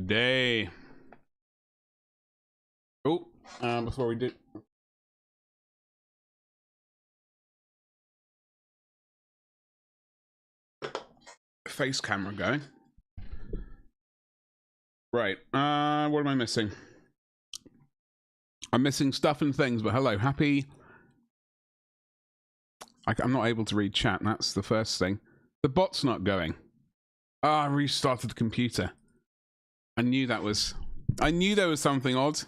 day. Oh, before we do... Face camera going. Right, what am I missing? I'm missing stuff and things, but hello, happy... I'm not able to read chat, that's the first thing. The bot's not going. I restarted the computer. I knew there was something odd.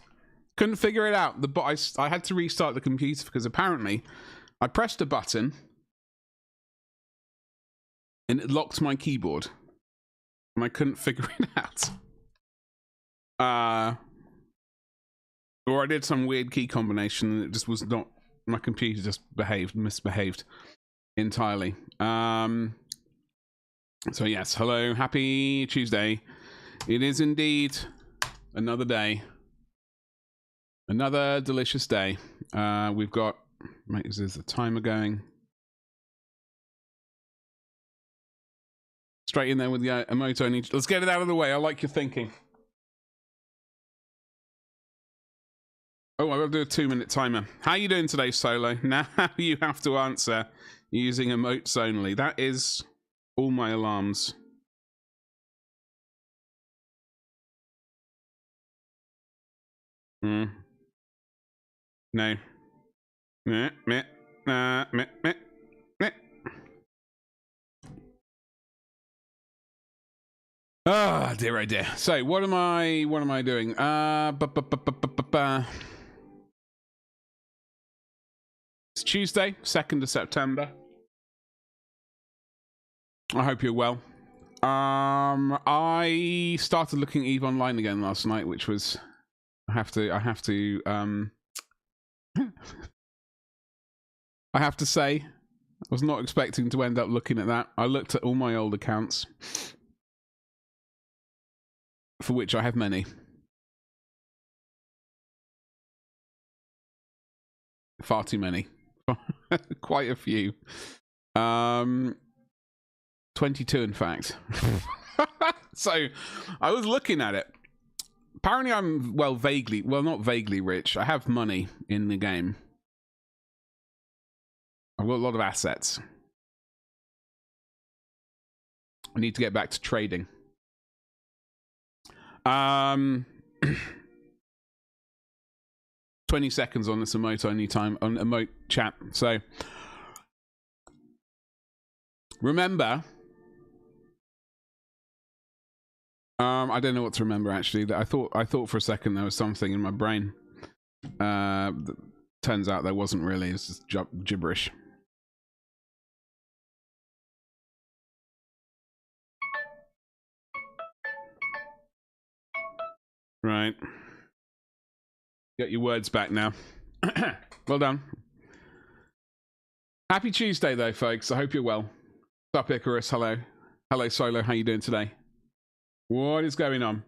Couldn't figure it out. The bot, I had to restart the computer because apparently I pressed a button and it locked my keyboard. And I couldn't figure it out. Or I did some weird key combination and it just was not... My computer just misbehaved entirely. So yes, hello, happy Tuesday. It is indeed another day. Another delicious day. We've got... Is the timer going? Straight in there with the emote. Let's get it out of the way. I like your thinking. Oh, I've got to do a 2-minute timer. How are you doing today, Solo? Now you have to answer using emotes only. That is all my alarms. No. Meh. Ah, dear, oh dear. So, what am I doing? It's Tuesday, 2nd of September. I hope you're well. I started looking at EVE Online again last night, which was... I have to I have to say, I was not expecting to end up looking at that. I looked at all my old accounts, for which I have many. Far too many. Quite a few. 22 in fact. So I was looking at it. Apparently I'm not vaguely rich. I have money in the game. I've got a lot of assets. I need to get back to trading. 20 seconds on this emote only time on emote chat. So remember, I don't know what to remember actually. I thought for a second there was something in my brain. Turns out there wasn't really. It's just gibberish. Right. Get your words back now. Well done. Happy Tuesday though, folks. I hope you're well. What's up, Icarus? Hello. Hello, Solo. How you doing today? What is going on?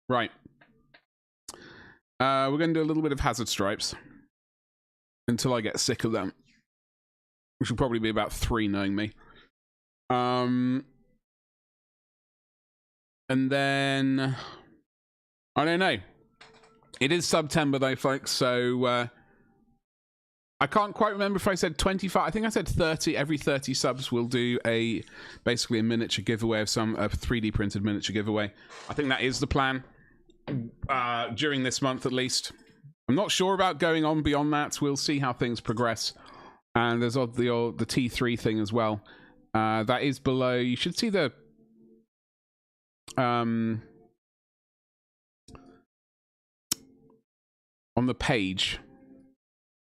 Right. We're going to do a little bit of Hazard Stripes until I get sick of them, which will probably be about 3 knowing me. And then I don't know. It is September though, folks, so I can't quite remember if I said 25. I think I said 30. Every 30 subs we'll do basically a miniature giveaway of a 3D printed miniature giveaway. I think that is the plan during this month at least. I'm not sure about going on beyond that. We'll see how things progress. And there's the T3 thing as well. That is below. You should see the on the page,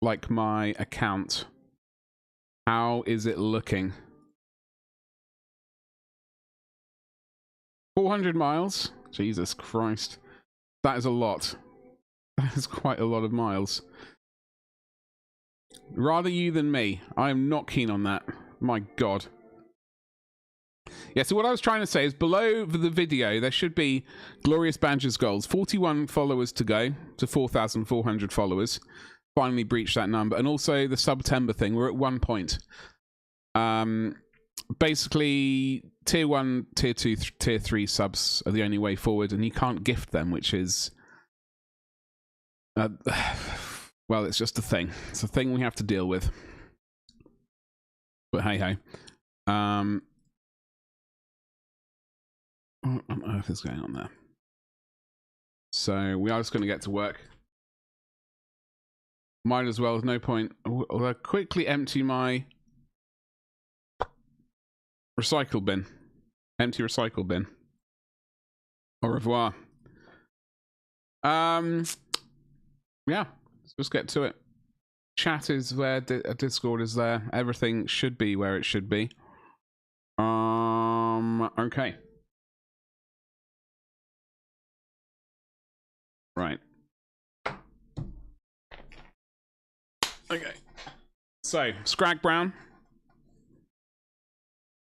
like my account. How is it looking? 400 miles? Jesus Christ. That is a lot. That is quite a lot of miles. Rather you than me. I am not keen on that. My God. Yeah, so what I was trying to say is below the video, there should be Glorious Badger's goals. 41 followers to go to 4,400 followers. finally breached that number. And also the September thing, we're at 1 point. Basically, tier 1, tier 2, tier 3 subs are the only way forward, and you can't gift them, which is... well, it's just a thing. It's a thing we have to deal with. But hey-ho. What on earth is going on there? So we are just going to get to work. Might as well, there's no point. I'll quickly empty my recycle bin. Empty recycle bin. Au revoir. Yeah, let's just get to it. Chat is there, Discord is there. Everything should be where it should be. Okay. Right. Okay. So, Scrag Brown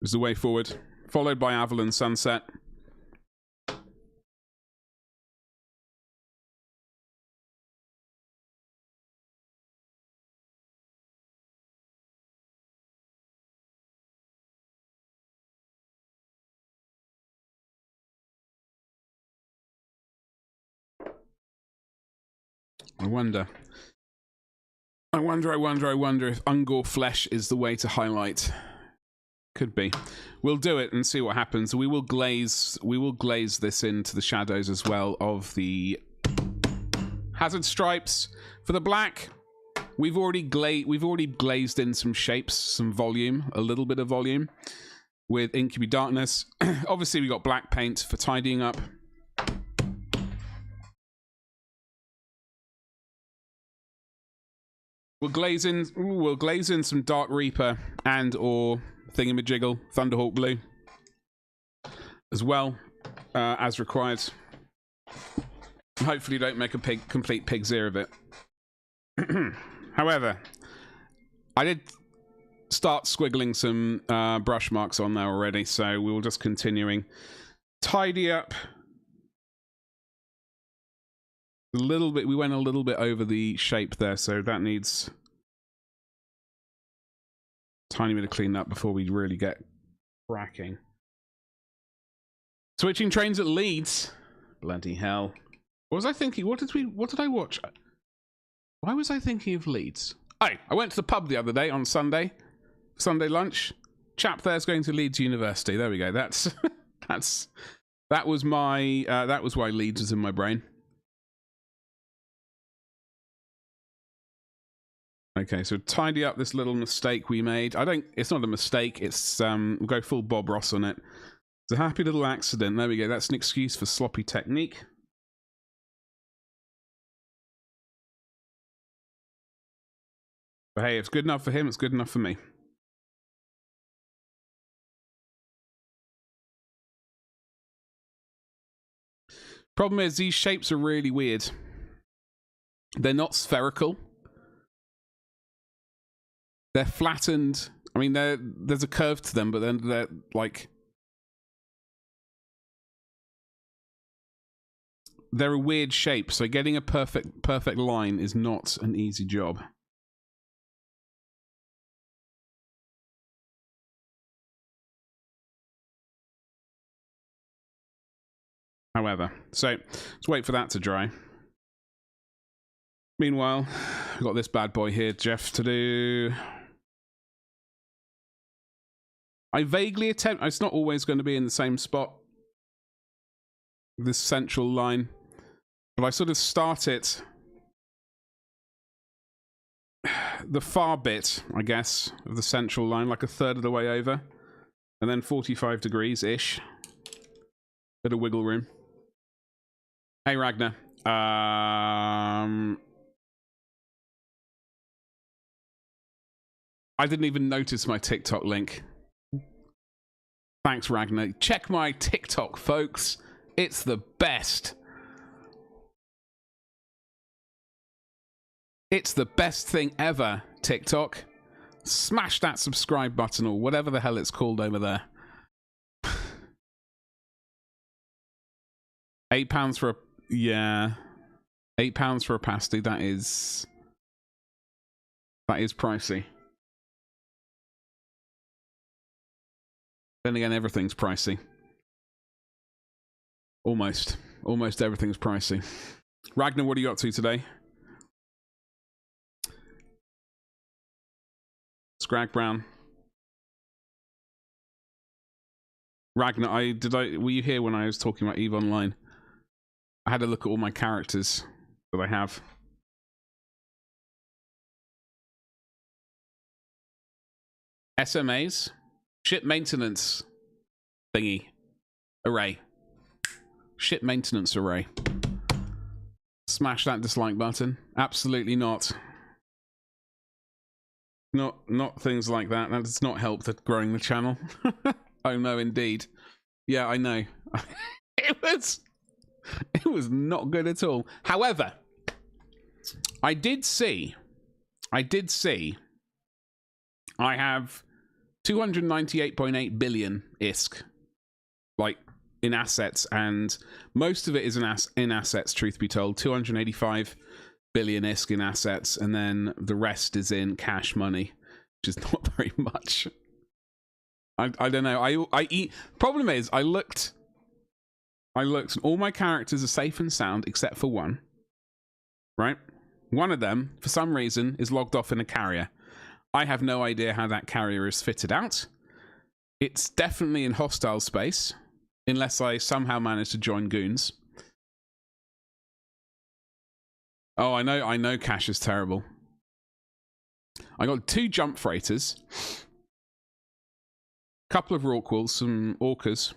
is the way forward, followed by Avalon Sunset. I wonder if Ungor Flesh is the way to highlight. Could be. We'll do it and see what happens. We will glaze this into the shadows as well of the hazard stripes. For the black, we've already glazed in some shapes, some volume, a little bit of volume with Incubi Darkness. Obviously, we got black paint for tidying up. We'll glaze in some Dark Reaper and or Thingamajiggle, Thunderhawk Blue as well, as required. Hopefully don't make a complete pig's ear of it. However, I did start squiggling some brush marks on there already, so we will just continuing. Tidy up a little bit. We went a little bit over the shape there, so that needs a tiny bit of clean up before we really get cracking. Switching trains at Leeds. Bloody hell. What was I thinking? What did I watch? Why was I thinking of Leeds? Oh, I went to the pub the other day on Sunday lunch. Chap there's going to Leeds University. There we go. That was why Leeds was in my brain. Okay, so tidy up this little mistake we made. It's not a mistake, it's, we'll go full Bob Ross on it. It's a happy little accident. There we go, that's an excuse for sloppy technique. But hey, if it's good enough for him, it's good enough for me. Problem is, these shapes are really weird. They're not spherical. They're flattened. I mean, there's a curve to them, but then they're like... They're a weird shape, so getting a perfect line is not an easy job. However, so let's wait for that to dry. Meanwhile, we've got this bad boy here, Jeff, to do. I vaguely attempt, it's not always going to be in the same spot, this central line, but I sort of start it, the far bit, I guess, of the central line, like a third of the way over, and then 45 degrees-ish, bit of wiggle room. Hey, Ragnar. I didn't even notice my TikTok link. Thanks, Ragnar. Check my TikTok, folks. It's the best. It's the best thing ever, TikTok. Smash that subscribe button or whatever the hell it's called over there. £8 for a... Yeah. £8 for a pasty, that is... That is pricey. Then again, everything's pricey. Almost everything's pricey. Ragnar, what are you up to today? Scrag Brown. Ragnar, were you here when I was talking about EVE Online? I had a look at all my characters that I have. SMAs, ship maintenance thingy, array. Ship maintenance array. Smash that dislike button. Absolutely not. Not things like that. That does not help growing the channel. Oh no, indeed. Yeah, I know. It was not good at all. However, I did see I have 298.8 billion ISK, like, in assets, and most of it is in assets, truth be told. 285 billion ISK in assets, and then the rest is in cash money, which is not very much. I don't know. Problem is, I looked, and all my characters are safe and sound except for one. Right? One of them, for some reason, is logged off in a carrier. I have no idea how that carrier is fitted out. It's definitely in hostile space, unless I somehow manage to join goons. Oh, I know cash is terrible. I got 2 jump freighters, couple of Rorquals, some Orcas.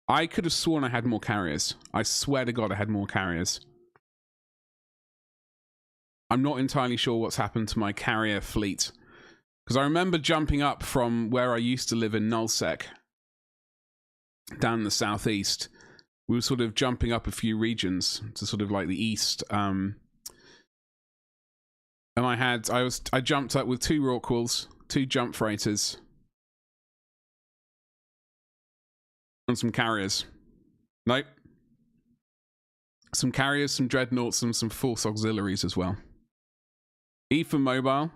I could have sworn I had more carriers. I swear to God I had more carriers. I'm not entirely sure what's happened to my carrier fleet. Because I remember jumping up from where I used to live in Nullsec, down in the southeast. We were sort of jumping up a few regions to sort of like the east. And I jumped up with 2 Rorquals, 2 jump freighters, and some carriers. Nope. Some carriers, some dreadnoughts, and some force auxiliaries as well. E for mobile.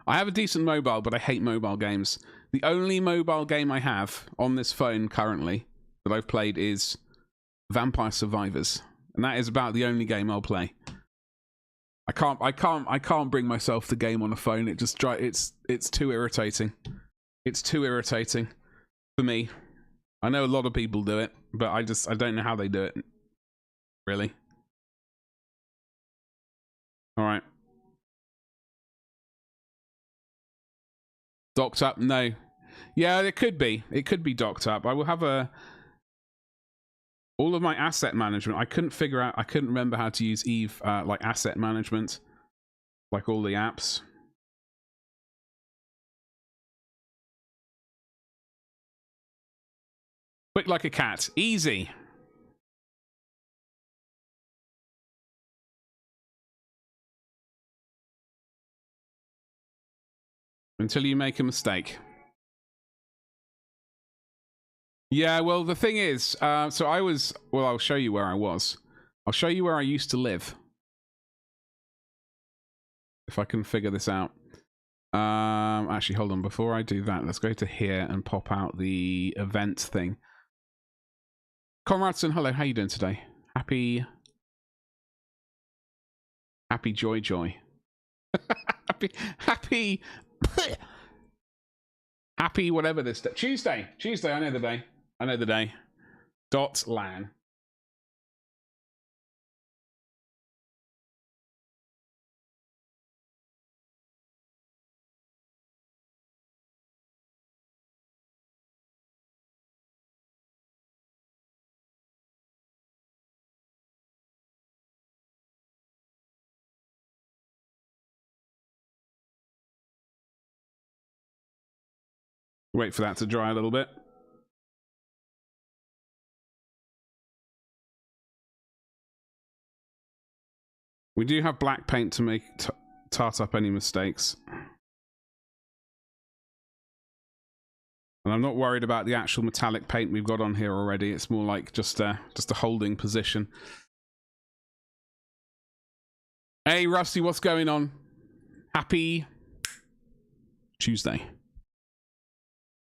I have a decent mobile, but I hate mobile games. The only mobile game I have on this phone currently that I've played is Vampire Survivors, and that is about the only game I'll play. I can't bring myself to game on a phone. It just it's too irritating. It's too irritating for me. I know a lot of people do it, but I don't know how they do it. Really. All right. Docked up? No. Yeah, it could be. It could be docked up. I will have all of my asset management. I couldn't remember how to use EVE, like asset management, like all the apps. Quick like a cat. Easy. Until you make a mistake. Yeah, well, the thing is, so I'll show you where I was. I'll show you where I used to live. If I can figure this out. Actually, hold on. Before I do that, let's go to here and pop out the event thing. Conradson, hello, how you doing today? Happy joy. happy whatever this day. Tuesday, I know the day. .lan. Wait for that to dry a little bit. We do have black paint to make tart up any mistakes. And I'm not worried about the actual metallic paint we've got on here already. It's more like just a holding position. Hey Rusty, what's going on? Happy Tuesday.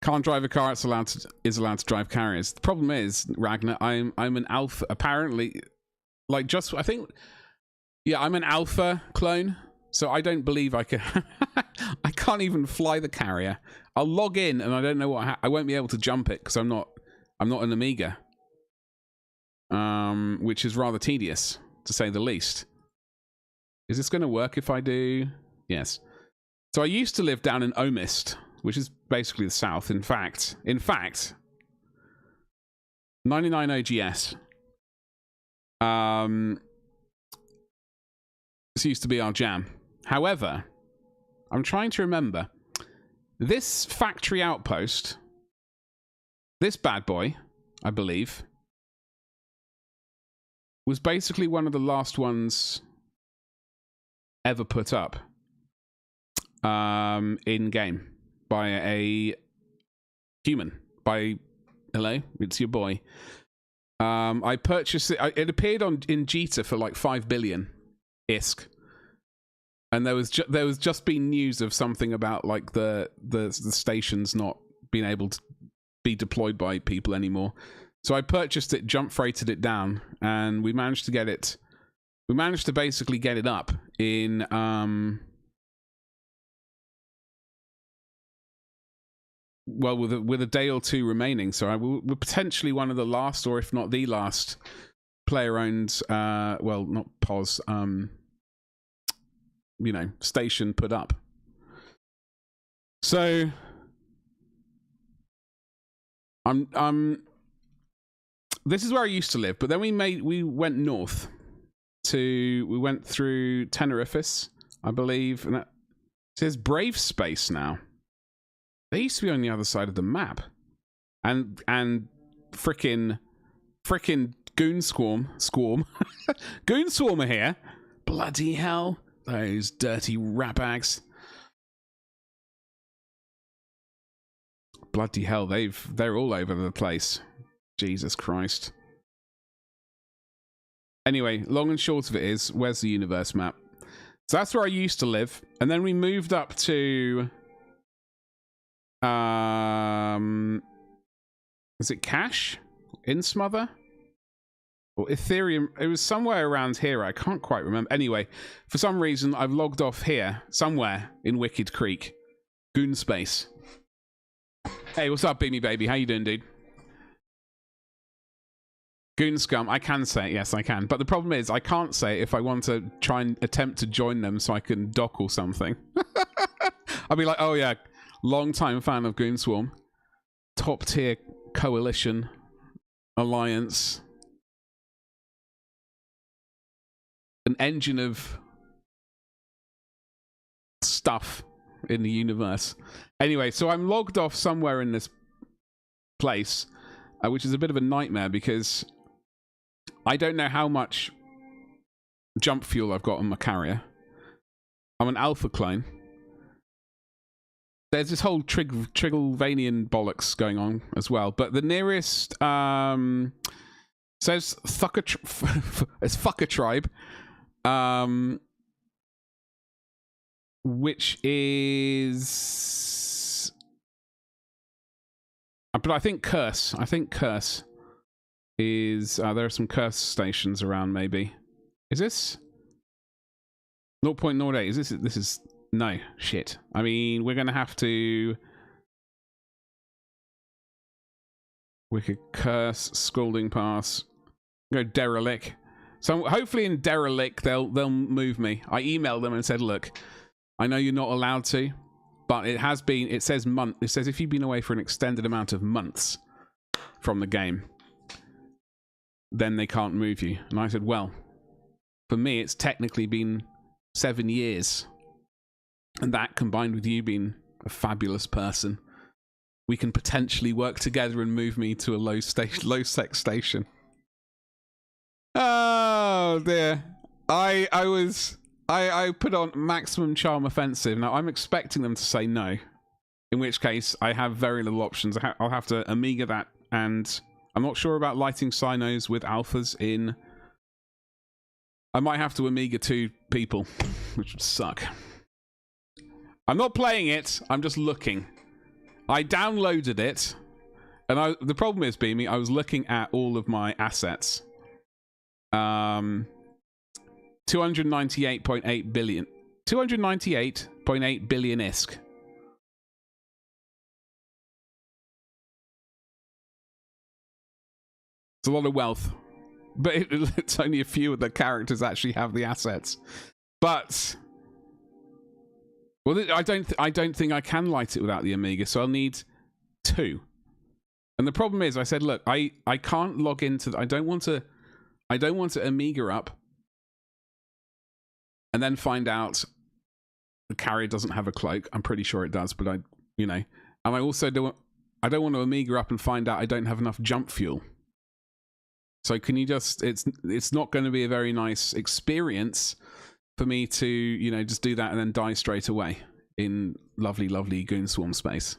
Can't drive a car. Is allowed to drive carriers. The problem is, Ragnar, I'm an alpha. Apparently, like just I think, yeah, I'm an alpha clone. So I don't believe I can. I can't even fly the carrier. I'll log in and I don't know what. I won't be able to jump it because I'm not an Amiga. Which is rather tedious to say the least. Is this going to work if I do? Yes. So I used to live down in Omist, which is basically the south. In fact, 99 OGS. This used to be our jam. However, I'm trying to remember. This factory outpost, this bad boy, I believe, was basically one of the last ones ever put up in game by a human. Hello, it's your boy. I purchased it. It appeared in Jita for like 5 billion ISK. And there was just been news of something about like the stations not being able to be deployed by people anymore. So I purchased it, jump freighted it down, and we managed to get it. We managed to basically get it up in well, with a day or two remaining. So we're potentially one of the last, or if not the last, player-owned. Well, not POS. You know, station put up. So this is where I used to live, but then we went north we went through Tenerife, I believe, and it says Brave Space now. They used to be on the other side of the map. And frickin' Goon Swarm Goon Swarm are here. Bloody hell. Those dirty ratbags. Bloody hell, they're all over the place. Jesus Christ. Anyway, long and short of it is, where's the universe map? So that's where I used to live, and then we moved up to is it Cache? Insmother? Or Ethereum? It was somewhere around here, I can't quite remember. Anyway, for some reason I've logged off here, somewhere in Wicked Creek. Goon Space. Hey, what's up, Beanie Baby? How you doing, dude? Goon Scum, I can say it, yes I can. But the problem is, I can't say it if I want to try and attempt to join them so I can dock or something. I'll be like, oh yeah, long time fan of Goon Swarm. Top tier coalition, alliance. An engine of stuff in the universe. Anyway, so I'm logged off somewhere in this place, which is a bit of a nightmare because I don't know how much jump fuel I've got on my carrier. I'm an alpha clone. There's this whole Trigglevanian bollocks going on as well, but the nearest says it's Fucker Tribe, which is, but I think Curse is there are some Curse stations around. Maybe is this 0.08? Is this is no shit. I mean, we're gonna have to. We could Curse, Scalding Pass, go Derelict. So hopefully in Derelict they'll move me. I emailed them and said, look, I know you're not allowed to, but it has been. It says It says if you've been away for an extended amount of months from the game, then they can't move you. And I said, well, for me, it's technically been 7 years. And that, combined with you being a fabulous person, we can potentially work together and move me to a low-sex station. Oh, dear. I put on Maximum Charm Offensive. Now, I'm expecting them to say no. In which case, I have very little options. I'll have to Amiga that, and I'm not sure about lighting Sinos with alphas in. I might have to Amiga 2 people, which would suck. I'm not playing it. I'm just looking. I downloaded it. And the problem is, Beamy, I was looking at all of my assets. 298.8 billion. 298.8 billion-isk. It's a lot of wealth. But it's only a few of the characters actually have the assets. But... well, I don't think I can light it without the Amiga, so I'll need 2. And the problem is, I said, look, I can't log into... I don't want to Amiga up and then find out the carrier doesn't have a cloak. I'm pretty sure it does, but and I also don't want to Amiga up and find out I don't have enough jump fuel. So can you just... it's not going to be a very nice experience for me to, just do that and then die straight away in lovely, lovely Goon Swarm space.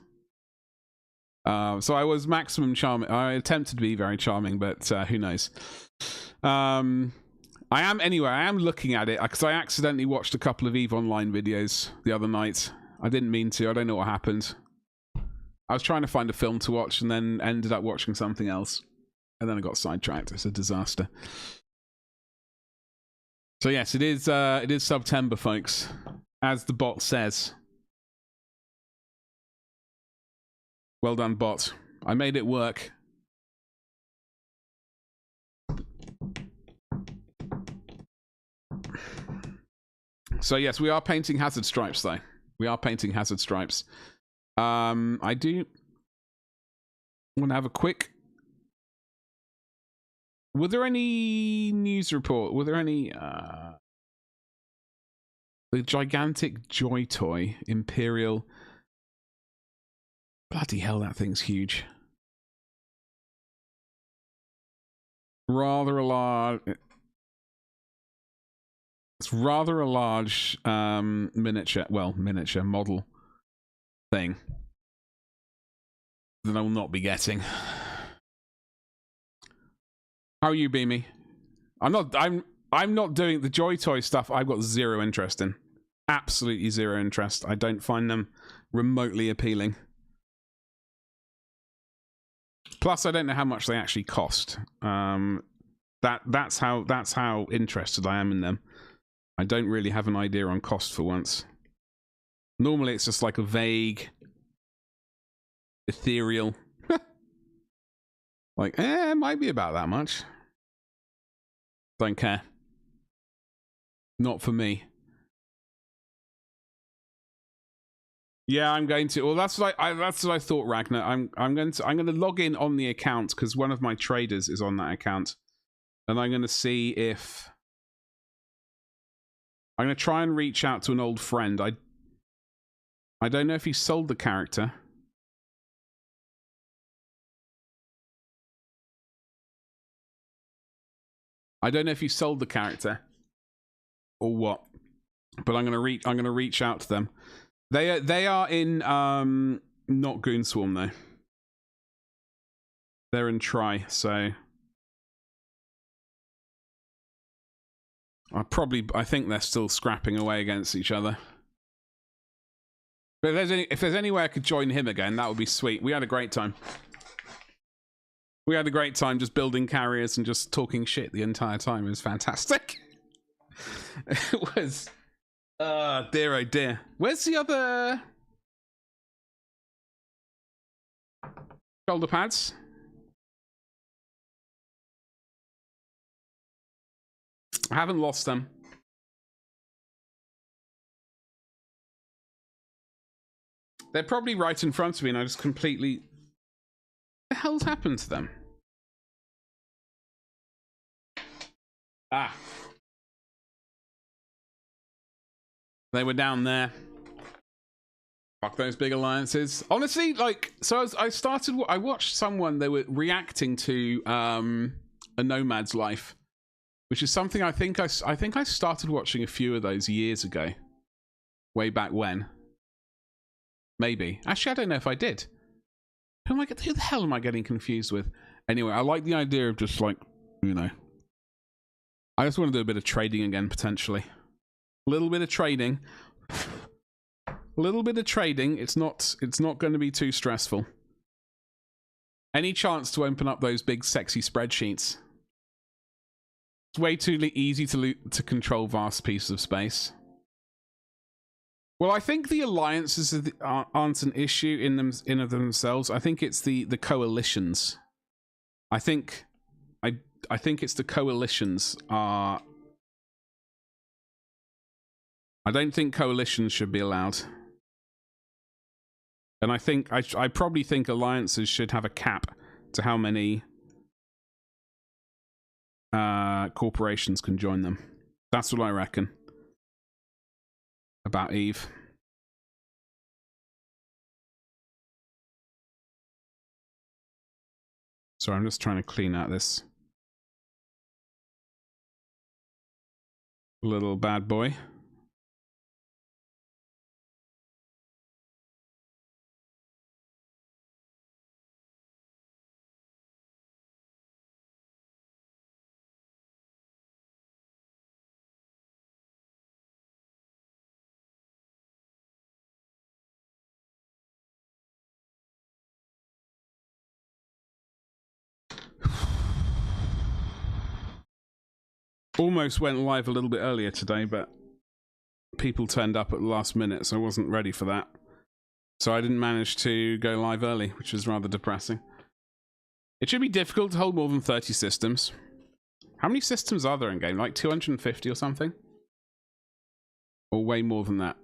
So I was maximum charming. I attempted to be very charming, but who knows? I am looking at it because I accidentally watched a couple of EVE Online videos the other night. I didn't mean to. I don't know what happened. I was trying to find a film to watch and then ended up watching something else. And then I got sidetracked. It's a disaster. So yes, it is September, folks, as the bot says. Well done, bot. I made it work. So yes, we are painting hazard stripes, though. We are painting hazard stripes. I do want to have a quick... were there any news report? Were there any... the gigantic Joy Toy Imperial... bloody hell, that thing's huge. Rather a large... it's rather a large miniature model thing that I will not be getting. How are you, Beamy? I'm not doing the Joy Toy stuff. I've got zero interest in. Absolutely zero interest. I don't find them remotely appealing. Plus, I don't know how much they actually cost. That's how interested I am in them. I don't really have an idea on cost for once. Normally, it's just like a vague, ethereal. Like, it might be about that much. Don't care. Not for me. Yeah, I'm going to. Well, that's what I thought, Ragnar. I'm going to log in on the account because one of my traders is on that account, and I'm going to see if I'm going to try and reach out to an old friend. I don't know if he sold the character. I don't know if he sold the character or what, but I'm going to reach out to them. They are in not Goon Swarm though. They're in Try, so I think they're still scrapping away against each other. But if there's any way I could join him again, that would be sweet. We had a great time. We had a great time just building carriers and just talking shit the entire time. It was fantastic. It was. Dear oh dear. Where's the other shoulder pads? I haven't lost them. They're probably right in front of me and I just completely... what the hell's happened to them? Ah. They were down there. Fuck those big alliances. Honestly, like, so I watched someone, they were reacting to A Nomad's Life, which is something I think I started watching a few of those years ago. Way back when. Maybe. Actually, I don't know if I did. Who the hell am I getting confused with? Anyway, I like the idea of just like, I just want to do a bit of trading again, potentially. A little bit of trading. A little bit of trading. It's not going to be too stressful. Any chance to open up those big sexy spreadsheets? It's way too easy to control vast pieces of space. Well, I think the alliances aren't an issue in of themselves. I think it's the coalitions. I think it's the coalitions are. I don't think coalitions should be allowed. And I probably think alliances should have a cap to how many corporations can join them. That's what I reckon about Eve. Sorry, I'm just trying to clean out this little bad boy. Almost went live a little bit earlier today, but people turned up at the last minute, so I wasn't ready for that. So I didn't manage to go live early, which is rather depressing. It should be difficult to hold more than 30 systems. How many systems are there in game? Like 250 or something? Or way more than that?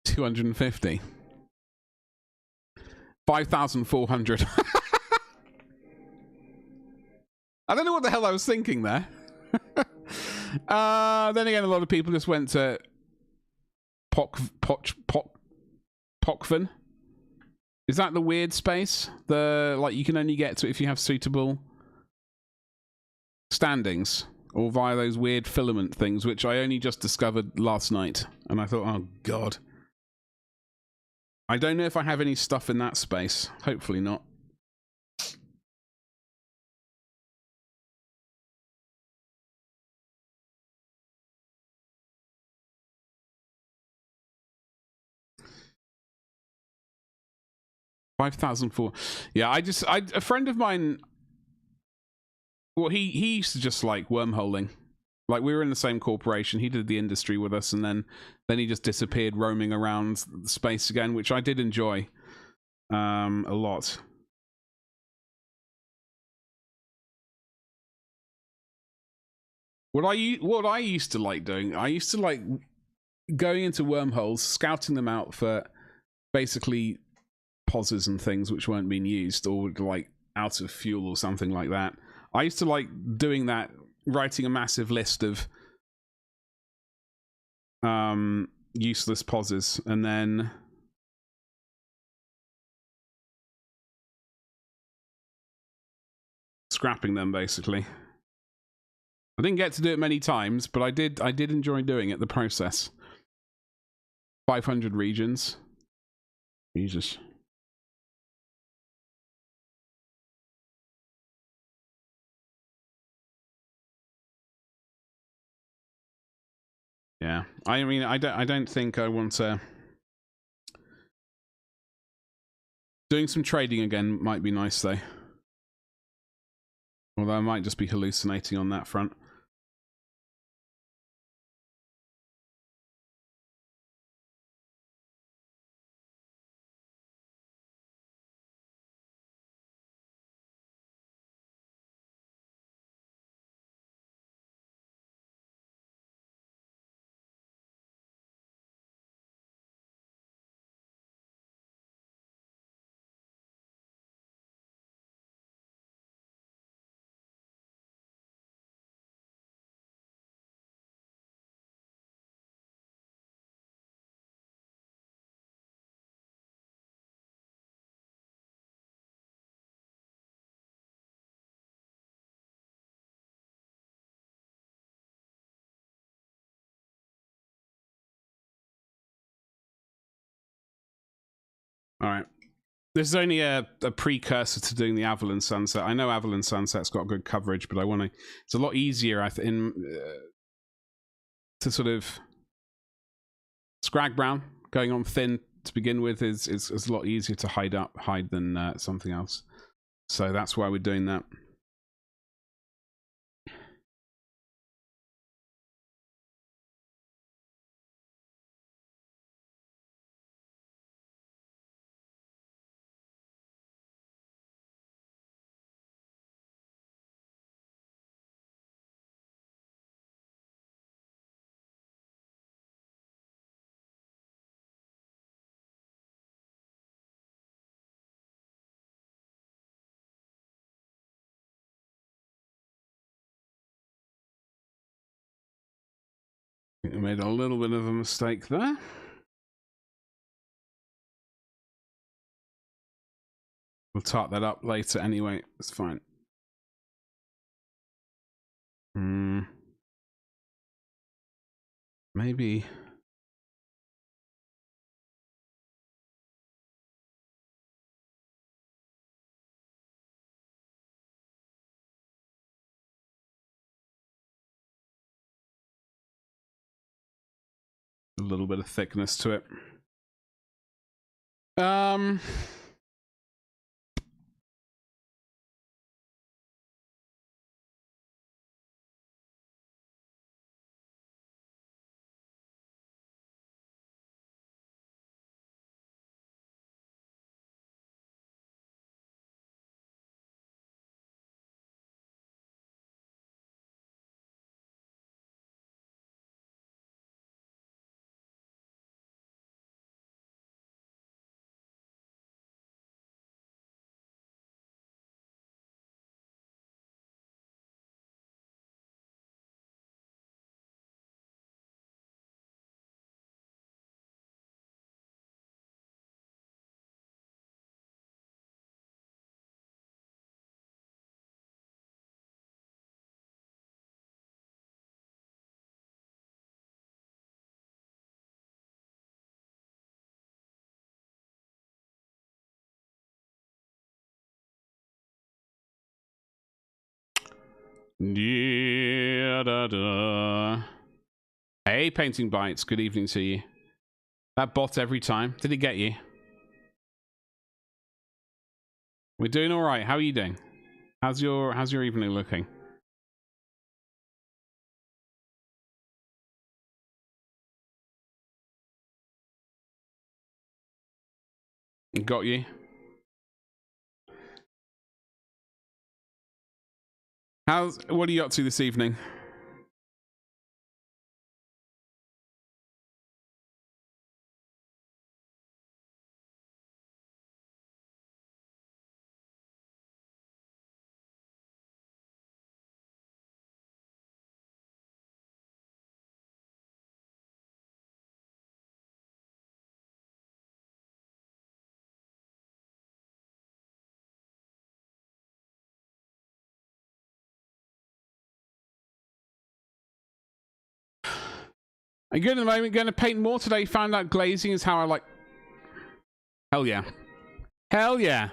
$250. 5,400. I don't know what the hell I was thinking there. Then again, a lot of people just went to Pokven. Is that the weird space? Like you can only get to if you have suitable standings, or via those weird filament things, which I only just discovered last night, and I thought, oh god. I don't know if I have any stuff in that space. Hopefully not. $5,004. Yeah, a friend of mine. Well, he used to just like wormholing. Like we were in the same corporation. He did the industry with us, and then he just disappeared, roaming around the space again, which I did enjoy a lot. What I used to like doing, I used to like going into wormholes, scouting them out for basically pauses and things which weren't being used, or like out of fuel or something like that. I used to like doing that, writing a massive list of useless pauses, and then scrapping them basically. I didn't get to do it many times, but I did enjoy doing it, the process. 500 regions. Jesus. Yeah. I mean, I don't think I want to. Doing some trading again might be nice though. Although I might just be hallucinating on that front. All right. This is only a precursor to doing the Avalon Sunset. I know Avalon Sunset's got good coverage, but I want to. It's a lot easier, to sort of Scrag Brown going on thin to begin with is a lot easier to hide than something else. So that's why we're doing that. I made a little bit of a mistake there. We'll tart that up later anyway. It's fine. Maybe. A little bit of thickness to it. Yeah, da, da. Hey, Painting Bites. Good evening to you. That bot every time. Did it get you? We're doing all right. How are you doing? How's your evening looking? Got you. What are you up to this evening? Are you good at the moment? Going to paint more today? Found out glazing is how I like. Hell yeah. Hell yeah.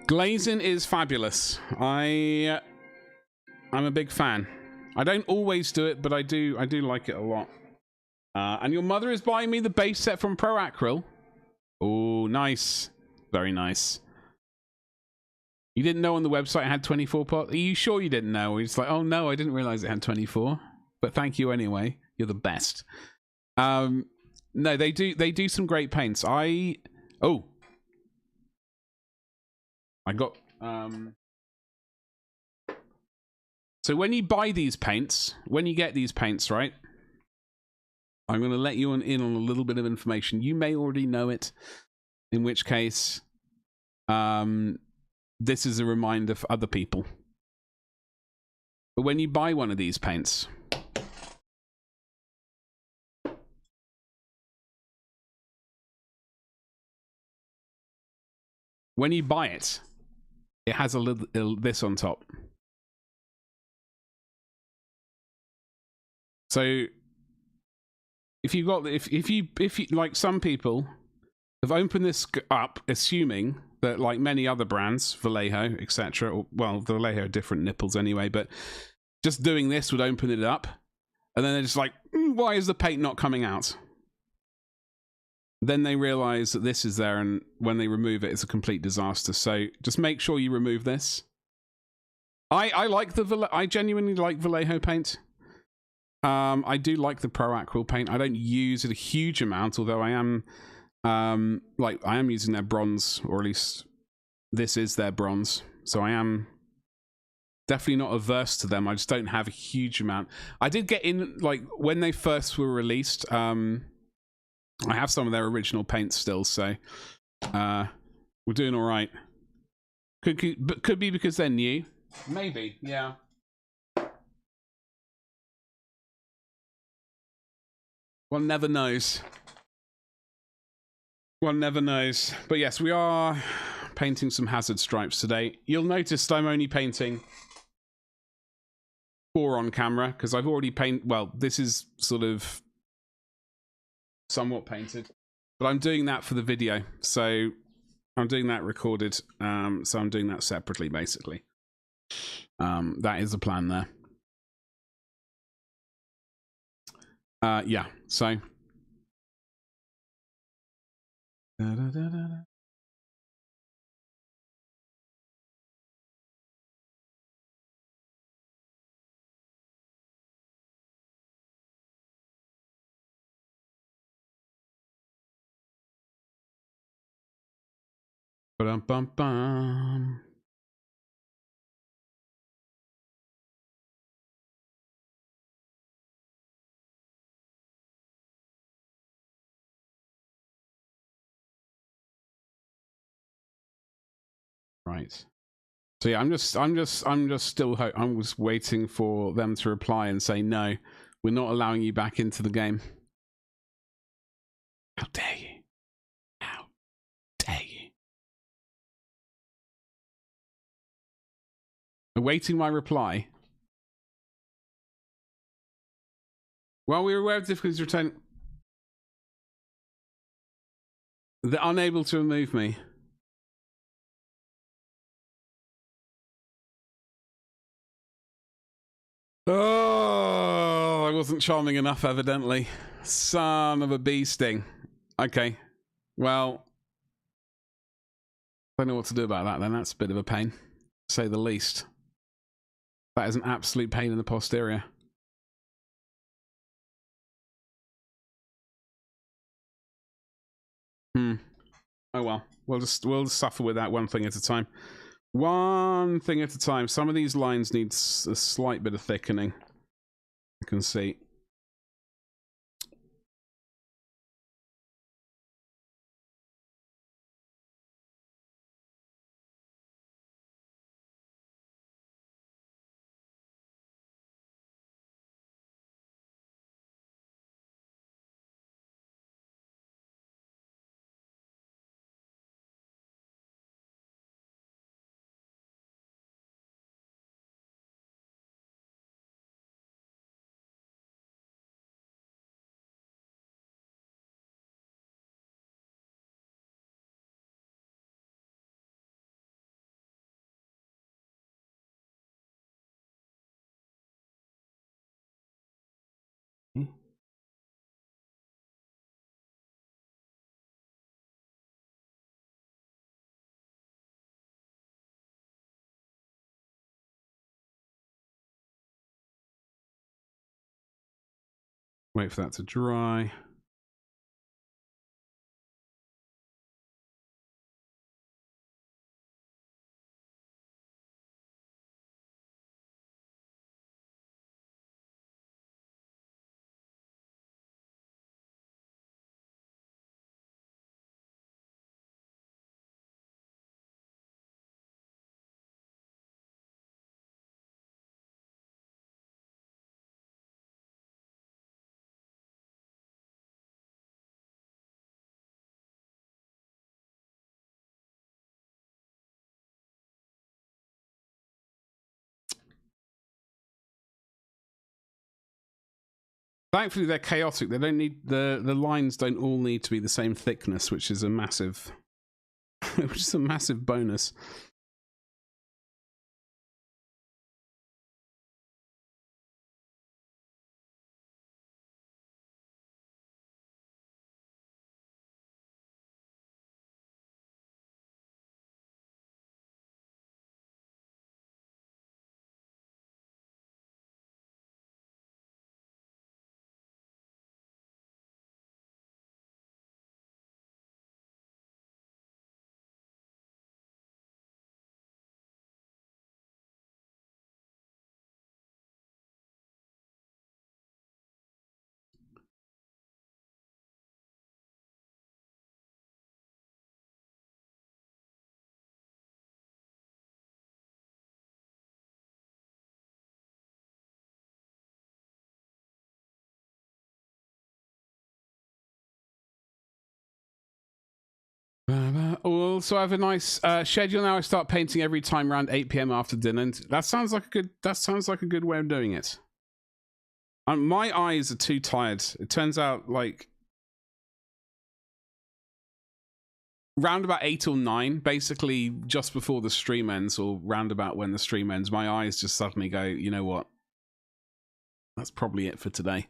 Glazing is fabulous. I'm a big fan. I don't always do it, but I do like it a lot. And your mother is buying me the base set from Pro Acryl. Oh, nice. Very nice. You didn't know on the website it had 24 pots? Are you sure you didn't know? It's like, oh no, I didn't realize it had 24. But thank you anyway. You're the best. No, they do some great paints. I got so when you buy these paints, when you get these paints, right? I'm going to let you in on a little bit of information. You may already know it, in which case this is a reminder for other people. But when you buy one of these paints, when you buy it, it has a little this on top. So if you like some people I've opened this up, assuming that, like many other brands, Vallejo, etc. Well, Vallejo are different nipples anyway, but just doing this would open it up, and then they're just like, why is the paint not coming out? Then they realize that this is there, and when they remove it, it's a complete disaster. So just make sure you remove this. I genuinely like Vallejo paint. I do like the Pro Aquil paint. I don't use it a huge amount, although I am using their bronze, or at least this is their bronze. So I am definitely not averse to them. I just don't have a huge amount. I did get in, like, when they first were released, I have some of their original paints still, so we're doing all right. Could be because they're new. Maybe, yeah. One never knows. One never knows. But yes, we are painting some hazard stripes today. You'll notice I'm only painting 4 on camera, because I've already painted... Well, this is sort of somewhat painted, but I'm doing that for the video, so I'm doing that recorded, so I'm doing that separately, basically. That is the plan there. Yeah, so Ba-dum-bum-bum. Right. So yeah, I'm just still I was waiting for them to reply and say, no, we're not allowing you back into the game. How dare you? How dare you? Awaiting my reply. Well, we were aware of difficulties returning. They're unable to remove me. Oh, I wasn't charming enough, evidently. Son of a bee sting. Okay. Well, I don't know what to do about that then. That's a bit of a pain, to say the least. That is an absolute pain in the posterior. Oh well. We'll just suffer with that one thing at a time. One thing at a time. Some of these lines need a slight bit of thickening. You can see. Wait for that to dry. Thankfully, they're chaotic. They don't need the lines don't all need to be the same thickness, which is a massive, which is a massive bonus. We'll also have a nice schedule now. I start painting every time around 8 p.m. after dinner. And that sounds like a good way of doing it. My eyes are too tired. It turns out, like, round about 8 or 9, basically just before the stream ends, or round about when the stream ends, my eyes just suddenly go, you know what? That's probably it for today.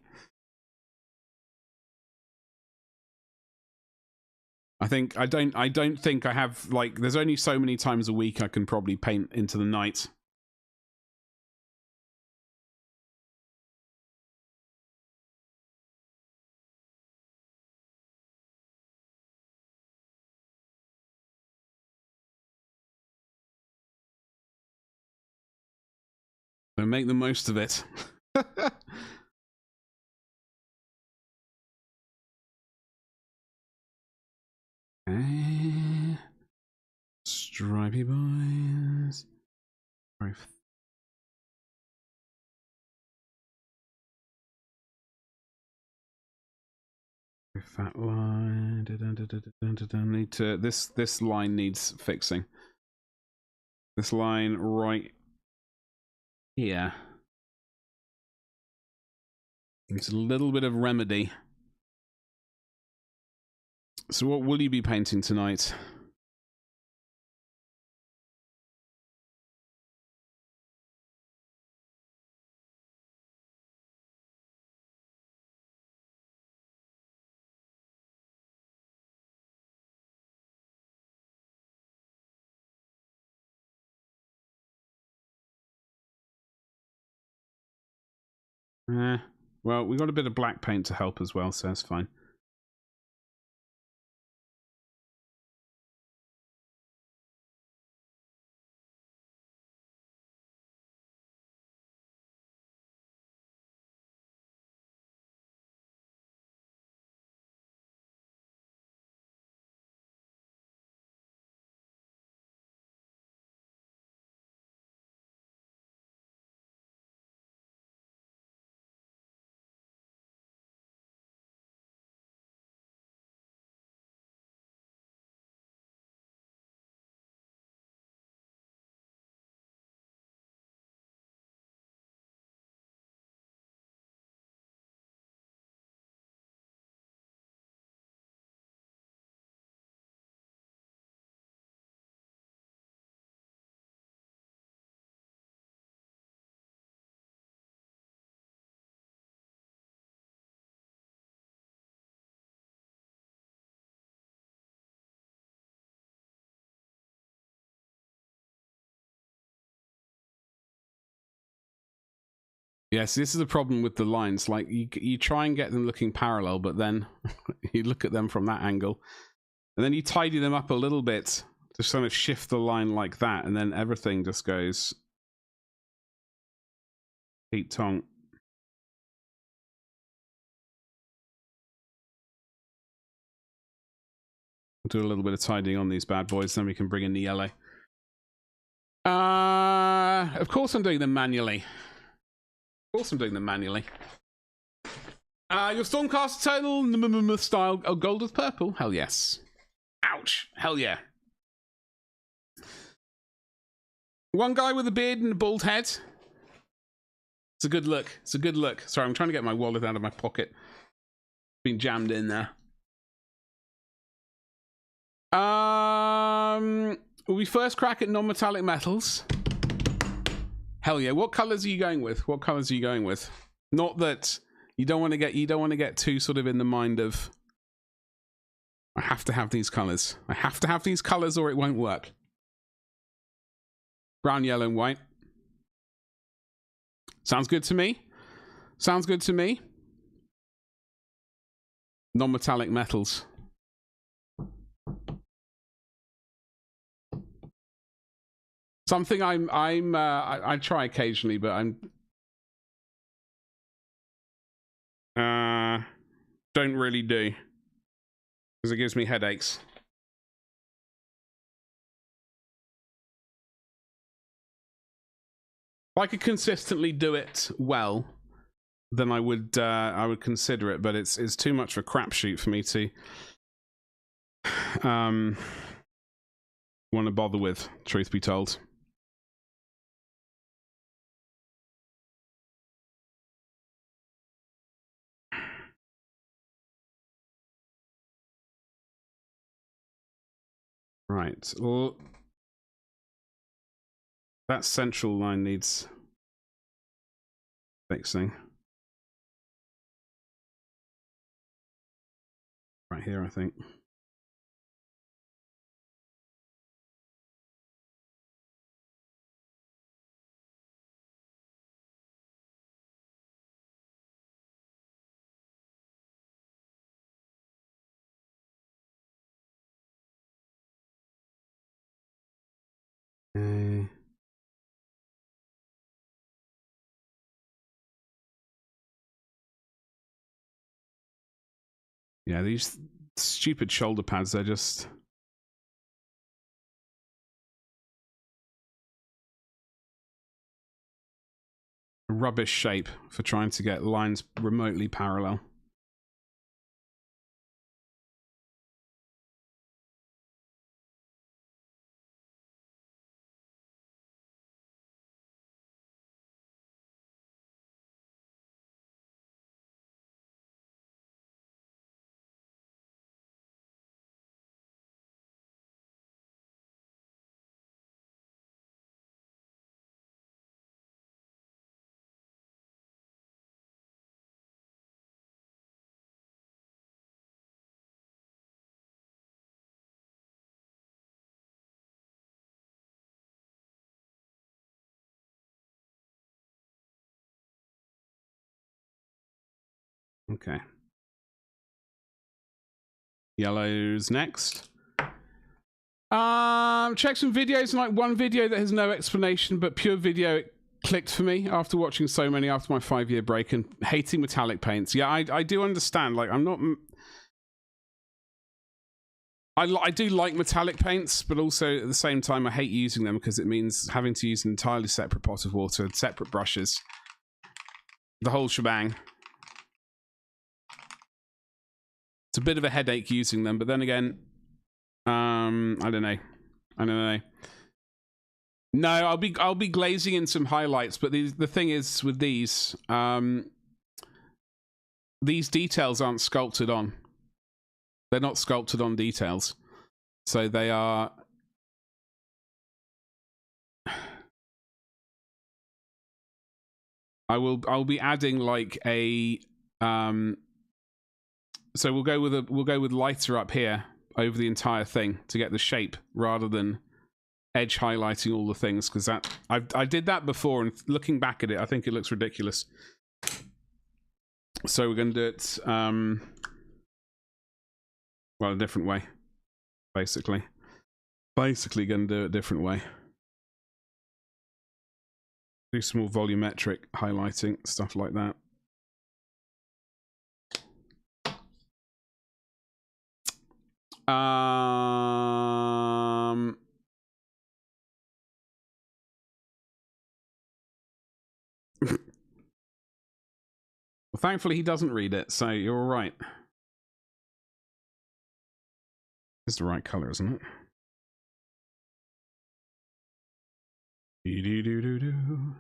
I don't think I have, like, there's only so many times a week I can probably paint into the night. So make the most of it. Okay. Stripey boys. Very fat line. Need to, this line needs fixing. This line right here needs a little bit of remedy. So what will you be painting tonight? Well, we got a bit of black paint to help as well, so that's fine. Yes, this is the problem with the lines. Like, you try and get them looking parallel, but then you look at them from that angle, and then you tidy them up a little bit to sort of shift the line like that, and then everything just goes Pete Tong. Do a little bit of tidying on these bad boys, then we can bring in the yellow. Of course I'm doing them manually. Your Stormcast Eternal style gold with purple? Hell yes. Ouch. Hell yeah. One guy with a beard and a bald head. It's a good look. It's a good look. Sorry, I'm trying to get my wallet out of my pocket. Been jammed in there. We first crack at non-metallic metals. Hell yeah! What colors are you going with? What colors are you going with? Not that you don't want to get too sort of in the mind of, I have to have these colors. I have to have these colors or it won't work. Brown, yellow, and white. Sounds good to me. Sounds good to me. Non-metallic metals. Something I try occasionally, but don't really do, because it gives me headaches. If I could consistently do it well, then I would consider it, but it's too much of a crapshoot for me to want to bother with, truth be told. Right. Well, that central line needs fixing. Right here, I think. Yeah, these stupid shoulder pads, they're just... a rubbish shape for trying to get lines remotely parallel. Okay. Yellow's next. Check some videos, and like one video that has no explanation, but pure video, it clicked for me after watching so many after my 5-year break and hating metallic paints. Yeah, I do understand. Like, I'm not... I do like metallic paints, but also at the same time, I hate using them because it means having to use an entirely separate pot of water, separate brushes, the whole shebang. It's a bit of a headache using them, but then again, I don't know. No, I'll be glazing in some highlights, but the thing is with these details aren't sculpted on. They're not sculpted on details, so they are. I'll be adding like a so we'll go with lighter up here over the entire thing to get the shape rather than edge highlighting all the things, because that I did that before, and looking back at it, I think it looks ridiculous. So we're going to do it well, a different way, basically. Basically going to do it a different way. Do some more volumetric highlighting, stuff like that. Well, thankfully he doesn't read it, so you're all right. It's the right color, isn't it? Do-do-do-do-do.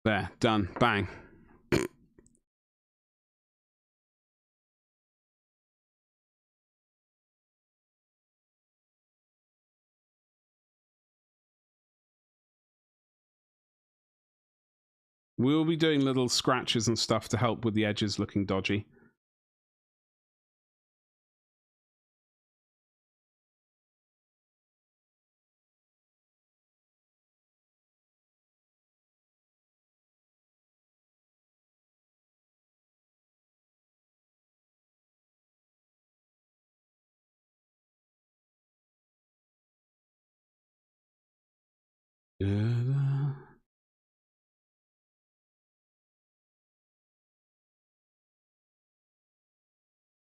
There, done. Bang. We'll be doing little scratches and stuff to help with the edges looking dodgy.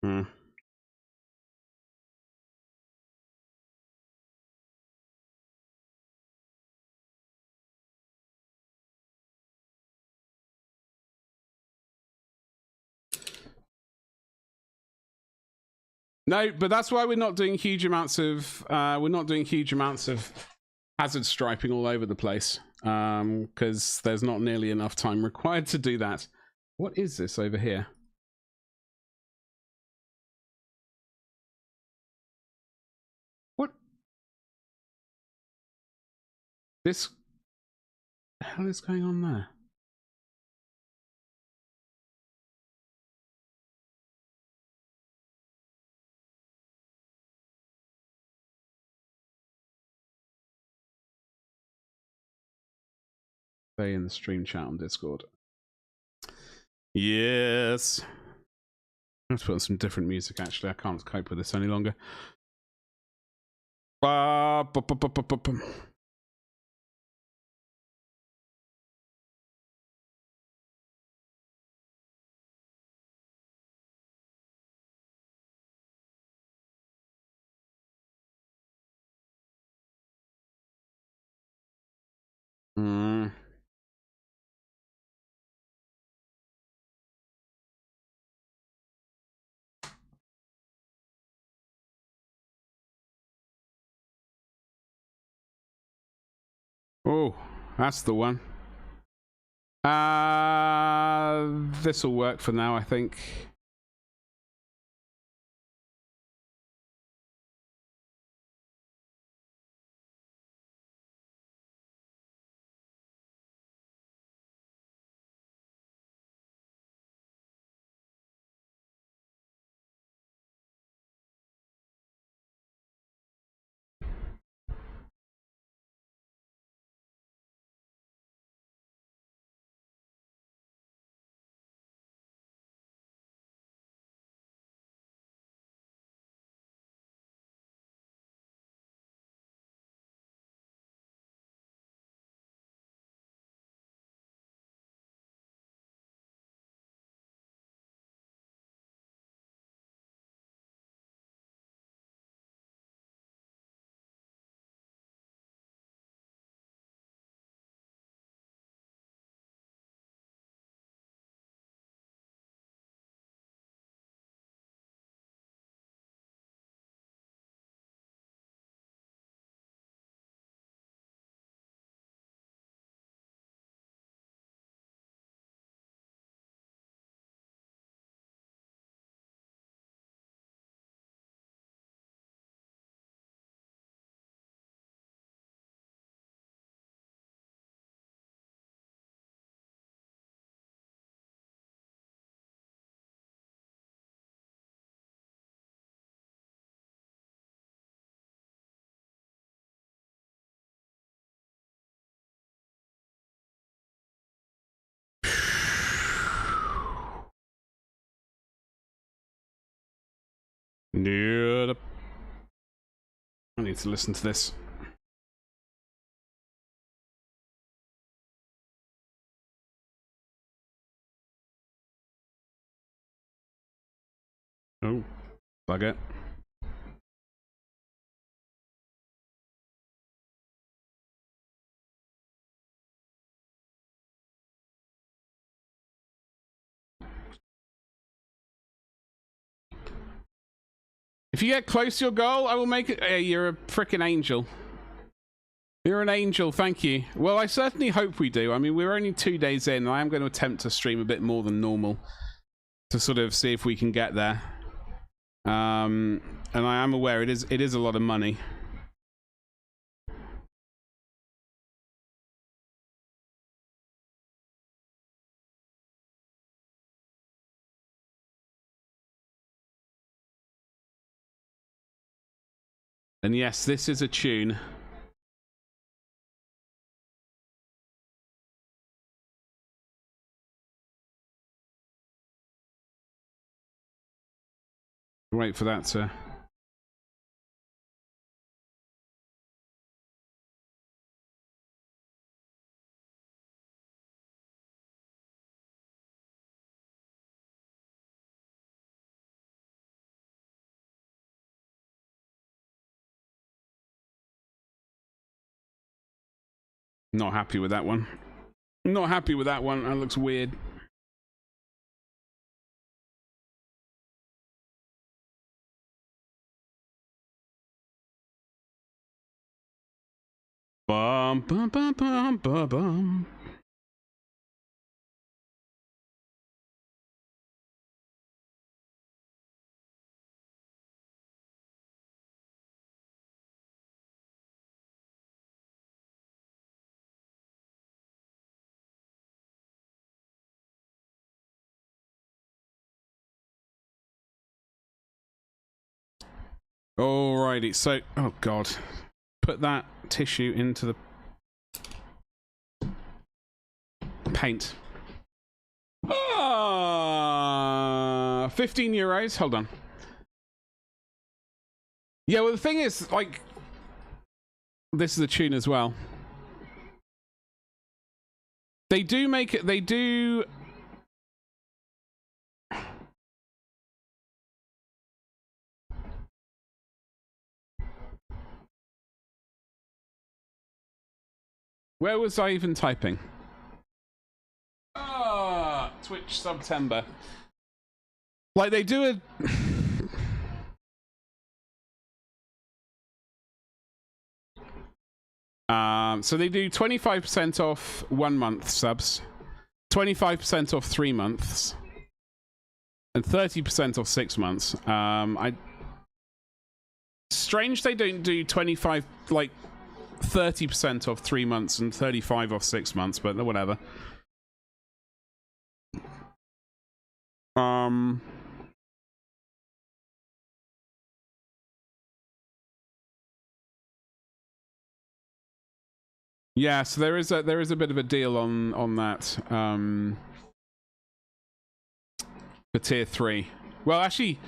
Hmm. No, but that's why we're not doing huge amounts of hazard striping all over the place, because there's not nearly enough time required to do that. What is this over here? What? This? What the hell is going on there? Stay in the stream chat on Discord. Yes. Let's put on some different music, actually. I can't cope with this any longer. Hmm. Oh, that's the one. This will work for now, I think. Nope. I need to listen to this. Oh, plug it. If you get close to your goal, I will make it. You're a freaking angel. You're an angel, thank you. Well, I certainly hope we do. I mean, we're only 2 days in, and I am going to attempt to stream a bit more than normal to sort of see if we can get there. And I am aware it is a lot of money. And yes, this is a tune. Wait for that to... Not happy with that one. Not happy with that one. That looks weird. Bum, bum, bum, bum, bum, bum. Alrighty, so... Oh, God. Put that tissue into the... paint. 15 euros. Hold on. Yeah, well, the thing is, like... This is a tune as well. They do make it... They do... Where was I even typing? Twitch September. Like, they do a... so they do 25% off 1 month subs, 25% off 3 months, and 30% off 6 months. Strange they don't do 25, like 30% off 3 months and 35 off 6 months, but whatever. Yeah, so there is a bit of a deal on that for tier 3. Well, actually,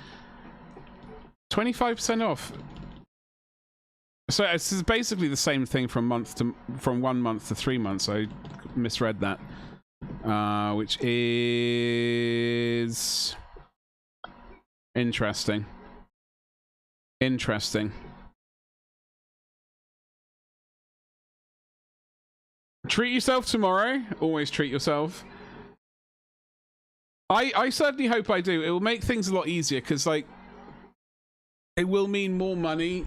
25% off. So this is basically the same thing from 1 month to 3 months. I misread that, which is interesting. Interesting. Treat yourself tomorrow. Always treat yourself. I certainly hope I do. It will make things a lot easier because, like, it will mean more money.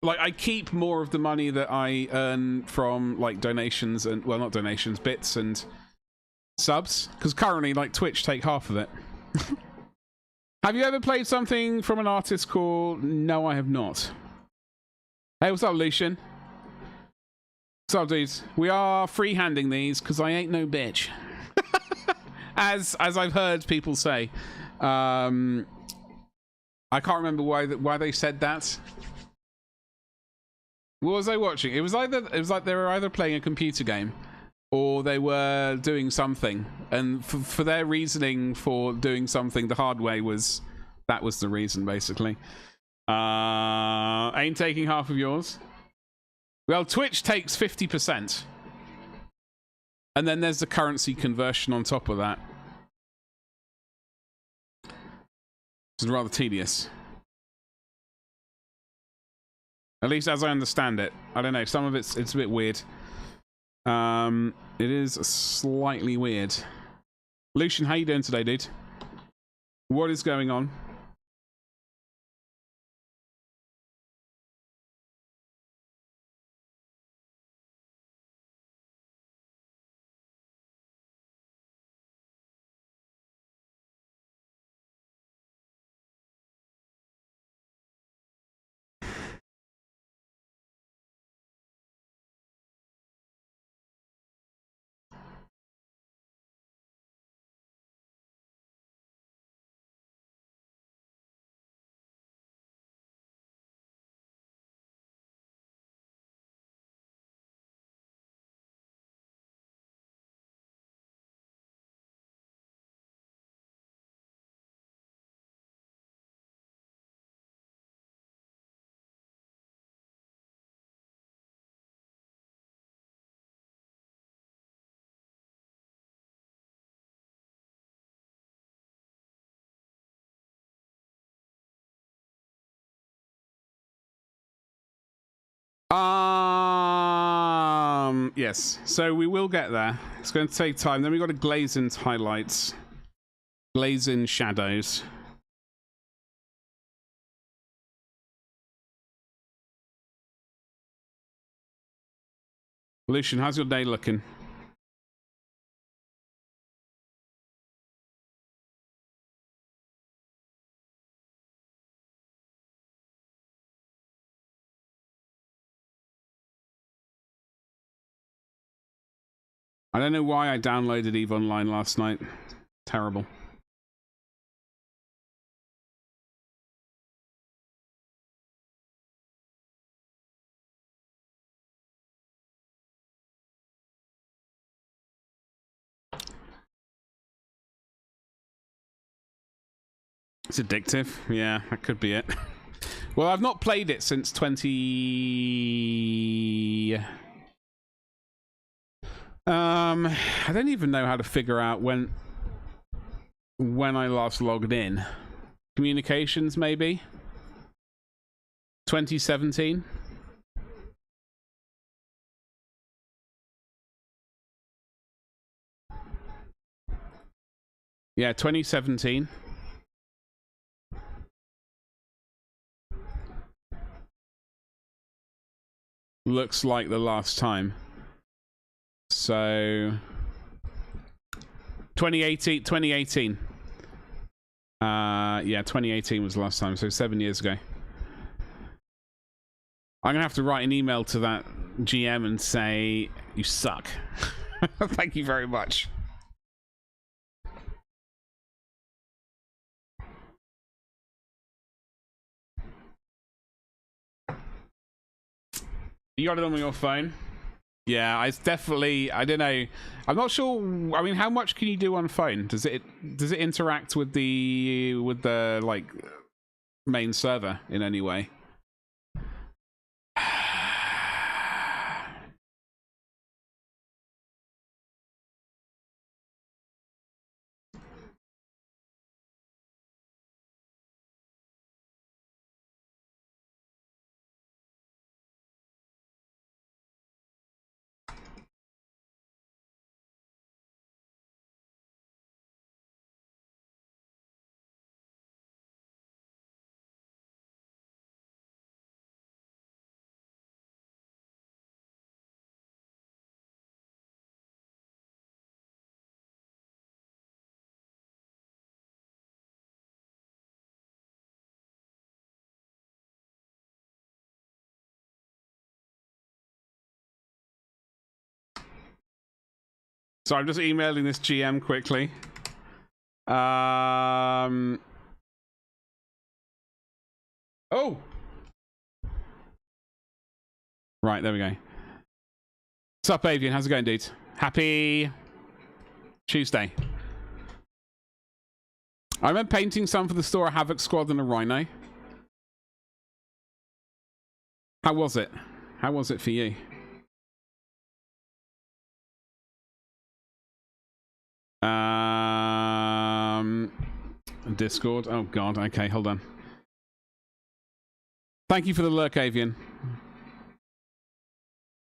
Like, I keep more of the money that I earn from, like, donations and, well, not donations, bits and subs. Because currently, like, Twitch take half of it. Have you ever played something from an artist called... No, I have not. Hey, what's up, Lucian? What's up, dudes? We are freehanding these because I ain't no bitch. as I've heard people say. I can't remember why they said that. What was I watching? It was like they were either playing a computer game or they were doing something, and for their reasoning for doing something the hard way was the reason, basically. Ain't taking half of yours. Well, Twitch takes 50%. And then there's the currency conversion on top of that. Which is rather tedious. At least as I understand it. I don't know, some of it's a bit weird. It is slightly weird. Lucian, how you doing today, dude? What is going on? yes. So we will get there. It's going to take time. Then we've got to glaze in highlights. Glaze in shadows. Lucian, how's your day looking? I don't know why I downloaded EVE Online last night. Terrible. It's addictive. Yeah, that could be it. Well, I've not played it since 20... I don't even know how to figure out when I last logged in. Communications, maybe? 2017? Yeah, 2017. Looks like the last time. So 2018. Yeah, 2018 was the last time, so 7 years ago. I'm gonna have to write an email to that GM and say, you suck. Thank you very much. You got it on your phone? Yeah, it's definitely, I don't know. I'm not sure. I mean, how much can you do on phone? Does it interact with the like main server in any way? So I'm just emailing this GM quickly. Oh! Right, there we go. What's up, Avian? How's it going, dude? Happy Tuesday. I remember painting some for the store, a Havoc Squad and a Rhino. How was it? How was it for you? Discord. Oh god. Okay, hold on. Thank you for the lurk, Avian.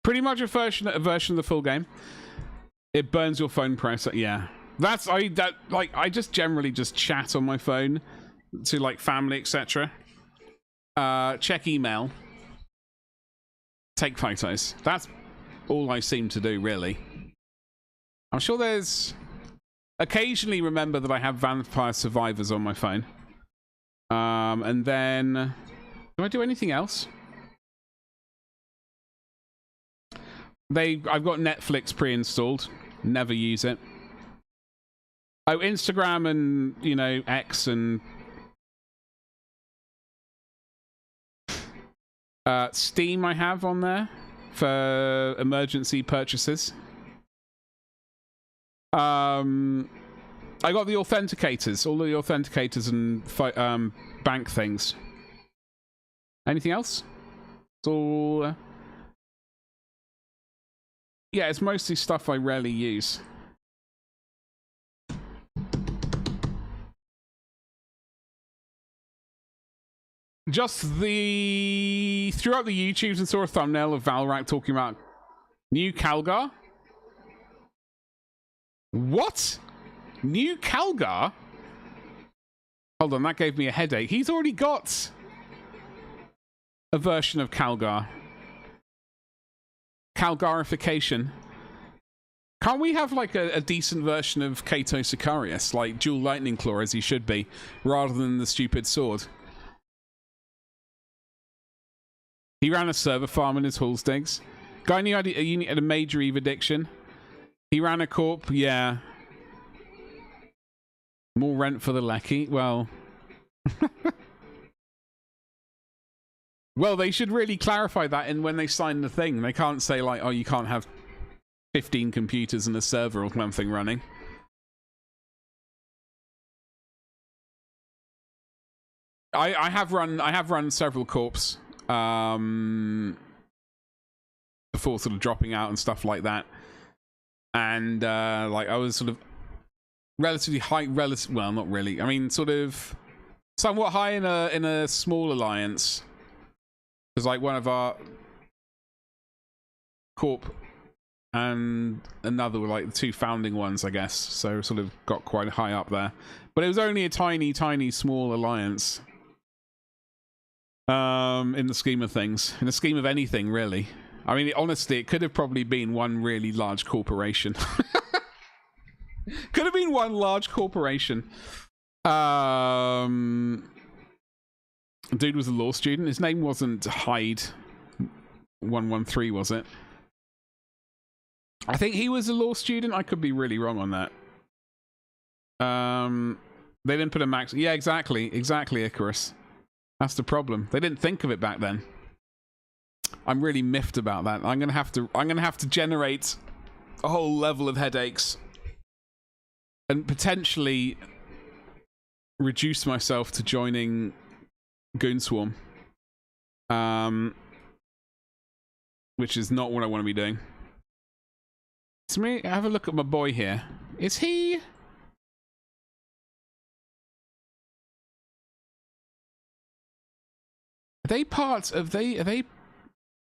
Pretty much a version of the full game. It burns your phone processor. Yeah, I just generally just chat on my phone to like family, etc. Check email, take photos. That's all I seem to do, really. I'm sure there's occasionally remember that I have Vampire Survivors on my phone. And then do I do anything else? I've got Netflix pre-installed. Never use it. Oh, Instagram and, you know, X and Steam I have on there for emergency purchases. I got the authenticators, all the authenticators and bank things. Anything else? It's all... yeah, it's mostly stuff I rarely use. Just throughout the YouTubes and saw a thumbnail of Valrak talking about New Calgar? What? New Calgar? Hold on, that gave me a headache. He's already got a version of Calgar. Calgarification. Can't we have like a decent version of Kato Sicarius, like dual lightning claw as he should be, rather than the stupid sword? He ran a server farm in his Hallstigs. Guy knew had a major Eve addiction. He ran a corp, yeah. More rent for the lecky? Well... well, they should really clarify that in when they sign the thing. They can't say like, oh, you can't have 15 computers and a server or something running. I have run several corps before sort of dropping out and stuff like that, and like I was sort of relatively high, well, not really. I mean, sort of somewhat high in a small alliance, because like one of our corp and another were like the two founding ones, I guess. So sort of got quite high up there, but it was only a tiny small alliance. In the scheme of things, in the scheme of anything, really. I mean, honestly, it could have probably been one really large corporation. Could have been one large corporation. Dude was a law student. His name wasn't Hyde 113, was it? I think he was a law student. I could be really wrong on that. They didn't put a max. Yeah, exactly, Icarus. That's the problem. They didn't think of it back then. I'm really miffed about that. I'm gonna have to generate a whole level of headaches and potentially reduce myself to joining Goonswarm, which is not what I want to be doing. So let me have a look at my boy here. Is he? Are they part of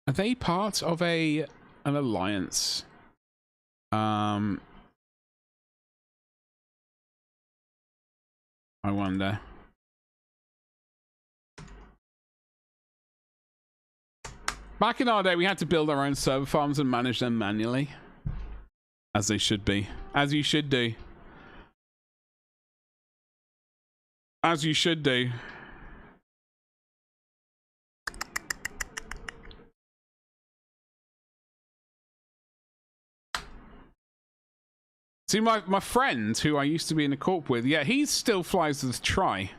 are they part of an alliance? I wonder. Back in our day, we had to build our own server farms and manage them manually. As they should be. As you should do. As you should do. See, my friend, who I used to be in a corp with, yeah, he still flies with Try.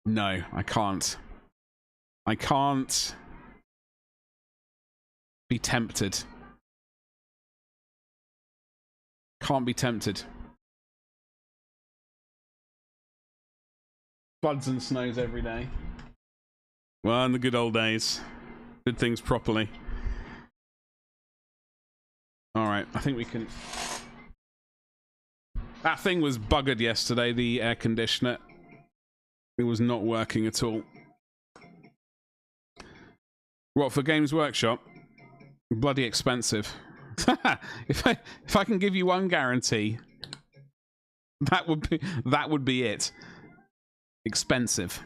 No, I can't. I can't be tempted. Can't be tempted. Floods and snows every day. Well, in the good old days. Did things properly. Alright, I think we can... That thing was buggered yesterday, the air conditioner. It was not working at all. What, for Games Workshop? Bloody expensive. If I can give you one guarantee, that would be it. Expensive.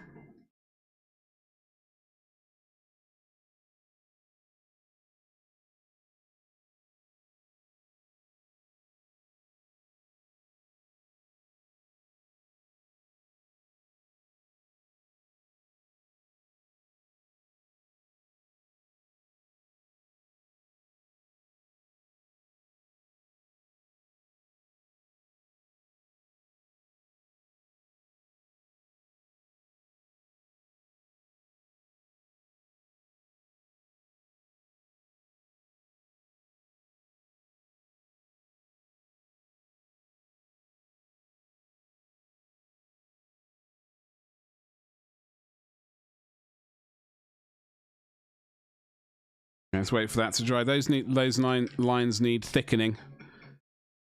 Let's wait for that to dry. Those lines need thickening.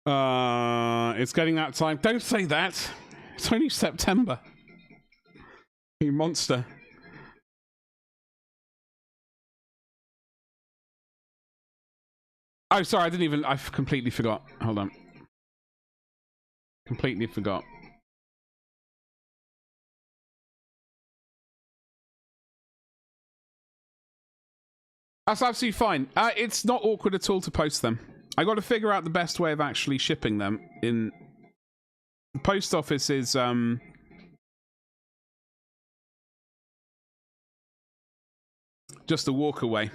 It's getting that time. Don't say that. It's only September. You monster. Oh, sorry, I completely forgot. Hold on. Completely forgot. That's absolutely fine. It's not awkward at all to post them. I got to figure out the best way of actually shipping them. In the post office is just a walk away.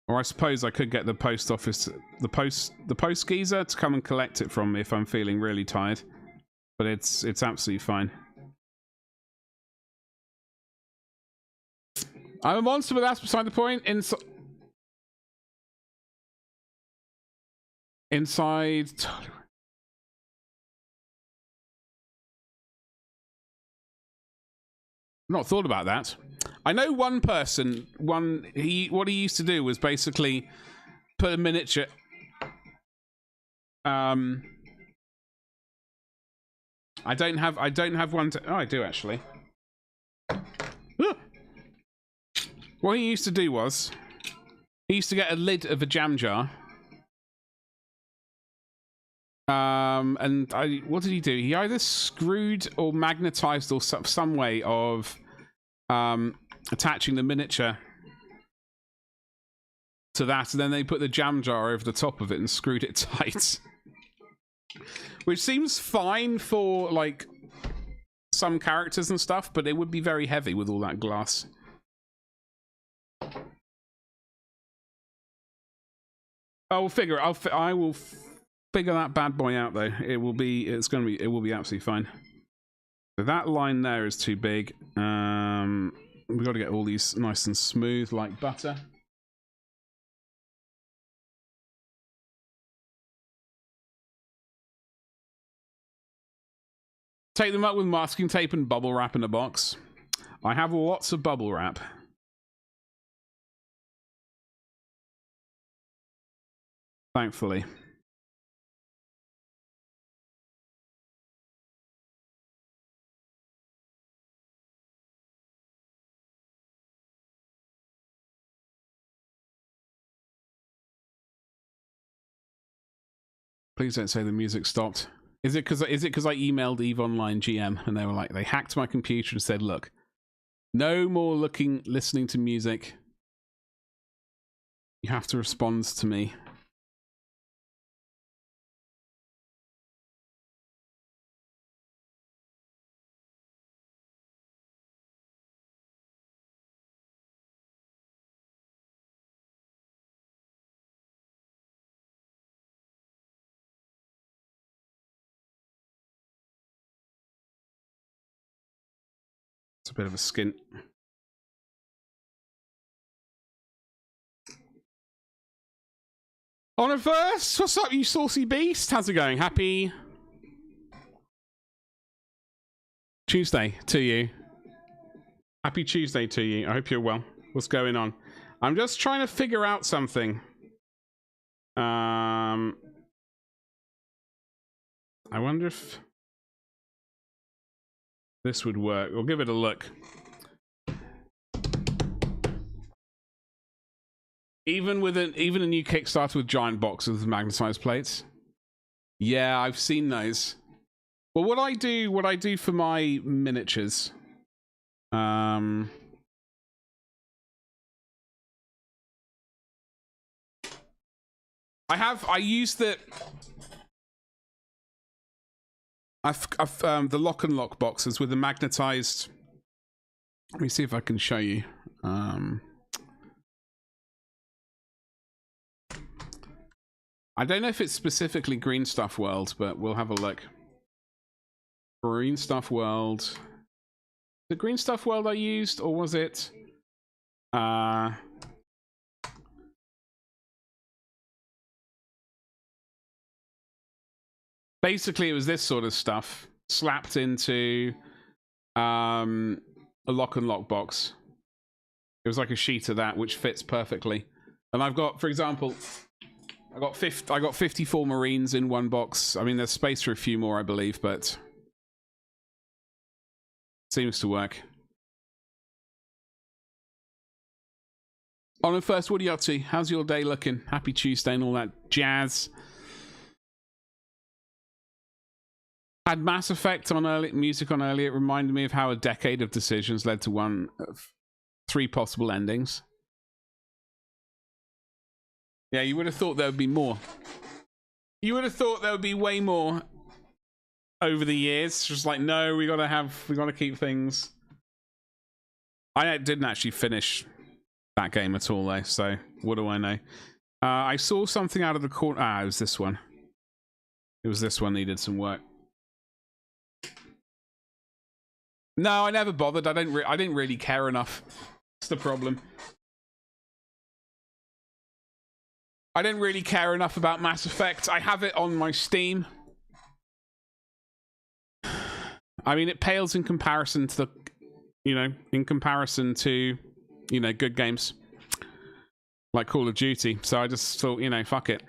Or I suppose I could get the post office, the post geezer to come and collect it from me if I'm feeling really tired. But it's absolutely fine. I'm a monster, but that's beside the point. Inside. Not thought about that. I know one person. What he used to do was basically put a miniature. I don't have one. Oh, I do actually. What he used to do was, he used to get a lid of a jam jar. What did he do? He either screwed or magnetized or some way of attaching the miniature to that, and then they put the jam jar over the top of it and screwed it tight. Which seems fine for like some characters and stuff, but it would be very heavy with all that glass. I will figure it. I will figure that bad boy out though. It will be absolutely fine. So that line there is too big. We've got to get all these nice and smooth like butter. Take them up with masking tape and bubble wrap in a box. I have lots of bubble wrap. Thankfully. Please don't say the music stopped. Is it because I emailed EVE Online GM and they were like, they hacked my computer and said, look, no more listening to music. You have to respond to me. It's a bit of a skint. On first, what's up, you saucy beast? How's it going? Happy Tuesday to you. Happy Tuesday to you. I hope you're well. What's going on? I'm just trying to figure out something. I wonder if this would work. We'll give it a look. Even a new Kickstarter with giant boxes with magnetized plates. Yeah, I've seen those. Well, what I do for my miniatures. I use the the lock and lock boxes with the magnetized. Let me see if I can show you. I don't know if it's specifically Green Stuff World, but we'll have a look. Green Stuff World. The Green Stuff World I used, or was it? Basically, it was this sort of stuff slapped into a lock and lock box. It was like a sheet of that, which fits perfectly. And I've got, for example, I got 54 Marines in one box. I mean, there's space for a few more, I believe, but seems to work. On the first, what are you up to? How's your day looking? Happy Tuesday and all that jazz. Had Mass Effect on music on earlier. It reminded me of how a decade of decisions led to one of 3 possible endings. Yeah, you would have thought there would be more. You would have thought there would be way more over the years. Just like, no, we gotta keep things. I didn't actually finish that game at all, though. So what do I know? I saw something out of the corner. It was this one. It was this one needed some work. No, I never bothered. I didn't really care enough. That's the problem. I didn't really care enough about Mass Effect. I have it on my Steam. I mean, it pales in comparison to the, in comparison to, good games like Call of Duty. So I just thought, fuck it.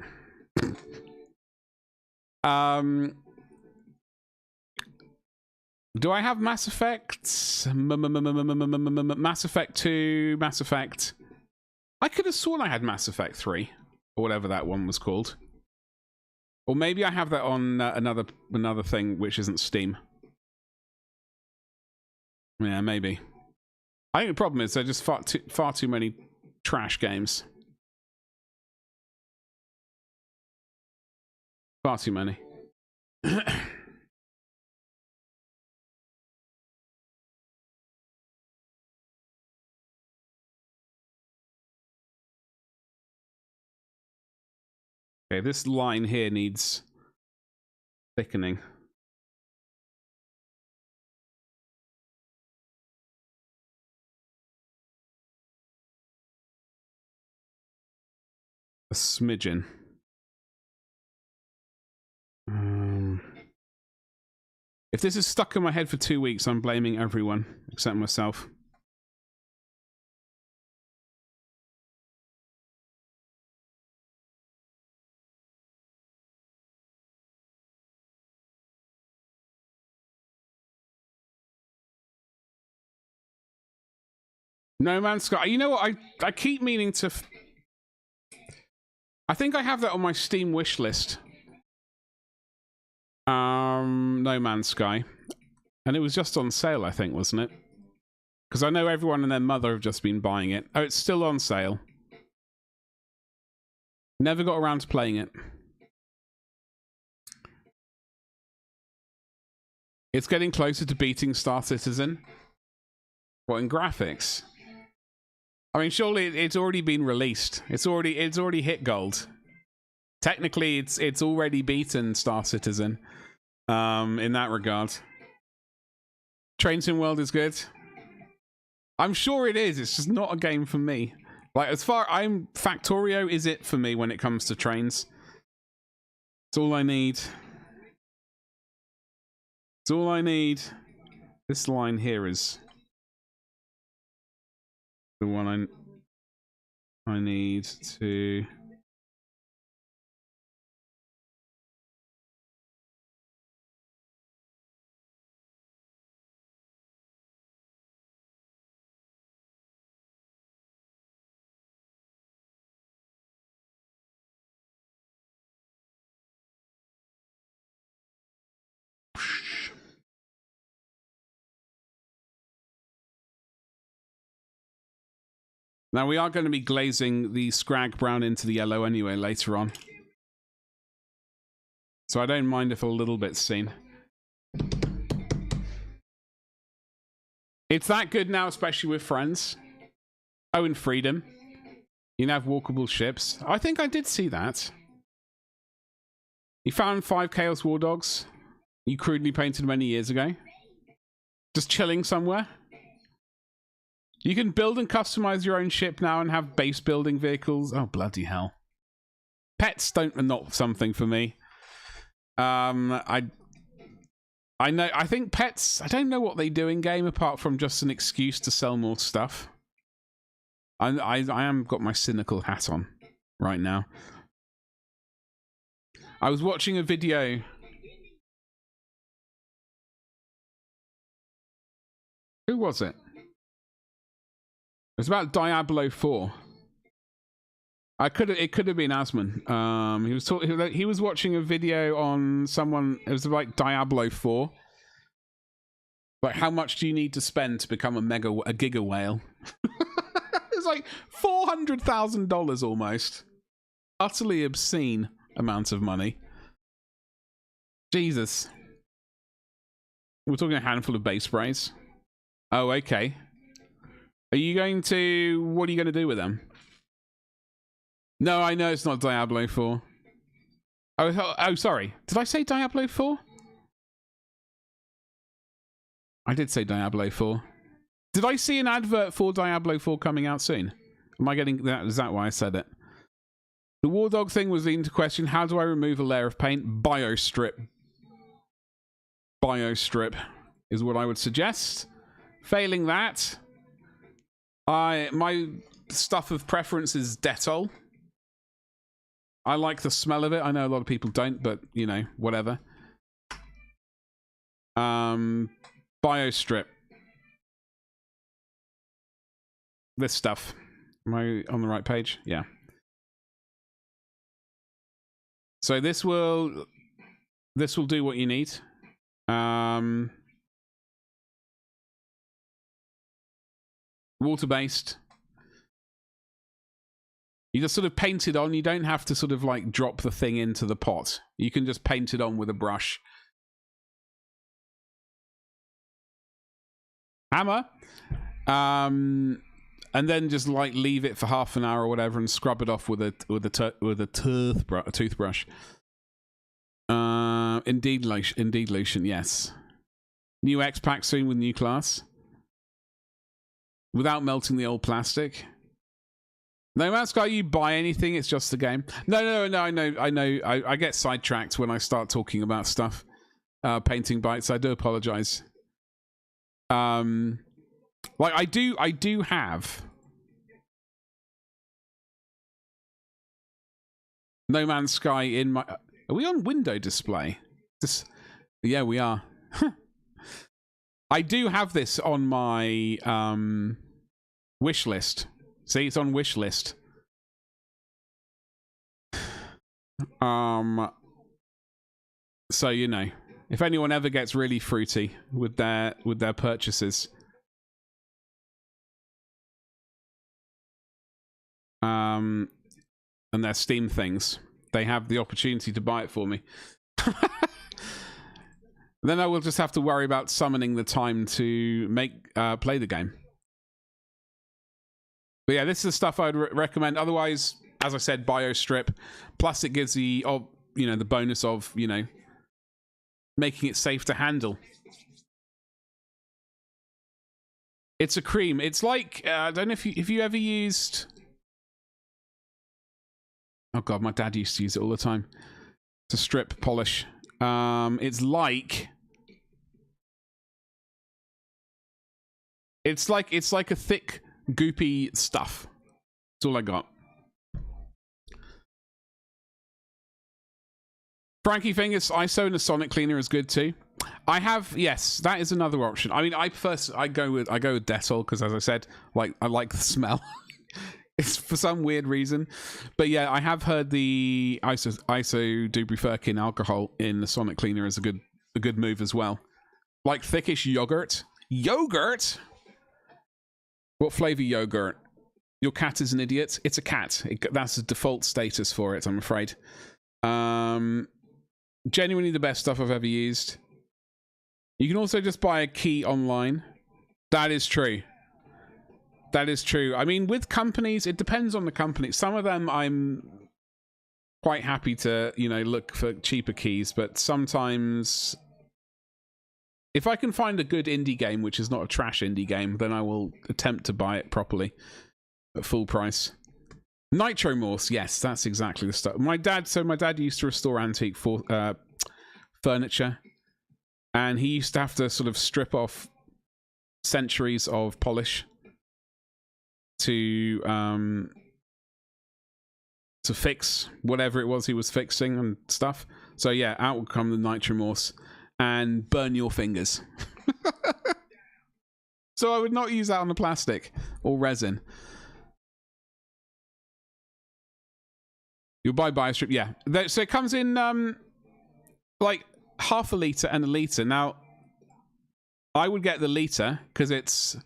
Do I have Mass Effect? Mass Effect 2, Mass Effect. I could have sworn I had Mass Effect 3, or whatever that one was called. Or maybe I have that on another thing which isn't Steam. Yeah, maybe. I think the problem is there are just far too many trash games. Far too many. Okay, this line here needs thickening. A smidgen. If this is stuck in my head for 2 weeks, I'm blaming everyone except myself. No Man's Sky. You know what? I keep meaning to. I think I have that on my Steam wish list. No Man's Sky, and it was just on sale, I think, wasn't it? Because I know everyone and their mother have just been buying it. Oh, it's still on sale. Never got around to playing it. It's getting closer to beating Star Citizen. What, in graphics? I mean, surely it's already been released. It's already hit gold. Technically, it's already beaten Star Citizen. In that regard, Train Sim World is good. I'm sure it is. It's just not a game for me. Like, as far Factorio is it for me when it comes to trains. It's all I need. It's all I need. This line here is the one I need to. Now, we are going to be glazing the Scrag Brown into the yellow anyway later on. So I don't mind if a little bit's seen. It's that good now, especially with friends. Oh, and Freedom. You can have walkable ships. I think I did see that. You found 5 Chaos War Dogs. You crudely painted many years ago. Just chilling somewhere. You can build and customize your own ship now and have base building vehicles. Oh, bloody hell. Pets are not something for me. I know, I think pets, I don't know what they do in game apart from just an excuse to sell more stuff. I am got my cynical hat on right now. I was watching a video. Who was it? It was about Diablo 4. It could have been Asman. He was watching a video on someone. It was like Diablo 4. Like, how much do you need to spend to become a giga whale? It's like $400,000 almost. Utterly obscene amount of money. Jesus. We're talking a handful of base sprays. Oh, okay. Are you going to... What are you going to do with them? No, I know it's not Diablo 4. Oh, sorry. Did I say Diablo 4? I did say Diablo 4. Did I see an advert for Diablo 4 coming out soon? Am I getting that? Is that why I said it? The War Dog thing was the question. How do I remove a layer of paint? Biostrip. Biostrip is what I would suggest. Failing that, my stuff of preference is Dettol. I like the smell of it. I know a lot of people don't, but you know, whatever. Biostrip. This stuff. Am I on the right page? Yeah. So this will do what you need. Water-based. You just sort of paint it on. You don't have to sort of like drop the thing into the pot. You can just paint it on with a brush. Hammer. And then just like leave it for half an hour or whatever and scrub it off with a toothbrush. Indeed lotion, yes. New X pack soon with new class. Without melting the old plastic. No, Mascot, you buy anything, it's just the game. No, I know. I get sidetracked when I start talking about stuff. Painting bites, I do apologize. Like I do have No Man's Sky in my... Are we on window display? Yeah, we are. I do have this on my wish list. See, it's on wish list. So you know, if anyone ever gets really fruity with their purchases, and their Steam things, they have the opportunity to buy it for me. Then I will just have to worry about summoning the time to play the game. But yeah, this is the stuff I'd recommend. Otherwise, as I said, Biostrip. Plus, it gives the the bonus of making it safe to handle. It's a cream. It's like I don't know if you ever used. Oh god, my dad used to use it all the time. To strip polish. It's like a thick, goopy stuff. That's all I got. Frankie Fingers, ISO and a sonic cleaner is good too. I have, yes, that is another option. I mean, I go with Dettol because, as I said, I like the smell. It's for some weird reason, but yeah, I have heard the ISO Dubry Firkin alcohol in the sonic cleaner is a good move as well. Like thickish yogurt. Yogurt. What flavor yogurt? Your cat is an idiot. It's a cat. That's the default status for it, I'm afraid. Genuinely the best stuff I've ever used. You can also just buy a key online. That is true. That is true. I mean, with companies, it depends on the company. Some of them I'm quite happy to, look for cheaper keys, but sometimes if I can find a good indie game, which is not a trash indie game, then I will attempt to buy it properly at full price. Nitro Morse, yes, that's exactly the stuff. My dad used to restore antique furniture, and he used to have to sort of strip off centuries of polish to to fix whatever it was he was fixing and stuff. So yeah, out will come the nitromorphs and burn your fingers. So I would not use that on the plastic or resin. You'll buy BioStrip, yeah. So it comes in like half a litre and a litre. Now, I would get the litre because it's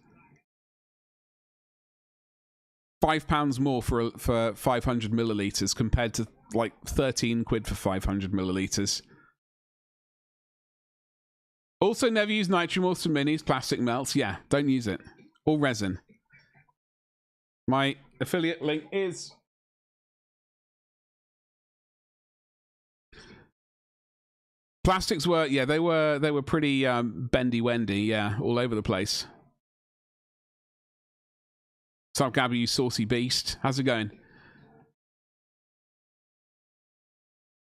£5 more for 500 millilitres compared to like 13 quid for 500 millilitres. Also, never use nitromorphs for minis, plastic melts. Yeah, don't use it. Or resin. My affiliate link is... Plastics were, yeah, they were pretty bendy-wendy, yeah, all over the place. What's up, Gabby, you saucy beast? How's it going?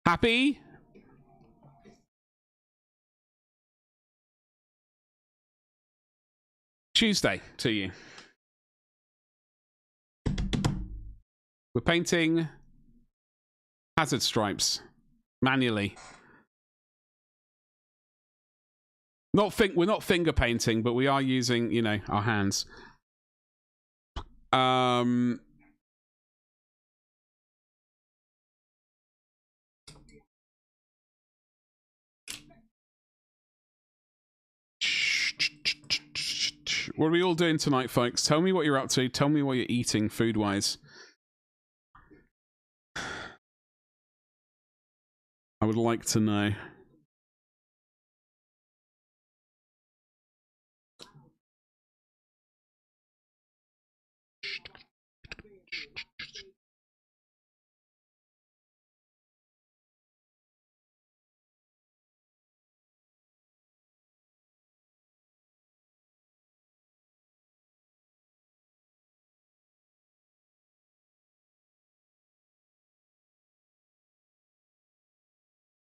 Happy? Tuesday to you. We're painting hazard stripes manually. We're not finger painting, but we are using, you know, our hands. What are we all doing tonight, folks? Tell me what you're up to. Tell me what you're eating food-wise. I would like to know.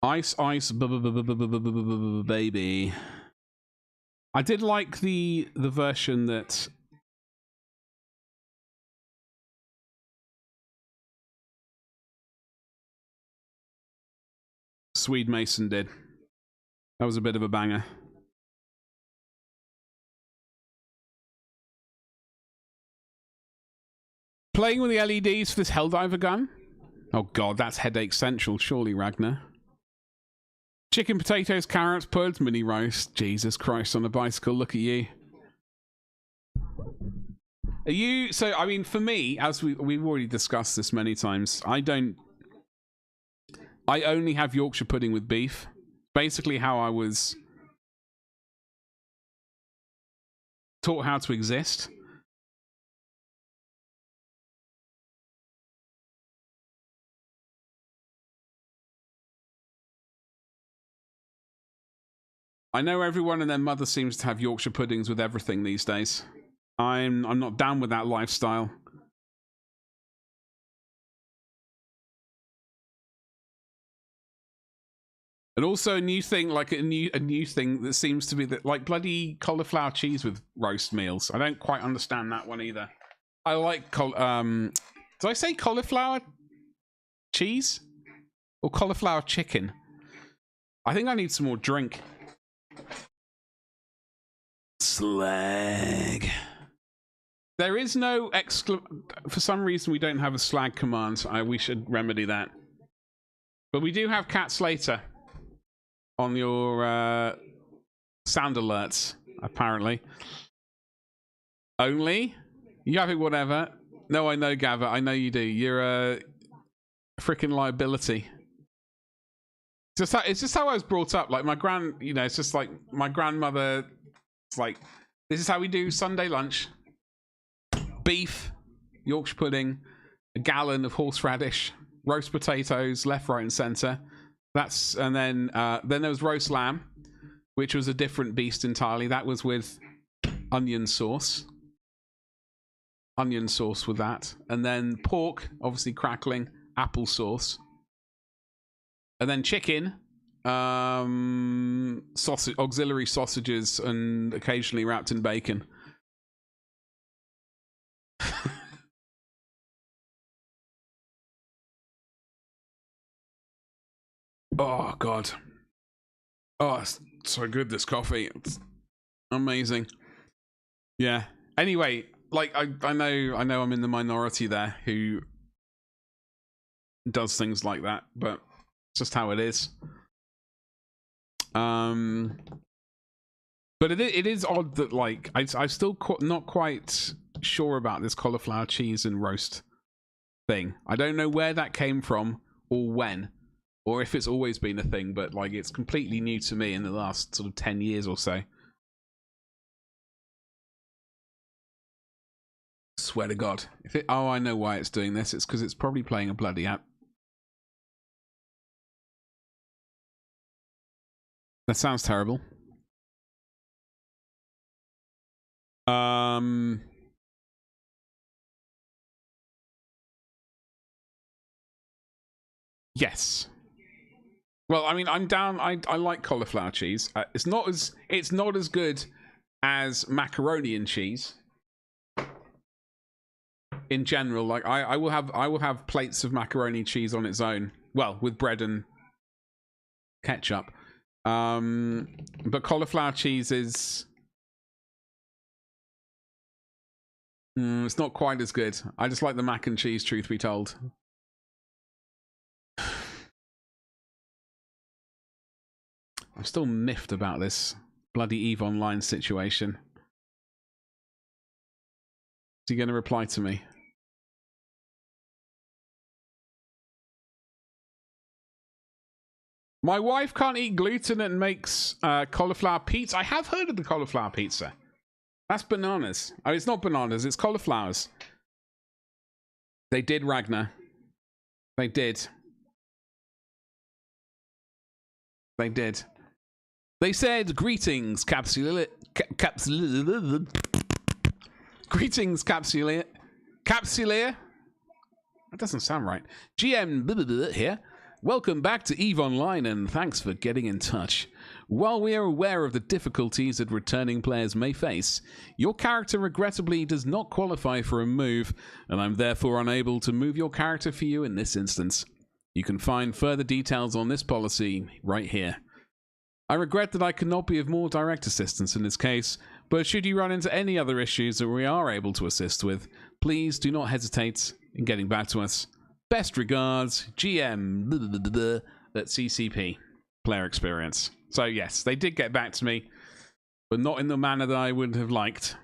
Ice, baby. I did like the version that Swede Mason did. That was a bit of a banger. Playing with the LEDs for this Helldiver gun? Oh god, that's headache central, surely, Ragnar. Chicken, potatoes, carrots, puds, mini roast. Jesus Christ on a bicycle, look at you. Are you... So, I mean, for me, as we've already discussed this many times, I only have Yorkshire pudding with beef. Basically how I was taught how to exist. I know everyone and their mother seems to have Yorkshire puddings with everything these days. I'm not down with that lifestyle. And also a new thing, like a new thing that seems to be that, like, bloody cauliflower cheese with roast meals. I don't quite understand that one either. I like did I say cauliflower cheese or cauliflower chicken? I think I need some more drink. Slag. There is no for some reason we don't have a slag command. We should remedy that. But we do have Cat Slater on your sound alerts, apparently. Only? You have it, whatever. No, I know, Gava. I know you do. You're a freaking liability. It's just how I was brought up. Like, you know, it's just like my grandmother. It's like, this is how we do Sunday lunch. Beef, Yorkshire pudding, a gallon of horseradish, roast potatoes, left, right, and centre. And then there was roast lamb, which was a different beast entirely. That was with onion sauce. Onion sauce with that. And then pork, obviously crackling, apple sauce. And then chicken, sausage, auxiliary sausages, and occasionally wrapped in bacon. Oh, God. Oh, it's so good, this coffee. It's amazing. Yeah. Anyway, like, I know I'm in the minority there who does things like that, but it's just how it is. But it is odd that, like, I'm still not quite sure about this cauliflower cheese and roast thing. I don't know where that came from or when, or if it's always been a thing, but, like, it's completely new to me in the last sort of 10 years or so. Swear to God. Oh, I know why it's doing this. It's because it's probably playing a bloody app. That sounds terrible. Yes. Well, I mean, I'm down. I like cauliflower cheese. It's not as good as macaroni and cheese. In general, like I will have plates of macaroni and cheese on its own. Well, with bread and ketchup. But cauliflower cheese is it's not quite as good. I just like the mac and cheese, truth be told. I'm still miffed about this bloody EVE Online situation. Is he going to reply to me? My wife can't eat gluten and makes cauliflower pizza. I have heard of the cauliflower pizza. That's bananas. I mean, it's not bananas, it's cauliflowers. They did, Ragnar. They did. They did. They said, greetings, Capsule. Greetings, Capsulier. Capsulier? That doesn't sound right. GM here. Welcome back to EVE Online, and thanks for getting in touch. While we are aware of the difficulties that returning players may face, your character regrettably does not qualify for a move, and I'm therefore unable to move your character for you in this instance. You can find further details on this policy right here. I regret that I cannot be of more direct assistance in this case, but should you run into any other issues that we are able to assist with, please do not hesitate in getting back to us. Best regards, GM at CCP. Player experience. So yes, they did get back to me, but not in the manner that I would have liked.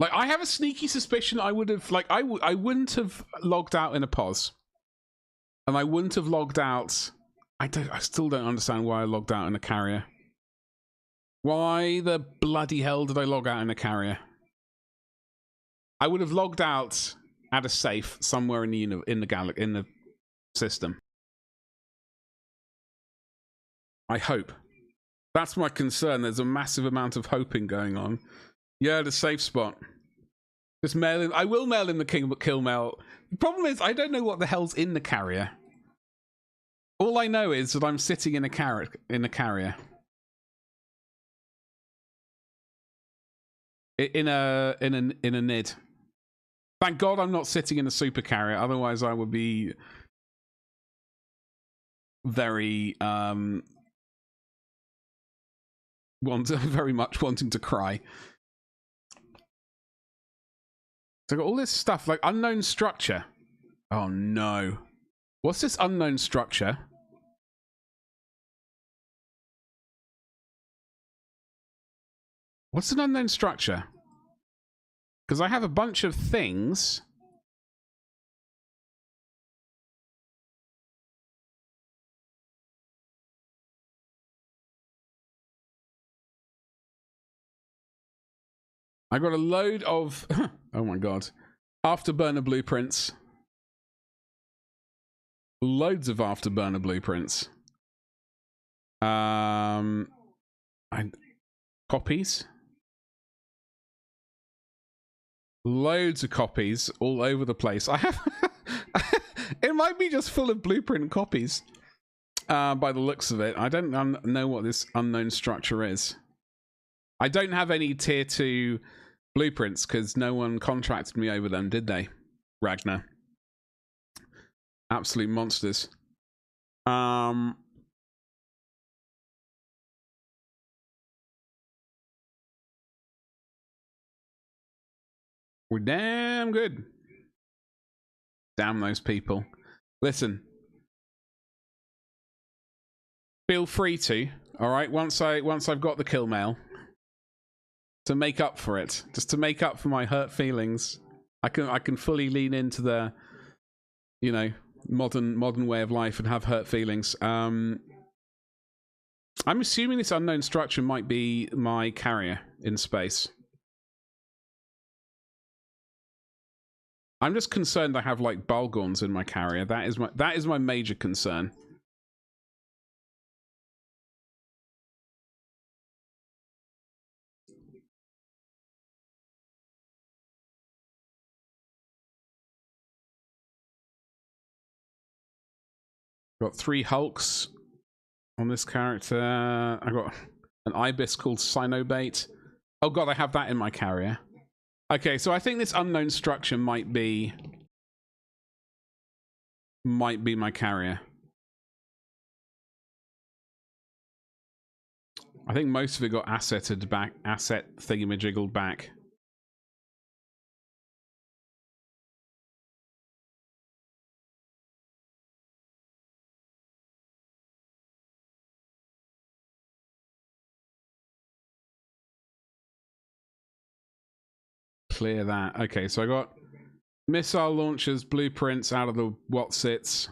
Like, I have a sneaky suspicion I would have, like, I wouldn't have logged out in a pause. And I wouldn't have logged out. I still don't understand why I logged out in a carrier. Why the bloody hell did I log out in a carrier? I would have logged out at a safe somewhere in the system. I hope. That's my concern. There's a massive amount of hoping going on. Yeah, the safe spot. Just mail in. I will mail in the kill mail. The problem is, I don't know what the hell's in the carrier. All I know is that I'm sitting in a carrier. In a NID. Thank God I'm not sitting in a super carrier. Otherwise, I would be very very much wanting to cry. So I got all this stuff like unknown structure. Oh no. What's this unknown structure? What's an unknown structure? Because I have a bunch of things. I got a load of oh my god. Afterburner blueprints. Loads of afterburner blueprints. Copies. Loads of copies all over the place. I have it might be just full of blueprint copies by the looks of it. I don't know what this unknown structure is. I don't have any tier 2 blueprints because no one contracted me over them, did they, Ragnar? Absolute monsters. We're damn good. Damn those people. Listen. Feel free to, alright, once I've got the kill mail, to make up for it. Just to make up for my hurt feelings. I can fully lean into the, you know, modern way of life and have hurt feelings. I'm assuming this unknown structure might be my carrier in space. I'm just concerned I have like Balgorns in my carrier. That is my major concern. Got 3 Hulks on this character. I got an Ibis called Sinobate. Oh god, I have that in my carrier. Okay, so I think this unknown structure might be my carrier. I think most of it got asset thingamajiggled back. Clear that. Okay, so I got missile launchers, blueprints out of the Watsits.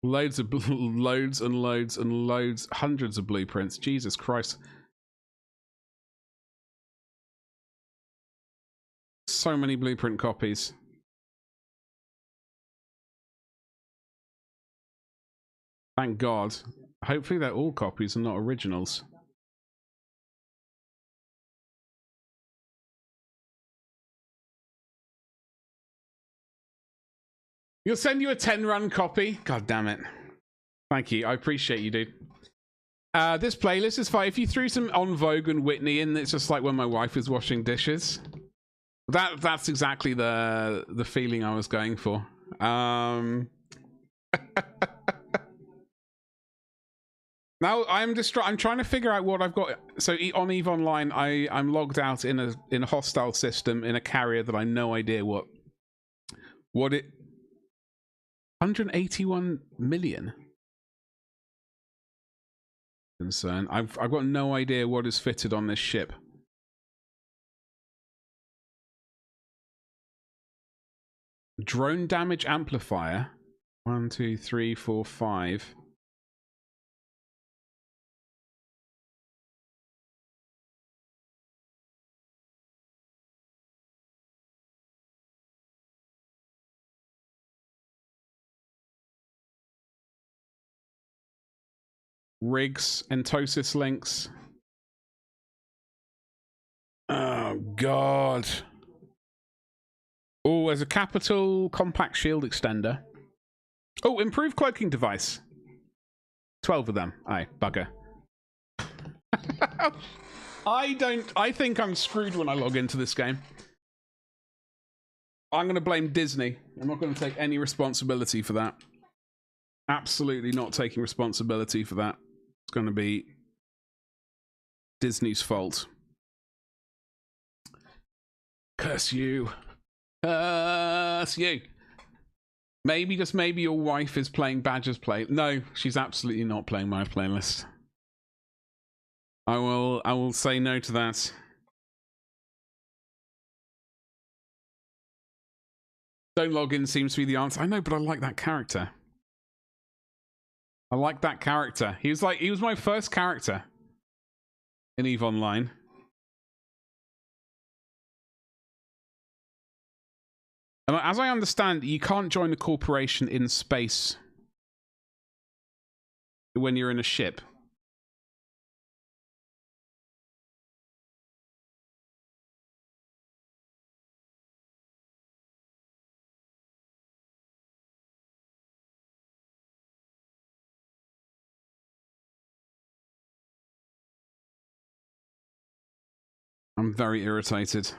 Loads of loads and loads and loads, hundreds of blueprints. Jesus Christ. So many blueprint copies. Thank God. Hopefully they're all copies and not originals. You'll send you a 10-run copy? God damn it. Thank you. I appreciate you, dude. This playlist is fine. If you threw some On Vogue and Whitney in, it's just like when my wife is washing dishes. That's exactly the feeling I was going for. Now I'm trying to figure out what I've got. So on EVE Online, I'm logged out in a hostile system in a carrier that I no idea what it. 181 million. Concern. I've got no idea what is fitted on this ship. Drone damage amplifier. 1, 2, 3, 4, 5. Rigs, entosis links. Oh god. Oh, there's a capital compact shield extender. Oh, improved cloaking device. 12 of them. Aye, bugger. I think I'm screwed when I log into this game. I'm going to blame Disney. I'm not going to take any responsibility for that. Absolutely not taking responsibility for that. It's going to be Disney's fault. Curse you. Curse you. Maybe, just maybe your wife is playing Badger's play. No, she's absolutely not playing my playlist. I will say no to that. Don't log in seems to be the answer. I know, but I like that character. I like that character. He was my first character in EVE Online. And as I understand, you can't join a corporation in space when you're in a ship. I'm very irritated.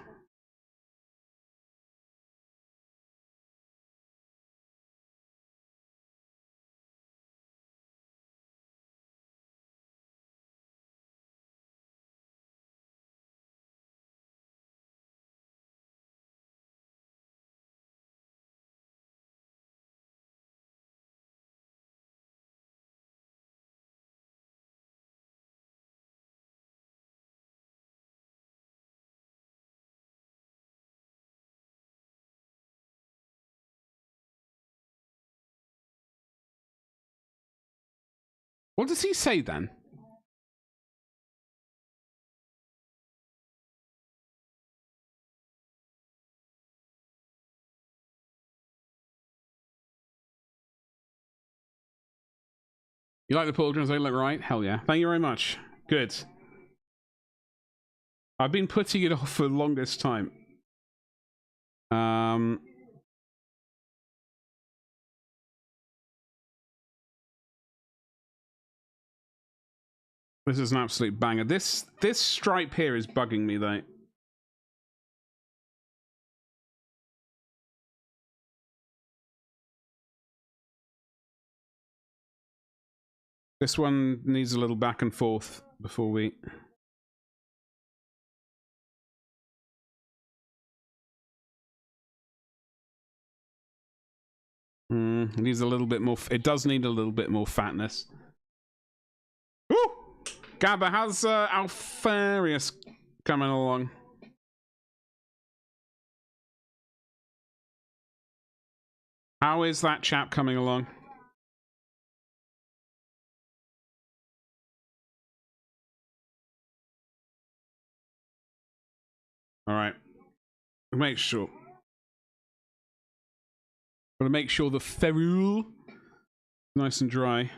What does he say then? You like the pauldrons? They look right? Hell yeah. Thank you very much. Good. I've been putting it off for the longest time. This is an absolute banger. This stripe here is bugging me though. This one needs a little back and forth before we... it needs a little bit more... It does need a little bit more fatness. Woo! Gabba, how's Alfarius coming along? How is that chap coming along? All right. Make sure. Gotta make sure the ferrule nice and dry.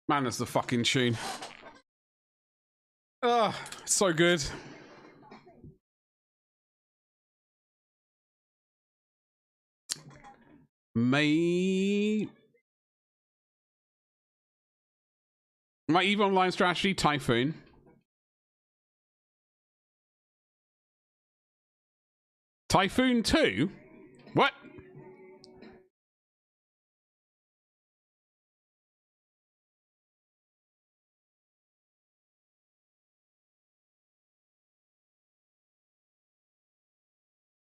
Man, that's the fucking tune. Ah, so good. My EVE Online strategy, Typhoon. Typhoon 2? What?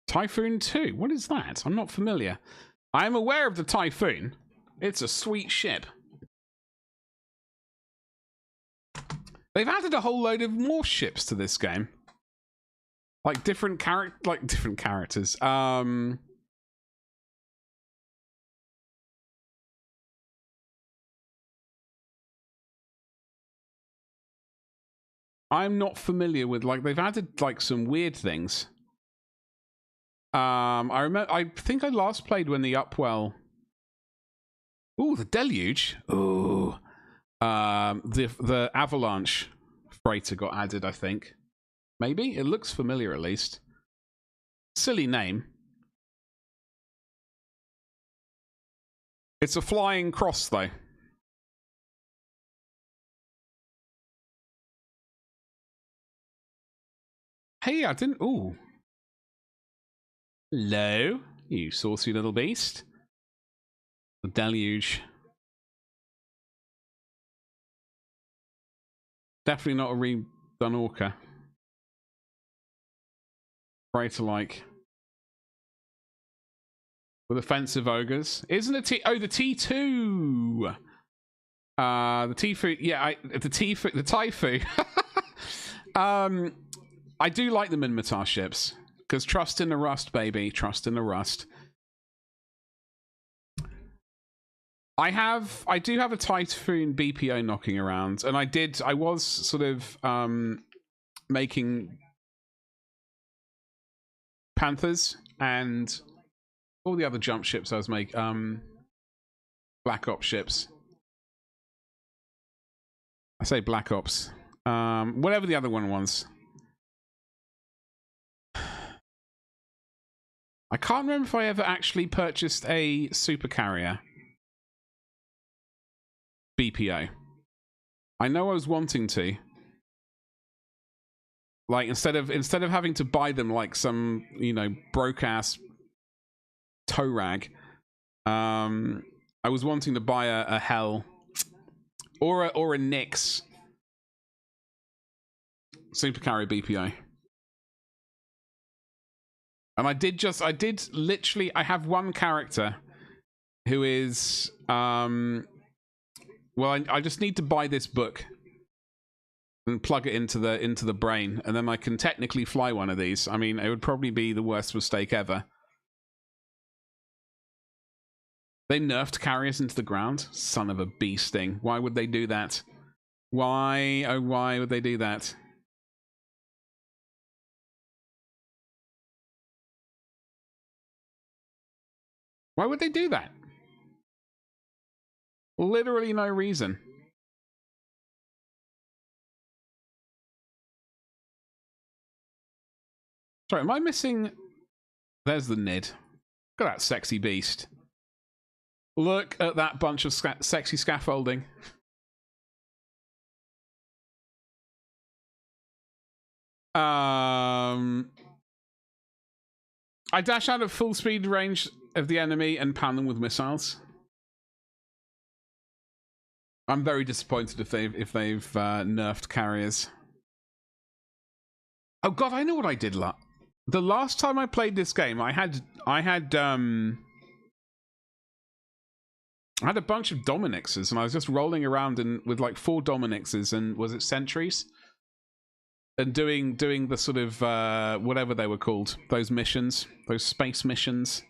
Typhoon 2? What is that? I'm not familiar. I am aware of the Typhoon. It's a sweet ship. They've added a whole load of more ships to this game. Like different characters. I'm not familiar with, like, they've added like some weird things. I think I last played when the Upwell. Ooh, the Deluge. Ooh. The Avalanche freighter got added, I think. Maybe? It looks familiar, at least. Silly name. It's a flying cross, though. Hey, I didn't... Ooh. Hello, you saucy little beast. The Deluge. Definitely not a redone Orca. Freighter like. With offensive ogres. Isn't it T? Oh, the T2. The T-Fu. Yeah, the T-Fu. The Typhoon. I do like the Minmatar ships. Because trust in the rust, baby. Trust in the rust. I do have a Typhoon BPO knocking around. And I was sort of making Panthers and all the other jump ships I was making. Black Ops ships. I say Black Ops. Whatever the other one was. I can't remember if I ever actually purchased a super carrier BPO. I know I was wanting to. Like instead of having to buy them like some, you know, broke ass tow rag, I was wanting to buy a Hell or a Nyx super carrier BPO. And I did literally, I have one character who is, well, I just need to buy this book and plug it into the brain, and then I can technically fly one of these. I mean, it would probably be the worst mistake ever. They nerfed carriers into the ground? Son of a bee sting. Why would they do that? Why, oh why would they do that? Why would they do that? Literally no reason. Sorry, am I missing... There's the Nid. Look at that sexy beast. Look at that bunch of sexy scaffolding. I dash out of full speed range of the enemy and pound them with missiles. I'm very disappointed if they've nerfed carriers. Oh god, I know what I did the last time I played this game. I had a bunch of Dominixes, and I was just rolling around with like 4 Dominixes and was it sentries? And doing the sort of whatever they were called, those missions, those space missions.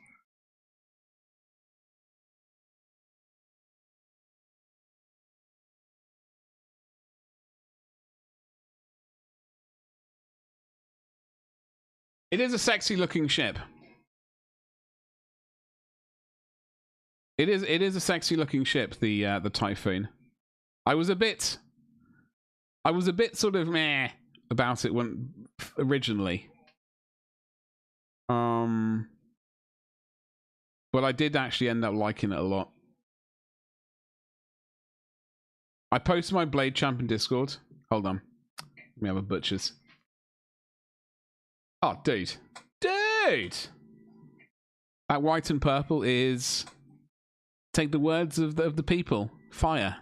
It is a sexy looking ship. It is a sexy looking ship, the Typhoon. I was a bit sort of meh about it when originally. But I did actually end up liking it a lot. I posted my Blade Champ in Discord. Hold on. Let me have a butcher's. Oh, dude. Dude! That white and purple is... Take the words of the people. Fire.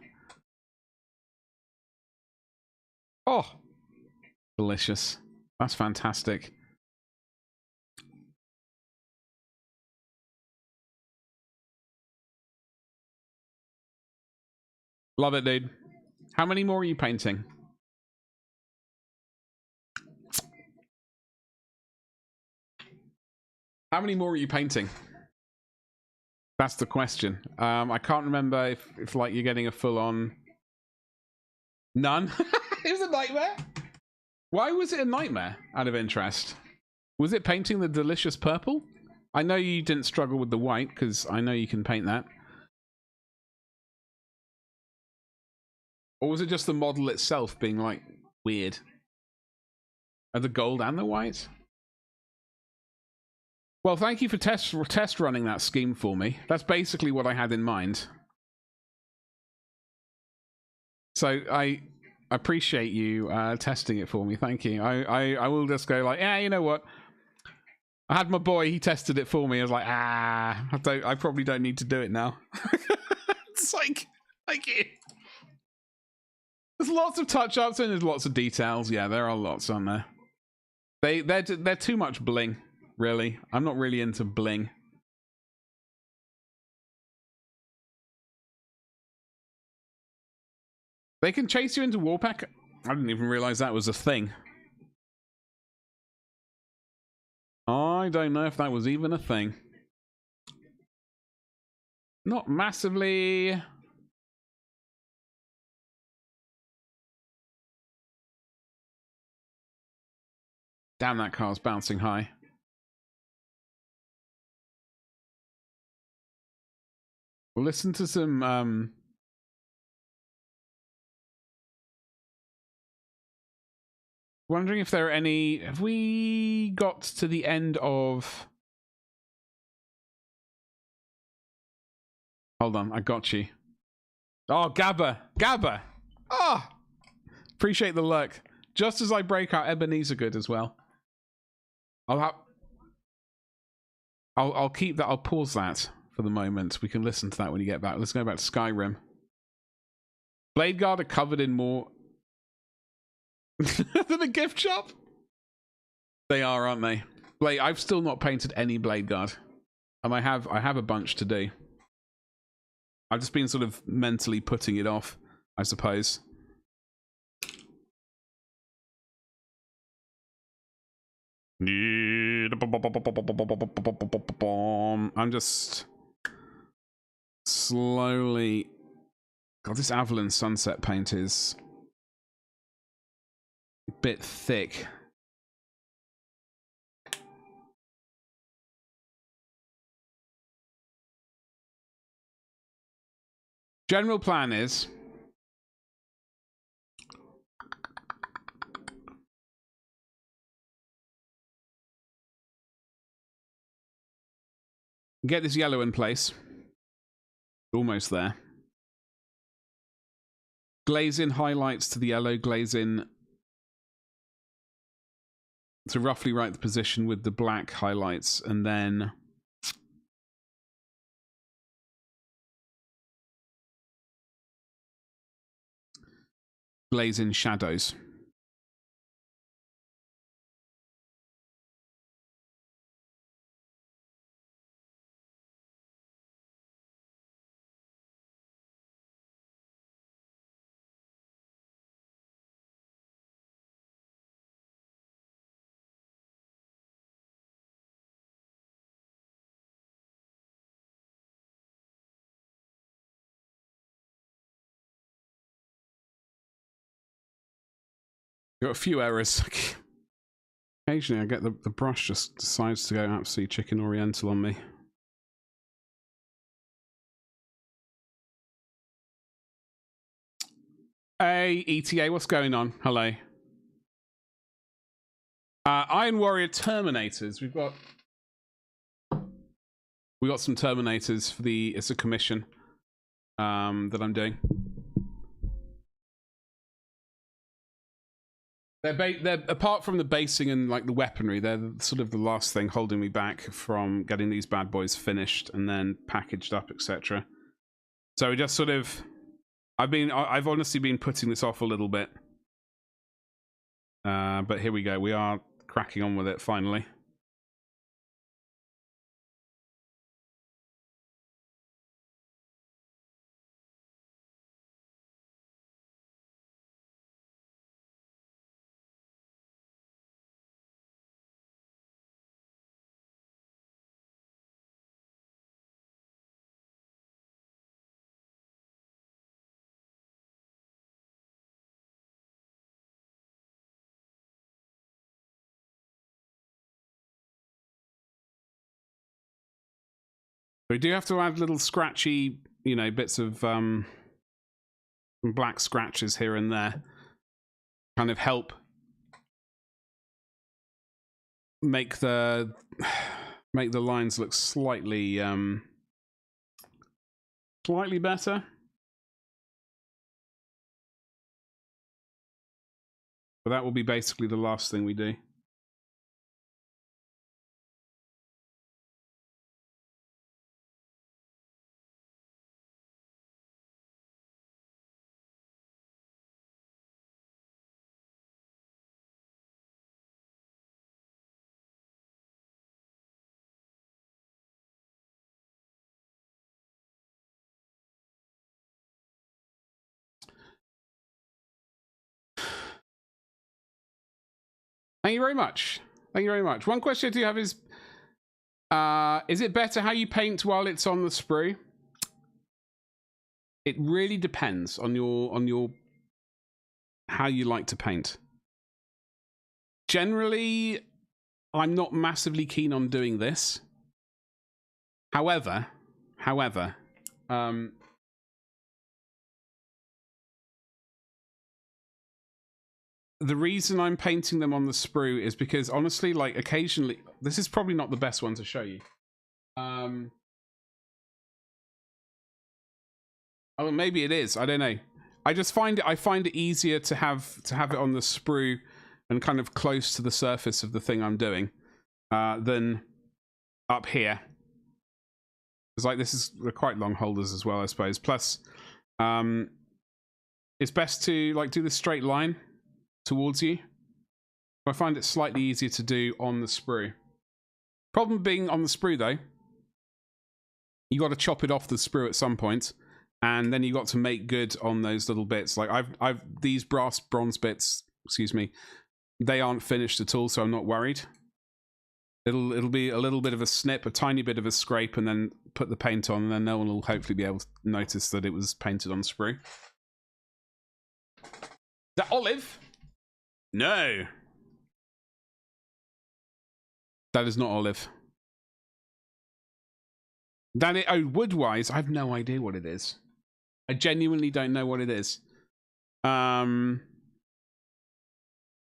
Oh! Delicious. That's fantastic. Love it, dude. How many more are you painting? How many more are you painting? That's the question. I can't remember if like you're getting a full-on... None? It was a nightmare? Why was it a nightmare, out of interest? Was it painting the delicious purple? I know you didn't struggle with the white, because I know you can paint that. Or was it just the model itself being, like, weird? Are the gold and the white? Well, thank you for test running that scheme for me. That's basically what I had in mind. So I appreciate you testing it for me. Thank you. I will just go like, yeah, you know what? I had my boy. He tested it for me. I was like, I probably don't need to do it now. It's like, thank you. There's lots of touch-ups and there's lots of details. Yeah, there are lots on there. They're too much bling. Really? I'm not really into bling. They can chase you into Warpack? I didn't even realize that was a thing. I don't know if that was even a thing. Not massively... Damn, that car's bouncing high. We'll listen to some... Wondering if there are any... Have we got to the end of Hold on, I got you. Oh, Gabba. Oh, appreciate the lurk. Just as I break out Ebenezer good as well. I'll keep that. I'll pause that for the moment. We can listen to that when you get back. Let's go back to Skyrim. Blade Guard are covered in more than a gift shop. They are, aren't they? Blade. I've still not painted any Blade Guard, and I have a bunch to do. I've just been sort of mentally putting it off, I suppose. I'm just slowly... God, this Avalon Sunset paint is a bit thick. General plan is... get this yellow in place. Almost there. Glaze in highlights to the yellow, glaze in to roughly right the position with the black highlights, and then glaze in shadows. Got a few errors. Occasionally I get the brush just decides to go absolutely chicken oriental on me. Hey, ETA, what's going on? Hello. Iron Warrior Terminators. We've got some Terminators for the... It's a commission that I'm doing. They're apart from the basing and like the weaponry, they're sort of the last thing holding me back from getting these bad boys finished and then packaged up, etc. So we just sort of, I've honestly been putting this off a little bit, but here we go. We are cracking on with it finally. We do have to add little scratchy, you know, bits of black scratches here and there. Kind of help make the lines look slightly better. But that will be basically the last thing we do. Thank you very much. Thank you very much. One question I do have is it better how you paint while it's on the sprue? It really depends on your how you like to paint. Generally, I'm not massively keen on doing this. However, the reason I'm painting them on the sprue is because honestly, like occasionally, this is probably not the best one to show you. Oh, maybe it is. I don't know. I just find it easier to have it on the sprue and kind of close to the surface of the thing I'm doing than up here. It's like they're quite long holders as well, I suppose. Plus, it's best to like do the straight line towards you. I find it slightly easier to do on the sprue. Problem being on the sprue though, you got to chop it off the sprue at some point, and then you got to make good on those little bits. Like I've these bronze bits, excuse me, they aren't finished at all, so I'm not worried. It'll be a little bit of a snip, a tiny bit of a scrape, and then put the paint on, and then no one will hopefully be able to notice that it was painted on sprue. Is that olive? No. That is not olive. Wood-wise, I have no idea what it is. I genuinely don't know what it is.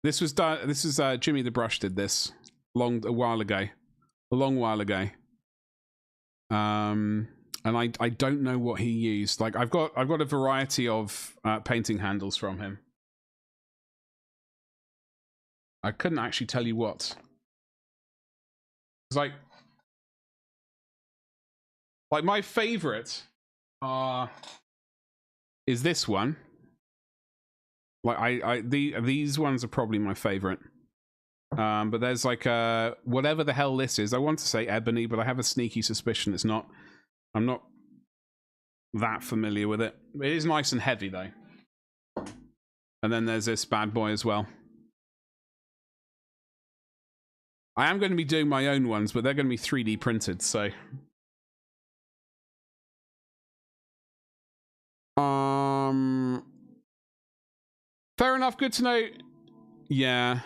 This was done. This is Jimmy the Brush did this a long while ago. And I don't know what he used. Like I've got a variety of painting handles from him. I couldn't actually tell you what. It's like my favorite is this one. Like these ones are probably my favorite. But there's like whatever the hell this is. I want to say ebony, but I have a sneaky suspicion it's not. I'm not that familiar with it. It is nice and heavy though. And then there's this bad boy as well. I am going to be doing my own ones, but they're going to be 3D printed, so. Fair enough, good to know. Yeah.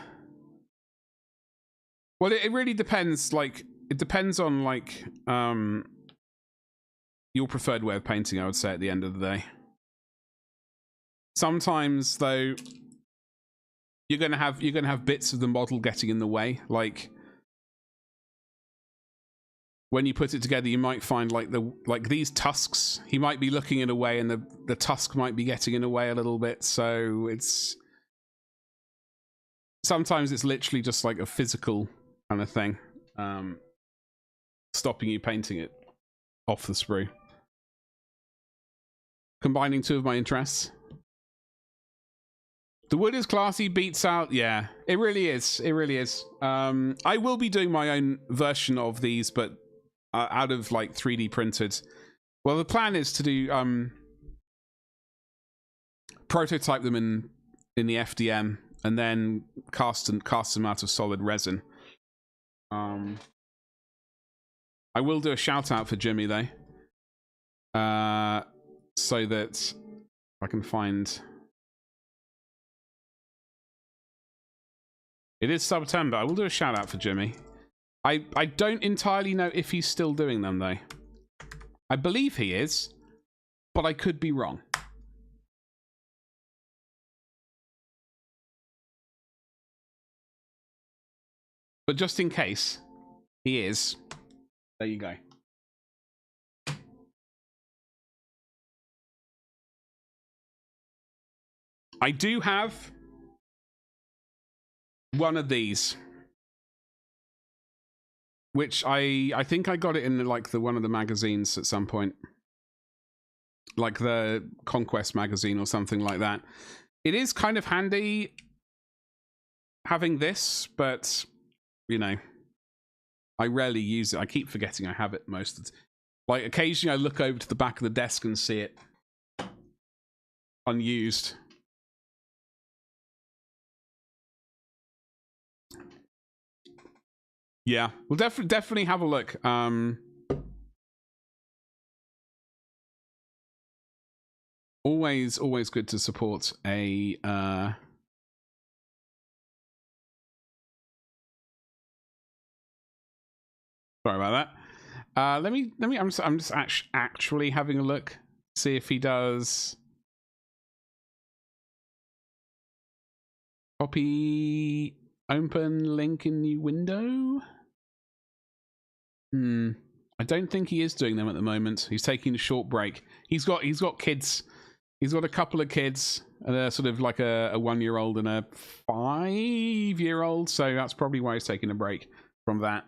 Well, it really depends, like, it depends on, like, your preferred way of painting, I would say, at the end of the day. Sometimes, though, you're gonna have bits of the model getting in the way, like when you put it together, you might find like these tusks. He might be looking in a way, and the tusk might be getting in a way a little bit. So sometimes it's literally just like a physical kind of thing, stopping you painting it off the sprue. Combining two of my interests. The wood is classy, beats out. Yeah, it really is. It really is. I will be doing my own version of these, but out of like 3D printed. Well, the plan is to do prototype them in the FDM and then cast them out of solid resin. I will do a shout out for Jimmy though, so that I can find. It is September. I will do a shout out for Jimmy. I don't entirely know if he's still doing them though. I believe he is, but I could be wrong. But just in case he is, there you go. I do have one of these, which I think I got it in like one of the magazines at some point, like the Conquest magazine or something like that. It is kind of handy having this, but you know, I rarely use it. I keep forgetting I have it most of the time. Like occasionally I look over to the back of the desk and see it unused. Yeah, we'll definitely have a look. Always good to support a sorry about that. Let me I'm just actually having a look, see if he does copy, open link in new window. I don't think he is doing them at the moment. He's taking a short break. He's got kids. He's got a couple of kids, sort of like a 1-year-old and a 5-year-old. So that's probably why he's taking a break from that.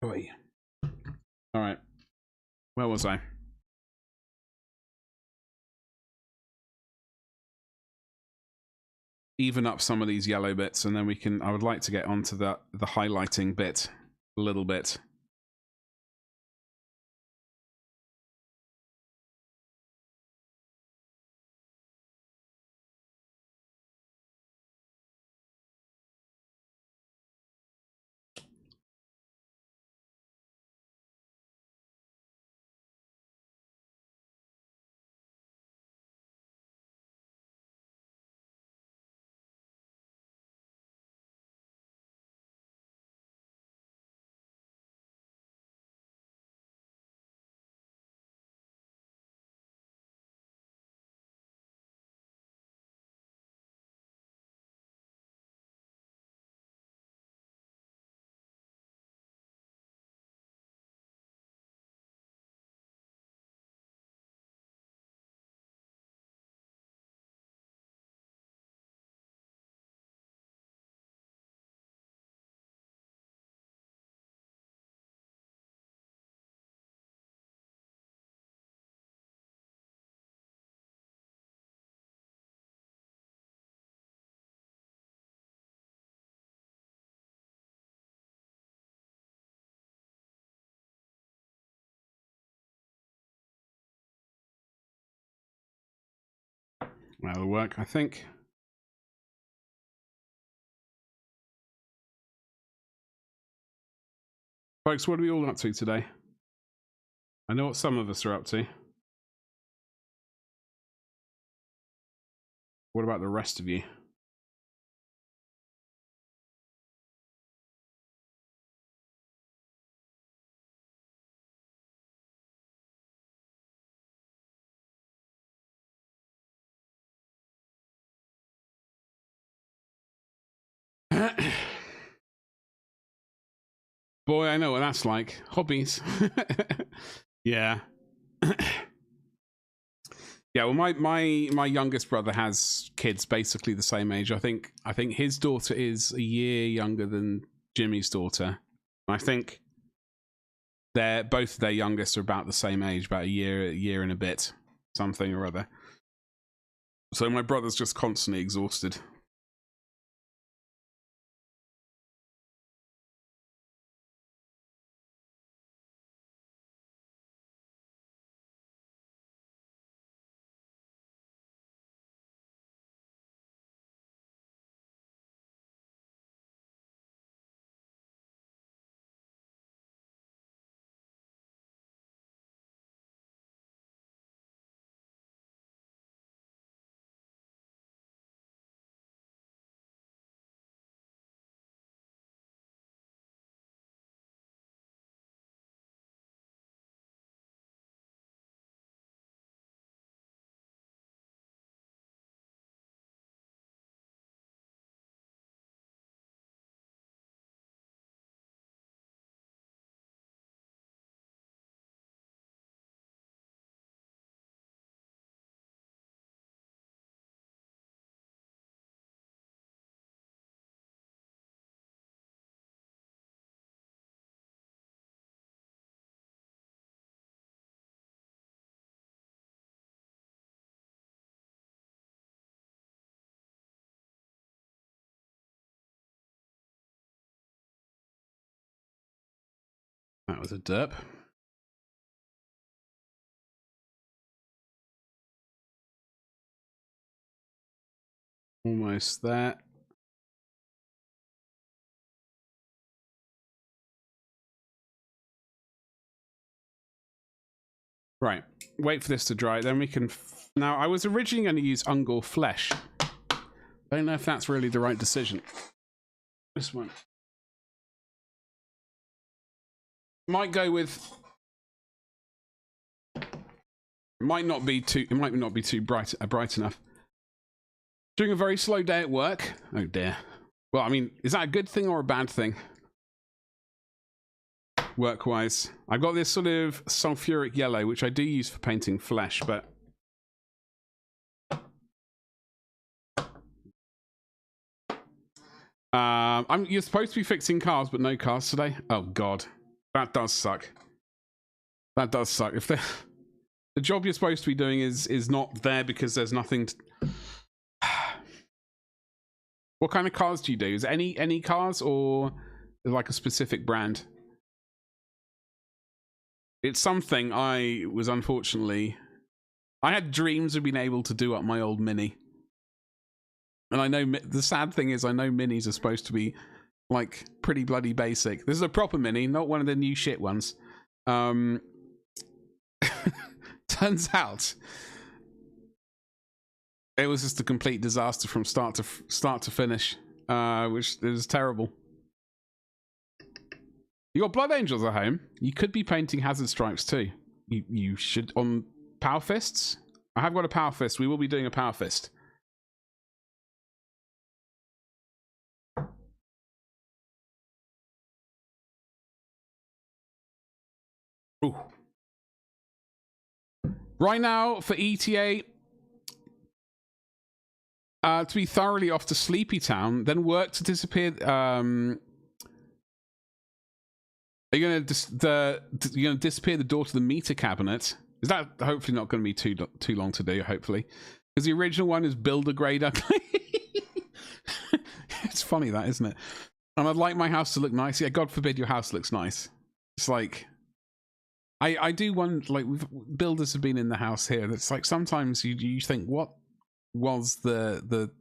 Oi. All right. Where was I? Even up some of these yellow bits, and then we can. I would like to get onto the highlighting bit a little bit. That'll work, I think. Folks, what are we all up to today? I know what some of us are up to. What about the rest of you? Boy, I know what that's like. Hobbies. Yeah. Yeah, well, my youngest brother has kids basically the same age. I think his daughter is a year younger than Jimmy's daughter. I think both their youngest are about the same age, about a year and a bit, something or other. So my brother's just constantly exhausted. That was a derp. Almost there. Right. Wait for this to dry. Then we can... Now, I was originally going to use Ungor Flesh. Don't know if that's really the right decision. This one. Might go with... Might not be too bright enough. Doing a very slow day at work. Oh dear. Well, I mean, is that a good thing or a bad thing? work-wise. I've got this sort of sulfuric yellow, which I do use for painting flesh, but you're supposed to be fixing cars, but no cars today. Oh God, that does suck. That does suck. If the job you're supposed to be doing is not there because there's nothing to... What kind of cars do you do? Is it any cars or like a specific brand? It's something I was unfortunately... I had dreams of being able to do up my old Mini. And I know the sad thing is I know Minis are supposed to be like pretty bloody basic. This is a proper Mini, not one of the new shit ones. Turns out it was just a complete disaster from start to finish, which is terrible. You got Blood Angels at home. You could be painting Hazard Stripes too. You should on Power Fists. I have got a Power Fist. We will be doing a Power Fist. Ooh. Right now for ETA, to be thoroughly off to Sleepy Town, then work to disappear. Are you going to disappear the door to the meter cabinet? Is that hopefully not going to be too long to do? Hopefully, because the original one is build a grade ugly. It's funny that, isn't it? And I'd like my house to look nice. Yeah, God forbid your house looks nice. It's like. I do wonder, like, builders have been in the house here, and it's like sometimes you think, what was the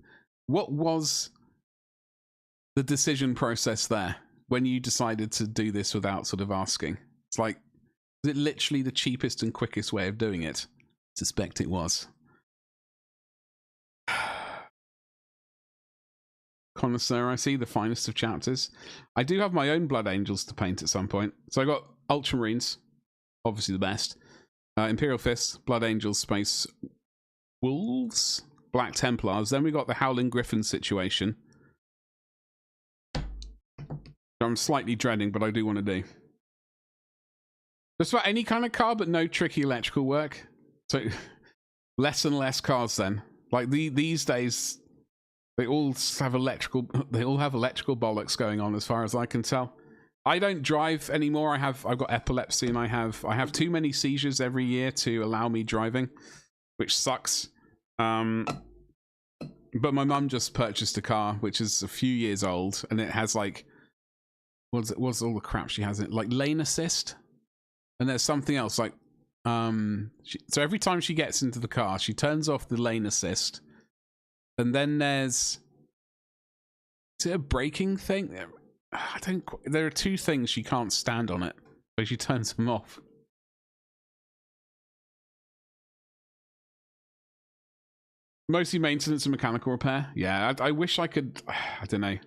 decision process there when you decided to do this without sort of asking? It's like, is it literally the cheapest and quickest way of doing it? I suspect it was. Connoisseur, I see, the finest of chapters. I do have my own Blood Angels to paint at some point. So I got Ultramarines. Obviously the best. Imperial Fists, Blood Angels, Space Wolves, Black Templars. Then we got the Howling Griffin situation. I'm slightly dreading, but I do want to do. Just about any kind of car, but no tricky electrical work. So less and less cars then. Like these days, they all have electrical bollocks going on as far as I can tell. I don't drive anymore. I've got epilepsy, and I have too many seizures every year to allow me driving, which sucks. But my mum just purchased a car which is a few years old, and it has like what's all the crap she has in it, like lane assist, and there's something else like so every time she gets into the car, she turns off the lane assist, and then is it a braking thing? There are two things she can't stand on it, so she turns them off. Mostly maintenance and mechanical repair. Yeah, I wish I could. I don't know.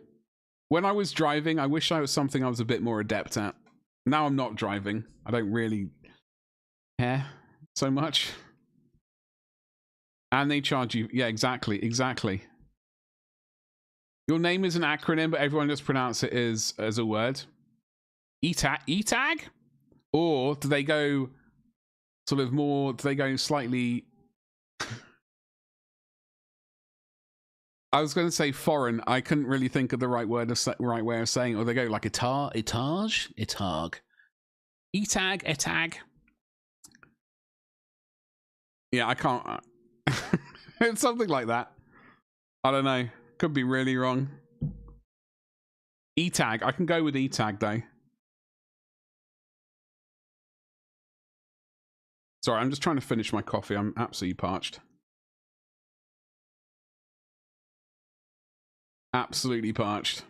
When I was driving, I wish I was something I was a bit more adept at. Now I'm not driving. I don't really care so much. And they charge you. Yeah, exactly. Your name is an acronym, but everyone just pronounce it as a word. ETAG? Or do they go sort of more, do they go slightly... I was going to say foreign. I couldn't really think of the right way of saying it. Or they go like etage? Etag. ETAG? Yeah, I can't... It's something like that. I don't know. Could be really wrong. ETAG. I can go with ETAG though. Sorry, I'm just trying to finish my coffee. I'm absolutely parched. Absolutely parched.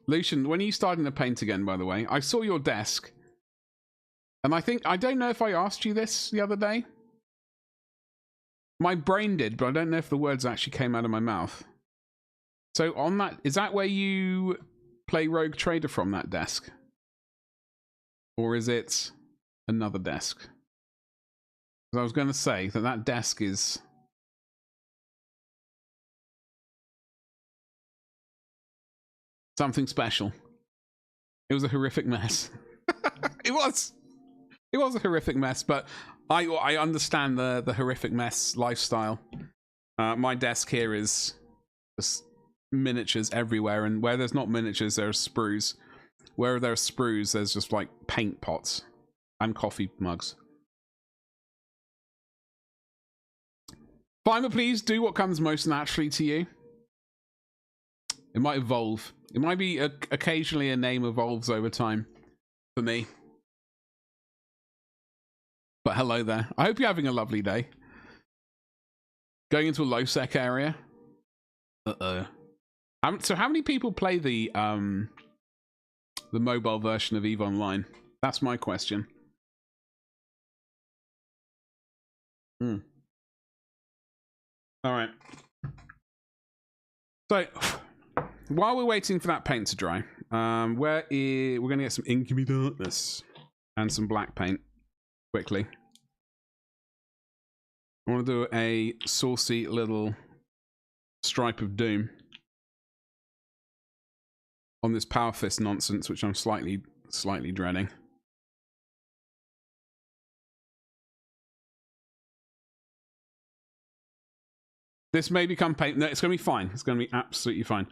Lucian, when are you starting to paint again, by the way? I saw your desk. And I don't know if I asked you this the other day. My brain did, but I don't know if the words actually came out of my mouth. So on that, is that where you play Rogue Trader from, that desk? Or is it another desk? Because I was going to say that desk is... something special. It was a horrific mess. It was a horrific mess, but I understand the horrific mess lifestyle. My desk here is just miniatures everywhere, and where there's not miniatures, there's sprues. Where there's sprues, there's just like paint pots and coffee mugs. Fine, but please do what comes most naturally to you. It might evolve. It might be occasionally a name evolves over time for me. But hello there. I hope you're having a lovely day. Going into a low-sec area. Uh-oh. So how many people play the mobile version of EVE Online? That's my question. All right. So while we're waiting for that paint to dry, we're going to get some Inky Darkness and some black paint quickly. I want to do a saucy little stripe of doom on this Power Fist nonsense, which I'm slightly dreading. This may become paint. No, it's going to be fine. It's going to be absolutely fine.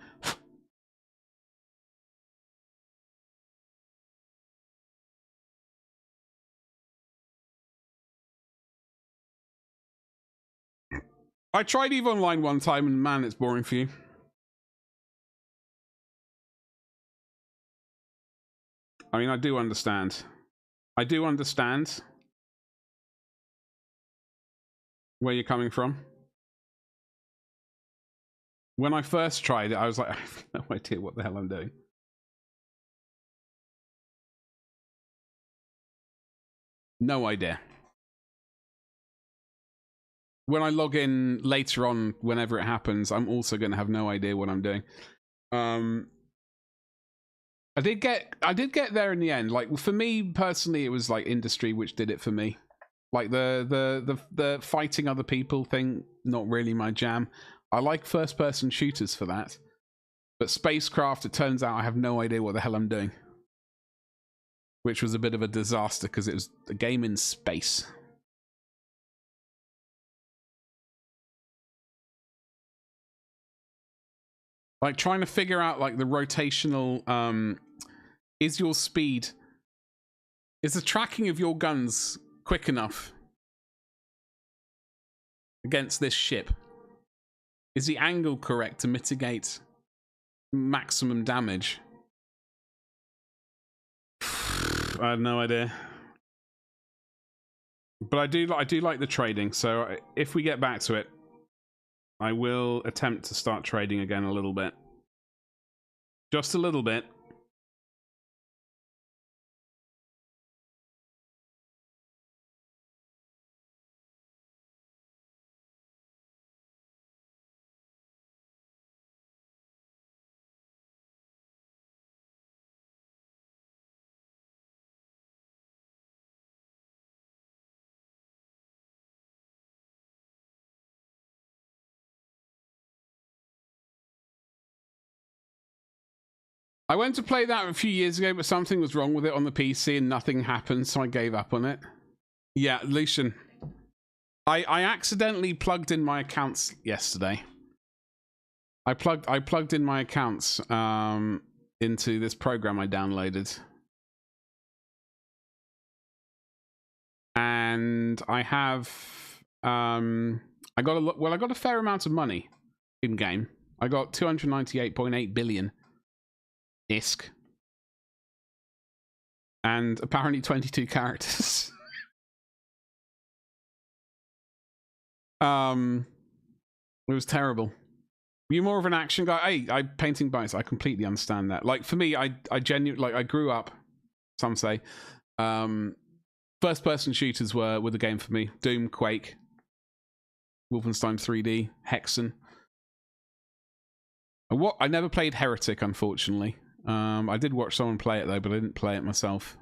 I tried EVE Online one time, and man, it's boring for you. I mean, I do understand. I do understand where you're coming from. When I first tried it, I was like, I have no idea what the hell I'm doing. No idea. When I log in later on, whenever it happens, I'm also going to have no idea what I'm doing. I did get there in the end. Like, for me personally, it was like industry which did it for me. Like the fighting other people thing, not really my jam. I like first-person shooters for that. But spacecraft, it turns out I have no idea what the hell I'm doing. Which was a bit of a disaster, because it was a game in space. Like, trying to figure out, like, the rotational, is your speed... Is the tracking of your guns quick enough against this ship? Is the angle correct to mitigate maximum damage? I have no idea. But I do like the trading, so if we get back to it, I will attempt to start trading again a little bit. Just a little bit. I went to play that a few years ago, but something was wrong with it on the PC and nothing happened, so I gave up on it. Yeah, Lucian. I accidentally plugged in my accounts yesterday. I plugged in my accounts into this program I downloaded. And I have I got a fair amount of money in game. I got 298.8 billion ISK. And apparently 22 characters. It was terrible. You're more of an action guy. Hey, I painting bites. I completely understand that. Like, for me, I genuinely, like, I grew up, some say, first person shooters were the game for me. Doom, Quake, Wolfenstein 3D, Hexen. I never played Heretic, unfortunately. I did watch someone play it though, but I didn't play it myself.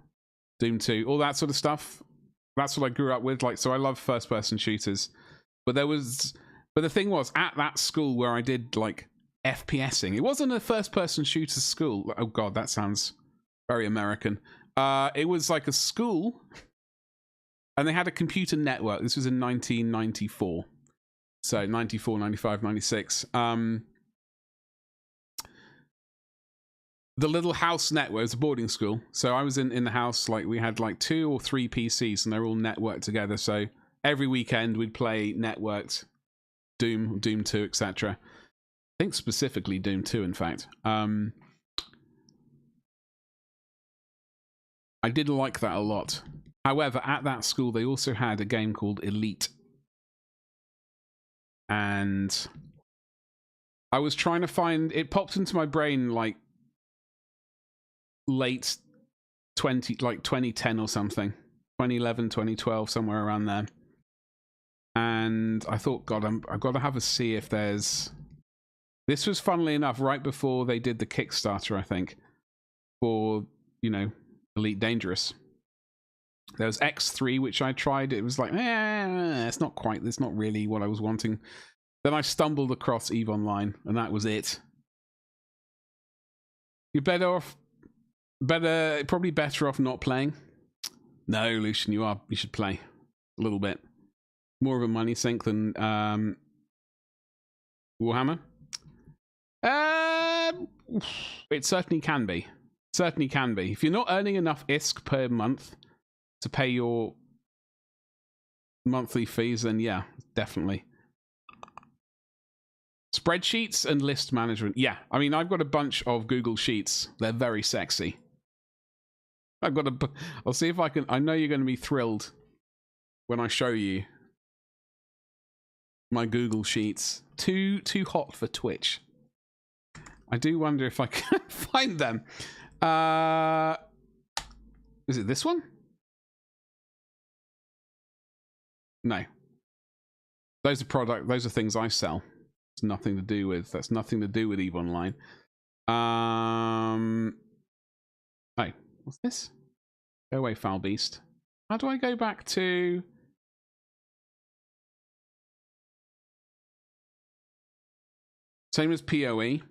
Doom 2, all that sort of stuff. That's what I grew up with. Like, so I love first person shooters. But the thing was, at that school where I did like FPSing, it wasn't a first person shooter school. Oh god, that sounds Very American. It was like a school, and they had a computer network. This was in 1994. So 94, 95, 96. The little house network was a boarding school. So I was in the house, like we had like 2 or 3 PCs and they're all networked together. So every weekend we'd play networked Doom, Doom 2, etc. I think specifically Doom 2, in fact. I did like that a lot. However, at that school, they also had a game called Elite. And I was trying to find... It popped into my brain, like, late 2010 or something. 2011, 2012, somewhere around there. And I thought, God, I've got to have a see if there's... This was, funnily enough, right before they did the Kickstarter, I think, for, you know, Elite Dangerous. There was X3, which I tried. It was like, it's not quite, it's not really what I was wanting. Then I stumbled across EVE Online, and that was it. You're probably better off not playing. No, Lucian, you should play a little bit. More of a money sink than Warhammer. It certainly can be. Certainly can be. If you're not earning enough ISK per month to pay your monthly fees, then yeah, definitely. Spreadsheets and list management. Yeah, I mean, I've got a bunch of Google Sheets. They're very sexy. I'll see if I can. I know you're going to be thrilled when I show you my Google Sheets. Too hot for Twitch. I do wonder if I can find them. Is it this one? No. Those are things I sell. It's nothing to do with. That's nothing to do with EVE Online. Hey, what's this? Go away, foul beast. How do I go back to? Same as PoE.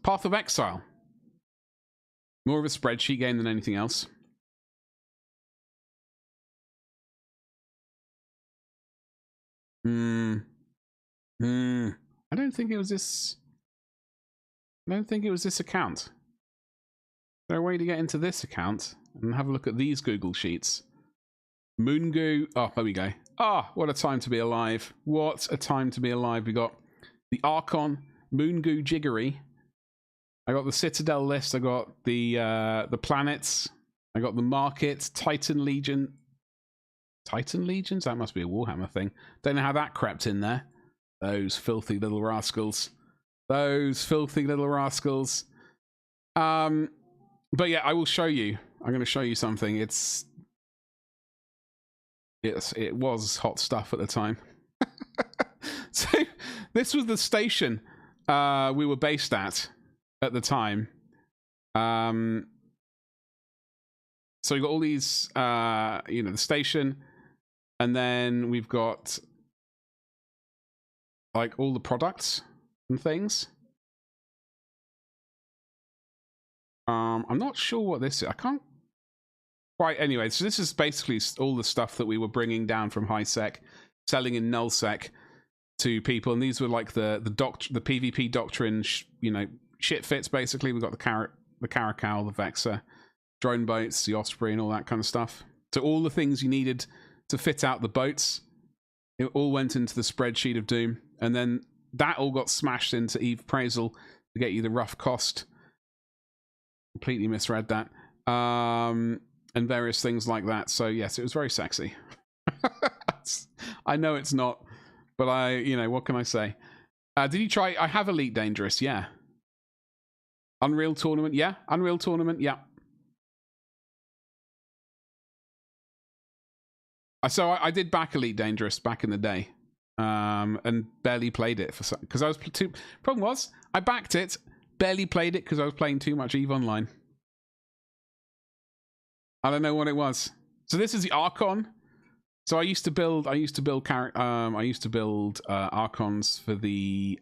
Path of Exile. More of a spreadsheet game than anything else. I don't think it was this. I don't think it was this account. Is there a way to get into this account and have a look at these Google Sheets? Moongoo. Oh, there we go. Ah, what a time to be alive. What a time to be alive. We got the Archon, Moongoo Jiggery. I got the Citadel list. I got the planets. I got the market. Titan Legion. Titan Legions? That must be a Warhammer thing. Don't know how that crept in there. Those filthy little rascals. Those filthy little rascals. But yeah, I will show you. I'm going to show you something. It was hot stuff at the time. So this was the station we were based at the time. So we've got all these, the station, and then we've got like all the products and things. I'm not sure what this is. I can't quite. Anyway, so this is basically all the stuff that we were bringing down from high sec, selling in null sec to people, and these were like the PvP doctrine, shit fits basically. We've got the Caracal, the Vexor, drone boats, the Osprey, and all that kind of stuff. So all the things you needed to fit out the boats, it all went into the spreadsheet of Doom, and then that all got smashed into EVE Appraisal to get you the rough cost. Completely misread that. And various things like that. So yes, it was very sexy. I know it's not, but what can I say? Did you try? I have Elite Dangerous, yeah. Unreal Tournament, yeah. Unreal Tournament, yeah. So I did back Elite Dangerous back in the day, and barely played it because I was too. Problem was, I backed it, barely played it because I was playing too much EVE Online. I don't know what it was. So this is the Archon. So I used to build Archons for the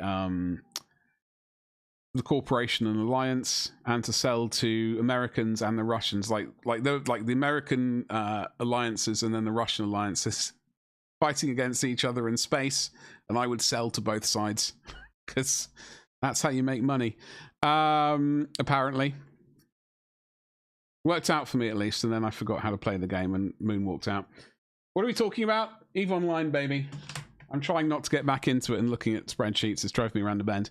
the corporation and alliance, and to sell to Americans and the Russians, like the American alliances and then the Russian alliances fighting against each other in space, and I would sell to both sides because that's how you make money. Apparently, worked out for me at least, and then I forgot how to play the game and moonwalked out. What are we talking about? EVE Online, baby. I'm trying not to get back into it and looking at spreadsheets. It's driving me around the bend.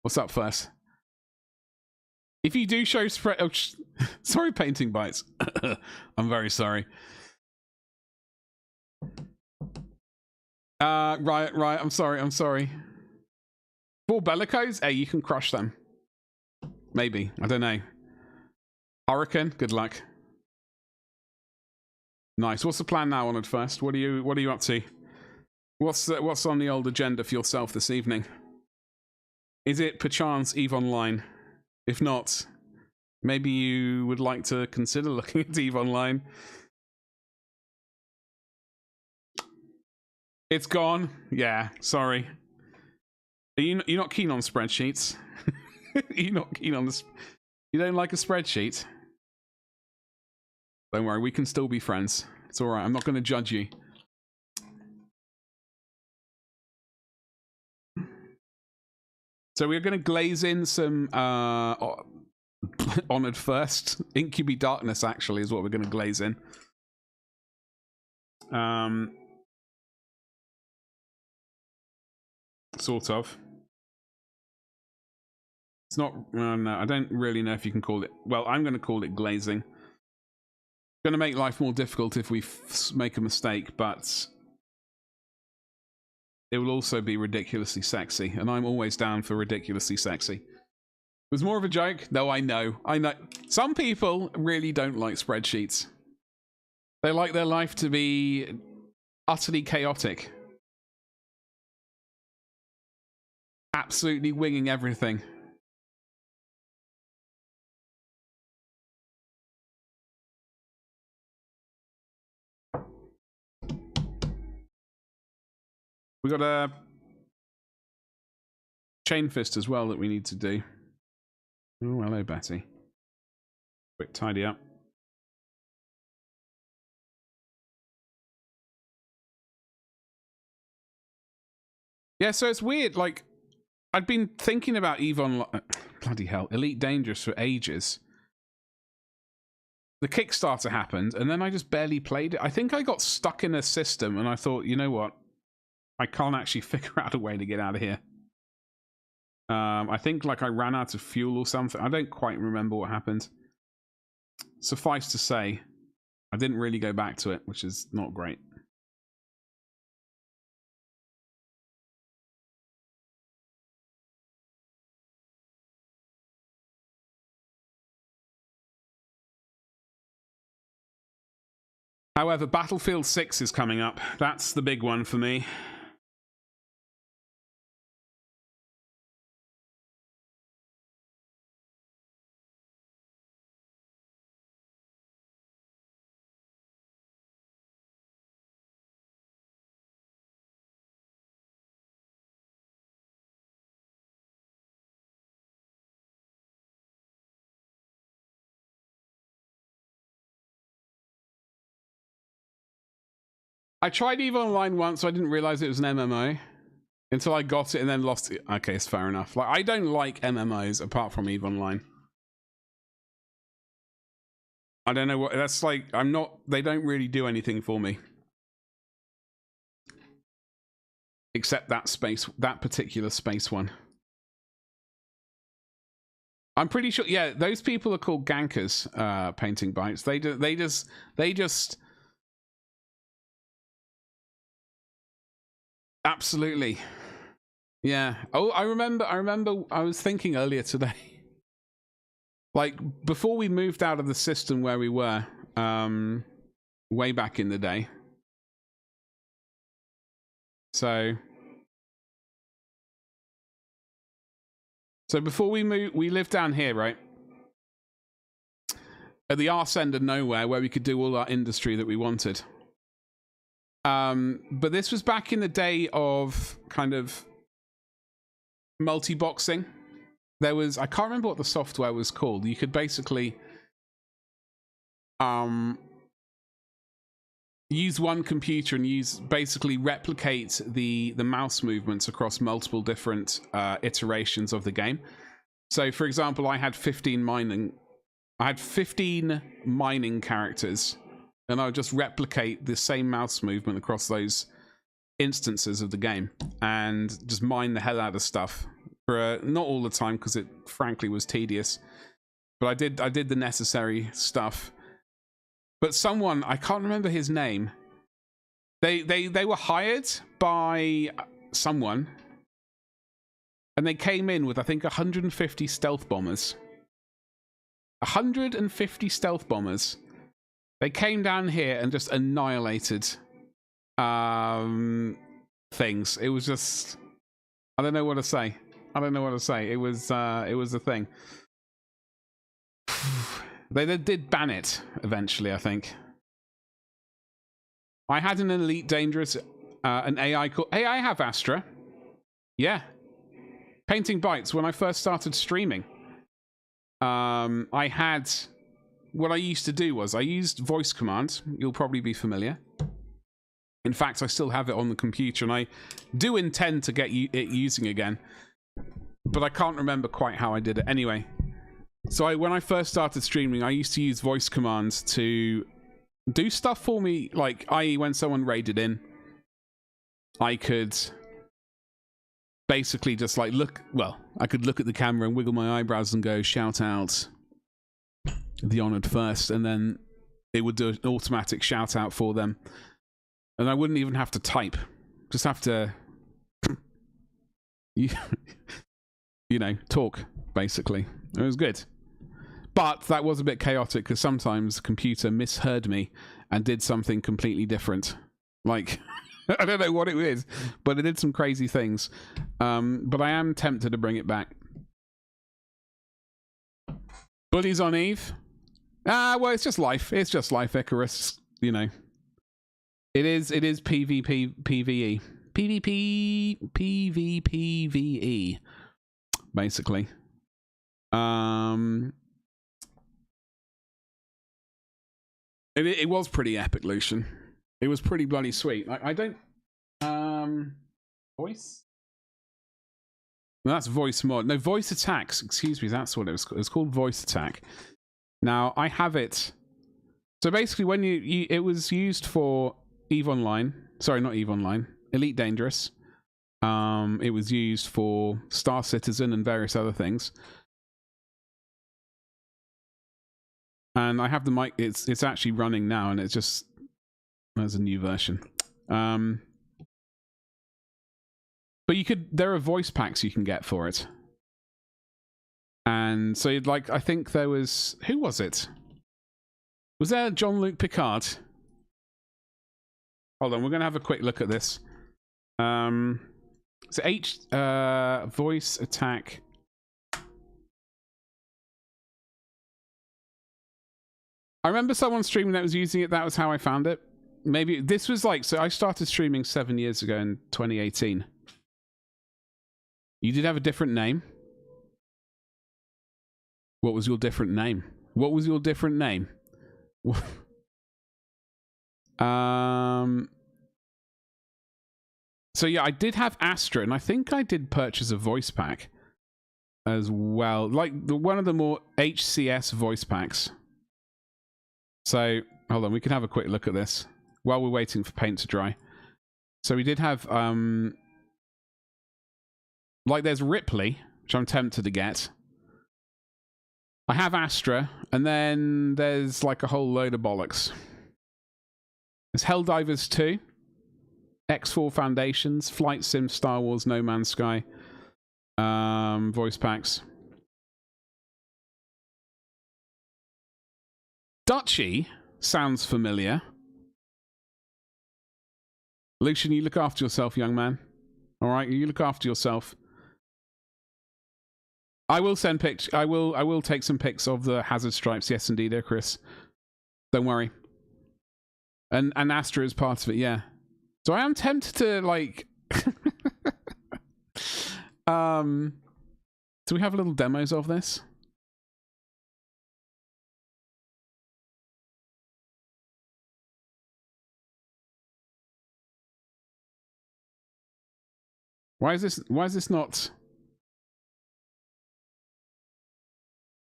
What's up first? If you do show spread... Oh, sorry, Painting Bites. I'm very sorry. Right. I'm sorry. 4 bellicos? Hey, you can crush them. Maybe. I don't know. Hurricane? Good luck. Nice. What's the plan now, Honoured First? What are you up to? What's on the old agenda for yourself this evening? Is it perchance EVE Online? If not, maybe you would like to consider looking at EVE Online. It's gone. Yeah, sorry. You're not keen on spreadsheets? You're not keen on this? You don't like a spreadsheet? Don't worry, we can still be friends. It's all right. I'm not going to judge you. So we're going to glaze in some Honoured First. Incubi Darkness, actually, is what we're going to glaze in. Sort of. It's not... no, I don't really know if you can call it... Well, I'm going to call it glazing. Going to make life more difficult if we make a mistake, but... it will also be ridiculously sexy, and I'm always down for ridiculously sexy. It was more of a joke. No, I know. Some people really don't like spreadsheets. They like their life to be utterly chaotic. Absolutely winging everything. We got a chain fist as well that we need to do. Oh, hello, Betty. Quick tidy up. Yeah, so it's weird. Like, I'd been thinking about EVE Online, bloody hell, Elite Dangerous for ages. The Kickstarter happened, and then I just barely played it. I think I got stuck in a system, and I thought, you know what? I can't actually figure out a way to get out of here. I think like I ran out of fuel or something. I don't quite remember what happened. Suffice to say, I didn't really go back to it, which is not great. However, Battlefield 6 is coming up. That's the big one for me. I tried EVE Online once, so I didn't realize it was an MMO until I got it and then lost it. Okay, it's fair enough. Like, I don't like MMOs apart from EVE Online. I don't know what that's like. I'm not. They don't really do anything for me, except that particular space one. I'm pretty sure. Yeah, those people are called gankers. Painting Bites. They just. Absolutely. Yeah. Oh, I remember I was thinking earlier today. Like, before we moved out of the system where we were, way back in the day. So before we moved, we lived down here, right? At the arse end of nowhere, where we could do all our industry that we wanted. But this was back in the day of kind of multi-boxing. there was, I can't remember what the software was called. You could basically use one computer and basically replicate the mouse movements across multiple different iterations of the game. So for example, I had 15 mining characters, and I would just replicate the same mouse movement across those instances of the game and just mine the hell out of stuff for not all the time, because it frankly was tedious, but I did the necessary stuff. But someone, I can't remember his name, they were hired by someone, and they came in with, I think, 150 stealth bombers. 150 stealth bombers. They came down here and just annihilated things. It was just, I don't know what to say. It was a thing. They did ban it eventually, I think. I had an Elite Dangerous, an AI called... Hey, I have Astra. Yeah. Painting Bites, when I first started streaming. I had... What I used to do was, I used voice command. You'll probably be familiar. In fact, I still have it on the computer, and I do intend to get it using again. But I can't remember quite how I did it. Anyway. So when I first started streaming, I used to use voice commands to do stuff for me, like, i.e. when someone raided in, I could basically just like I could look at the camera and wiggle my eyebrows and go, shout out the honored first, and then it would do an automatic shout out for them. And I wouldn't even have to type, just have to, you know, talk, basically. It was good. But that was a bit chaotic, because sometimes the computer misheard me and did something completely different. Like, I don't know what it is, but it did some crazy things. But I am tempted to bring it back. Bullies on Eve? Well, it's just life. It's just life, Icarus. You know. It is PvP, PvE. PvP, PvPvE. Basically. It was pretty epic, Lucian. It was pretty bloody sweet. I don't... Voice? No, that's voice mod. No, voice attacks. Excuse me, that's what it was. It was called voice attack. Now, I have it... So basically, when it was used for EVE Online. Sorry, not EVE Online. Elite Dangerous. It was used for Star Citizen and various other things. And I have the mic, it's actually running now, and it's just, there's a new version. But there are voice packs you can get for it. And so you'd like, I think there was, who was it? Was there Jean-Luc Picard? Hold on, we're going to have a quick look at this. So voice attack. I remember someone streaming that was using it. That was how I found it. Maybe this was like, so I started streaming 7 years ago in 2018. You did have a different name. What was your different name? What was your different name? So yeah, I did have Astra, and I think I did purchase a voice pack as well. Like one of the more HCS voice packs. So, hold on, we can have a quick look at this while we're waiting for paint to dry. So we did have, like there's Ripley, which I'm tempted to get. I have Astra, and then there's like a whole load of bollocks. There's Helldivers 2, X4 Foundations, Flight Sim, Star Wars, No Man's Sky, voice packs. Dutchy sounds familiar. Lucian, you look after yourself, young man. All right, you look after yourself. I will send pics. I will take some pics of the hazard stripes. Yes, indeed, Chris. Don't worry. And Astra is part of it. Yeah. So I am tempted to like. Do we have little demos of this? Why is this not...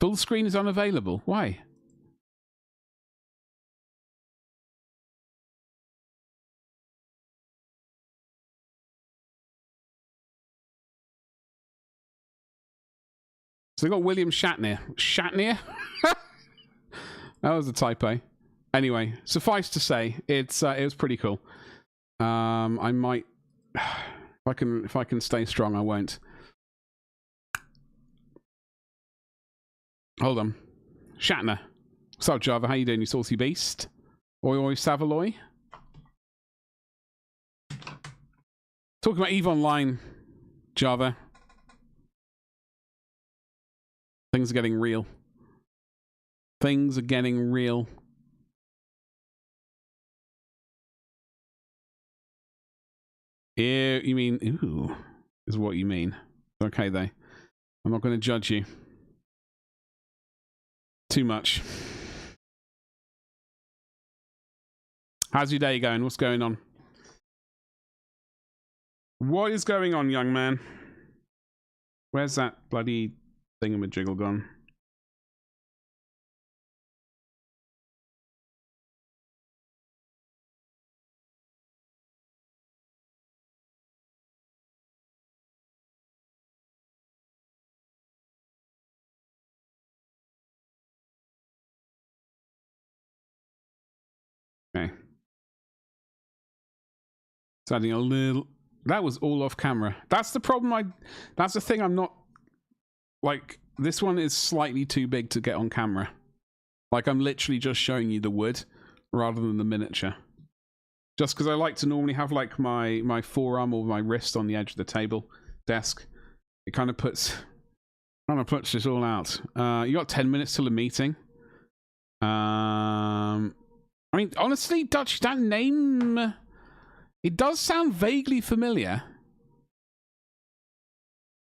Full screen is unavailable. Why? So they got William Shatner. Shatner? That was a typo. Anyway, suffice to say, it was pretty cool. I might, if I can stay strong, I won't. Hold on, Shatner. What's up, Java? How you doing, you saucy beast? Oi oi Savaloy. Talking about EVE Online, Java. Things are getting real. Things are getting real. Ew, you mean, ooh, is what you mean. Okay, though. I'm not going to judge you. Too much. How's your day going? What's going on? What is going on, young man? Where's that bloody thingamajiggle gone? Okay. It's adding a little... That was all off camera. That's the problem. That's the thing I'm not... Like, this one is slightly too big to get on camera. Like, I'm literally just showing you the wood rather than the miniature. Just because I like to normally have, like, my forearm or my wrist on the edge of the table desk. It kind of puts this all out. You got 10 minutes till a meeting. I mean, honestly, Dutch, that name... It does sound vaguely familiar.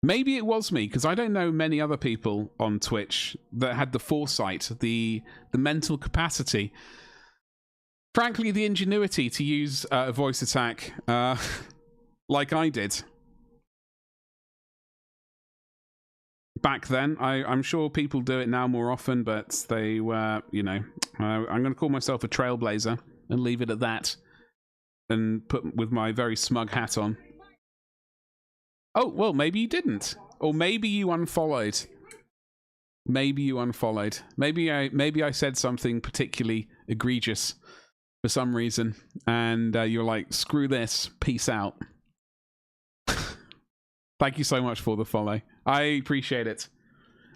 Maybe it was me, because I don't know many other people on Twitch that had the foresight, the mental capacity, frankly, the ingenuity to use a voice attack like I did. Back then, I'm sure people do it now more often, but they were, you know, I'm going to call myself a trailblazer and leave it at that. And put with my very smug hat on. Oh, well, maybe you didn't. Or maybe you unfollowed. Maybe you unfollowed. Maybe I said something particularly egregious for some reason. And you're like, screw this, peace out. Thank you so much for the follow. I appreciate it.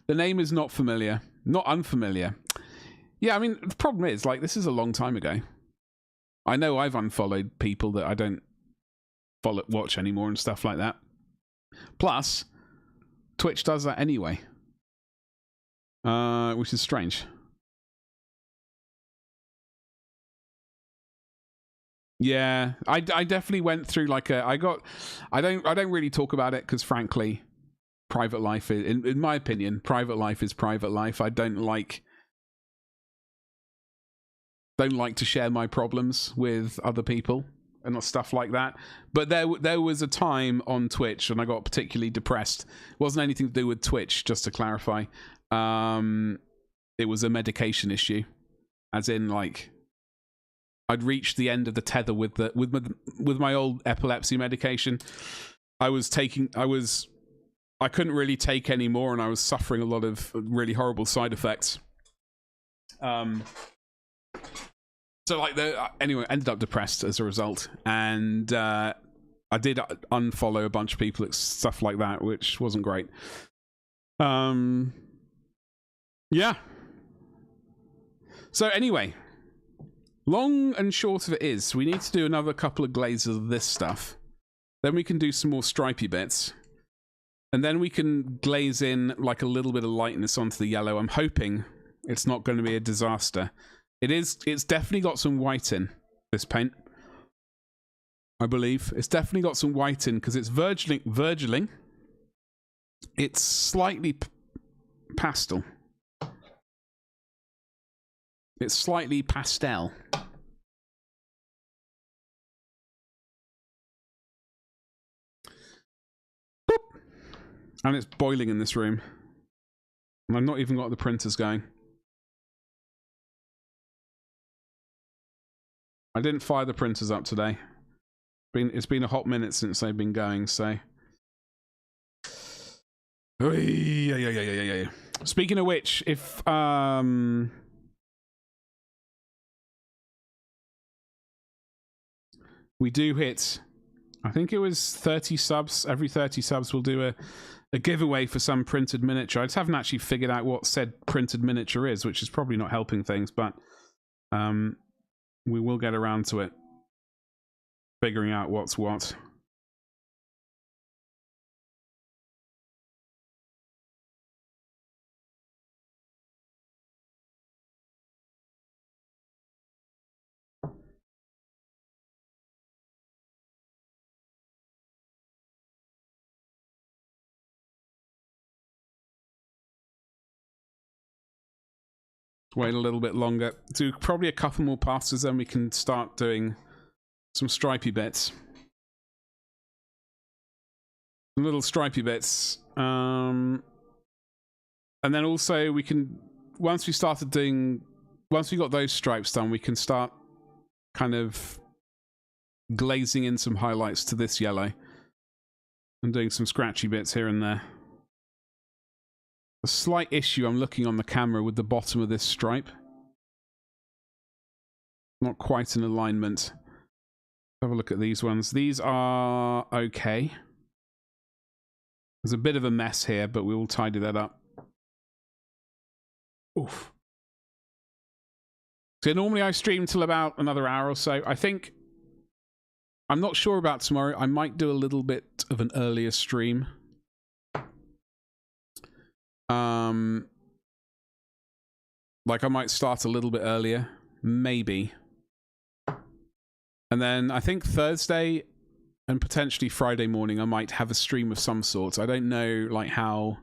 The name is not familiar. Not unfamiliar. Yeah, I mean, the problem is, like, this is a long time ago. I know I've unfollowed people that I don't watch anymore and stuff like that. Plus, Twitch does that anyway. Which is strange. Yeah, I definitely went through like a... I don't really talk about it because, frankly, private life is, in my opinion, private life is private life. I don't like to share my problems with other people and stuff like that. But there was a time on Twitch and I got particularly depressed. It wasn't anything to do with Twitch, just to clarify. It was a medication issue, as in, like, I'd reached the end of the tether with my old epilepsy medication. I couldn't really take any more, and I was suffering a lot of really horrible side effects. So, like, anyway, I ended up depressed as a result, and I did unfollow a bunch of people and stuff like that, which wasn't great. Yeah. So anyway, long and short of it is, we need to do another couple of glazes of this stuff. Then we can do some more stripy bits. And then we can glaze in like a little bit of lightness onto the yellow. I'm hoping it's not going to be a disaster. It's definitely got some white in, this paint. I believe. It's definitely got some white in because it's vergeling. It's slightly pastel. It's slightly pastel. Boop. And it's boiling in this room. And I've not even got the printers going. I didn't fire the printers up today. It's been a hot minute since they've been going, so... Speaking of which, if... we do hit... I think it was 30 subs. Every 30 subs we'll do a giveaway for some printed miniature. I just haven't actually figured out what said printed miniature is, which is probably not helping things, but we will get around to it. Figuring out what's what. Wait a little bit longer. Do probably a couple more passes, then we can start doing some stripy bits. Some little stripy bits. And then also we can, once we got those stripes done, we can start kind of glazing in some highlights to this yellow. And doing some scratchy bits here and there. A slight issue I'm looking on the camera with the bottom of this stripe. Not quite in alignment. Have a look at these ones. These are okay. There's a bit of a mess here, but we will tidy that up. Oof. So normally I stream till about another hour or so. I think... I'm not sure about tomorrow. I might do a little bit of an earlier stream. Like I might start a little bit earlier, maybe. And then I think Thursday and potentially Friday morning I might have a stream of some sort. I don't know like how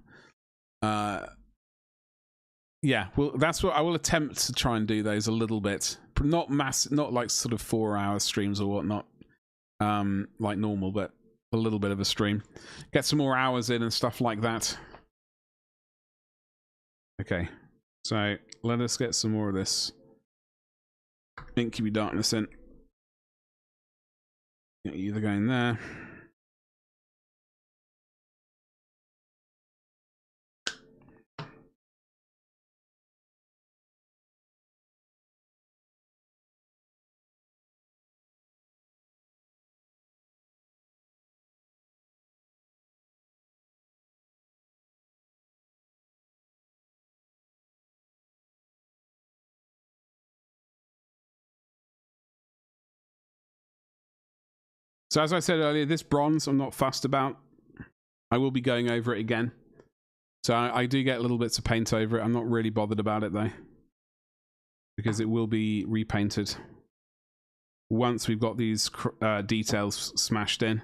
yeah, well that's what I will attempt to try and do those a little bit. Not like sort of 4-hour streams or whatnot. Like normal, but a little bit of a stream. Get some more hours in and stuff like that. Okay, so let us get some more of this inky darkness in. Either going there. So as I said earlier, this bronze I'm not fussed about. I will be going over it again. So I do get little bits of paint over it. I'm not really bothered about it though. Because it will be repainted. Once we've got these details smashed in.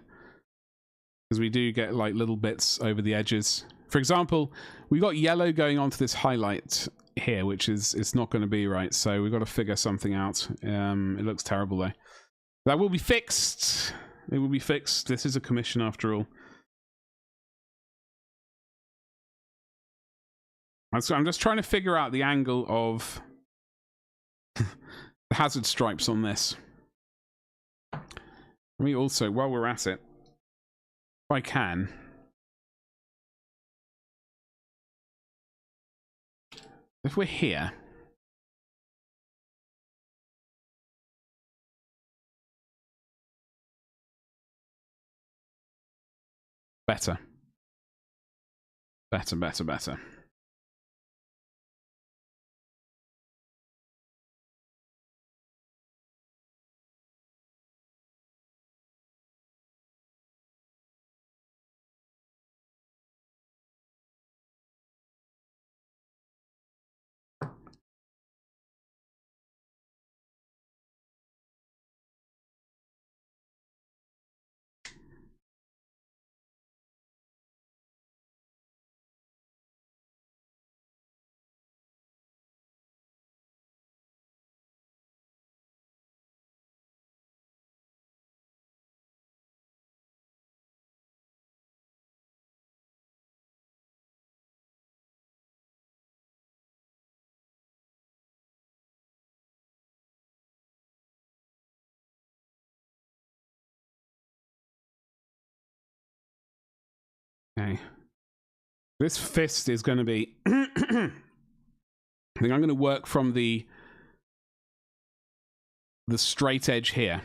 Because we do get like little bits over the edges. For example, we got yellow going onto this highlight here, which is it's not going to be right. So we've got to figure something out. It looks terrible though. That will be fixed. It will be fixed. This is a commission after all. So I'm just trying to figure out the angle of the hazard stripes on this. We also, while we're at it, if I can, if we're here, better. Better. Okay. This fist is going to be... I think I'm going to work from the straight edge here.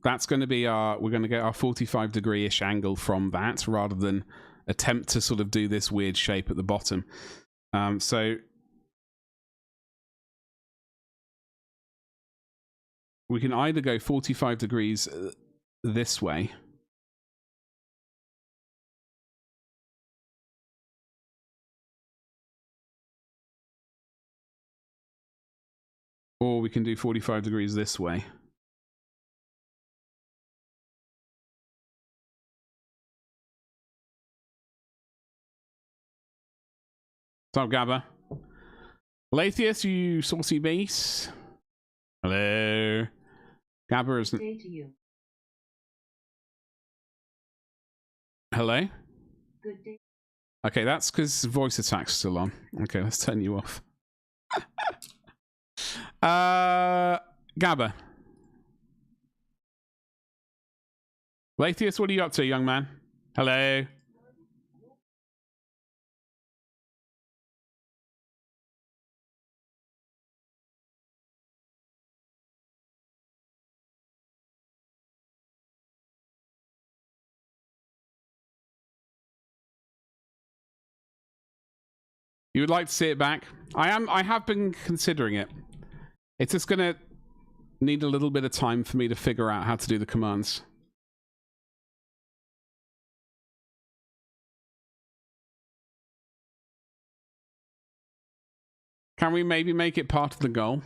That's going to be our... We're going to get our 45 degree-ish angle from that, rather than attempt to sort of do this weird shape at the bottom. So... We can either go 45 degrees this way. Or we can do 45 degrees this way. What's up, Gabba? Latheus, you saucy beast. Hello. Gabba is... Hello? Good day. Okay, that's because voice attack's still on. Okay, let's turn you off. Gabba. Latheus, what are you up to, young man? Hello? You would like to see it back? I have been considering it. It's just gonna need a little bit of time for me to figure out how to do the commands. Can we maybe make it part of the goal?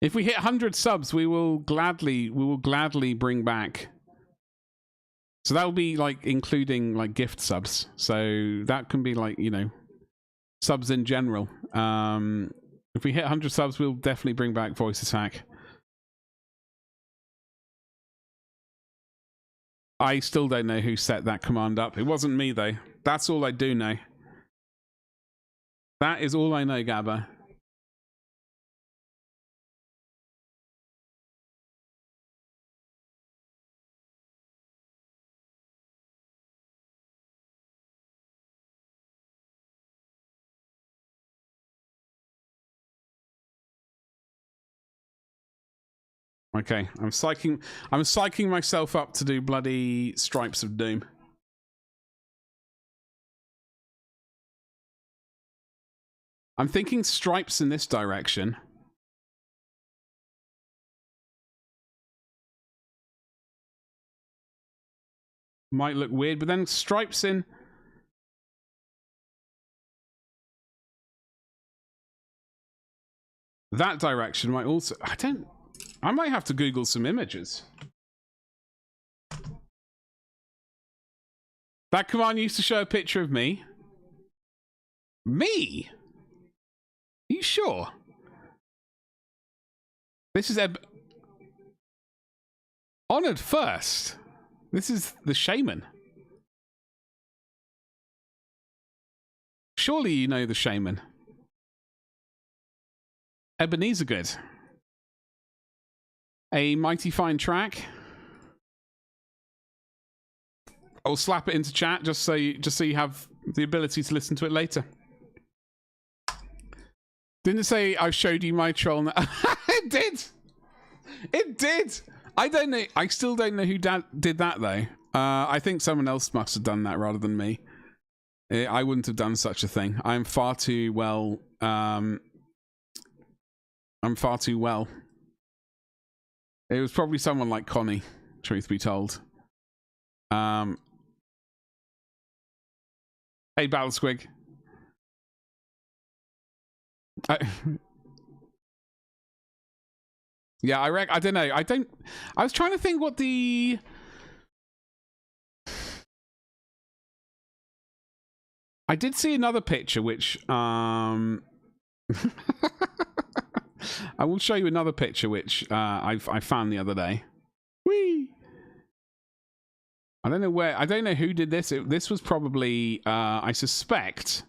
If we hit 100 subs, we will gladly bring back. So that will be like including like gift subs. So that can be like, you know, subs in general. If we hit 100 subs, we'll definitely bring back voice attack. I still don't know who set that command up. It wasn't me though. That's all I do know. That is all I know, Gabba. Okay, I'm psyching myself up to do bloody Stripes of Doom. I'm thinking stripes in this direction. Might look weird, but then stripes in... that direction might also... I might have to Google some images. That command used to show a picture of me. Me? Are you sure? This is Honored first. This is the shaman. Surely you know the shaman. Ebenezer good. A mighty fine track. I'll slap it into chat just so you have the ability to listen to it later. Didn't it say I showed you my troll? It did. It did. I don't know. I still don't know who did that though. I think someone else must have done that rather than me. I wouldn't have done such a thing. I'm far too well. I'm far too well. It was probably someone like Connie, truth be told. Hey, Battle Squig. Yeah, I don't know. I was trying to think what the... I did see another picture which I will show you another picture which I found the other day. Whee! I don't know where. I don't know who did this. This was probably. I suspect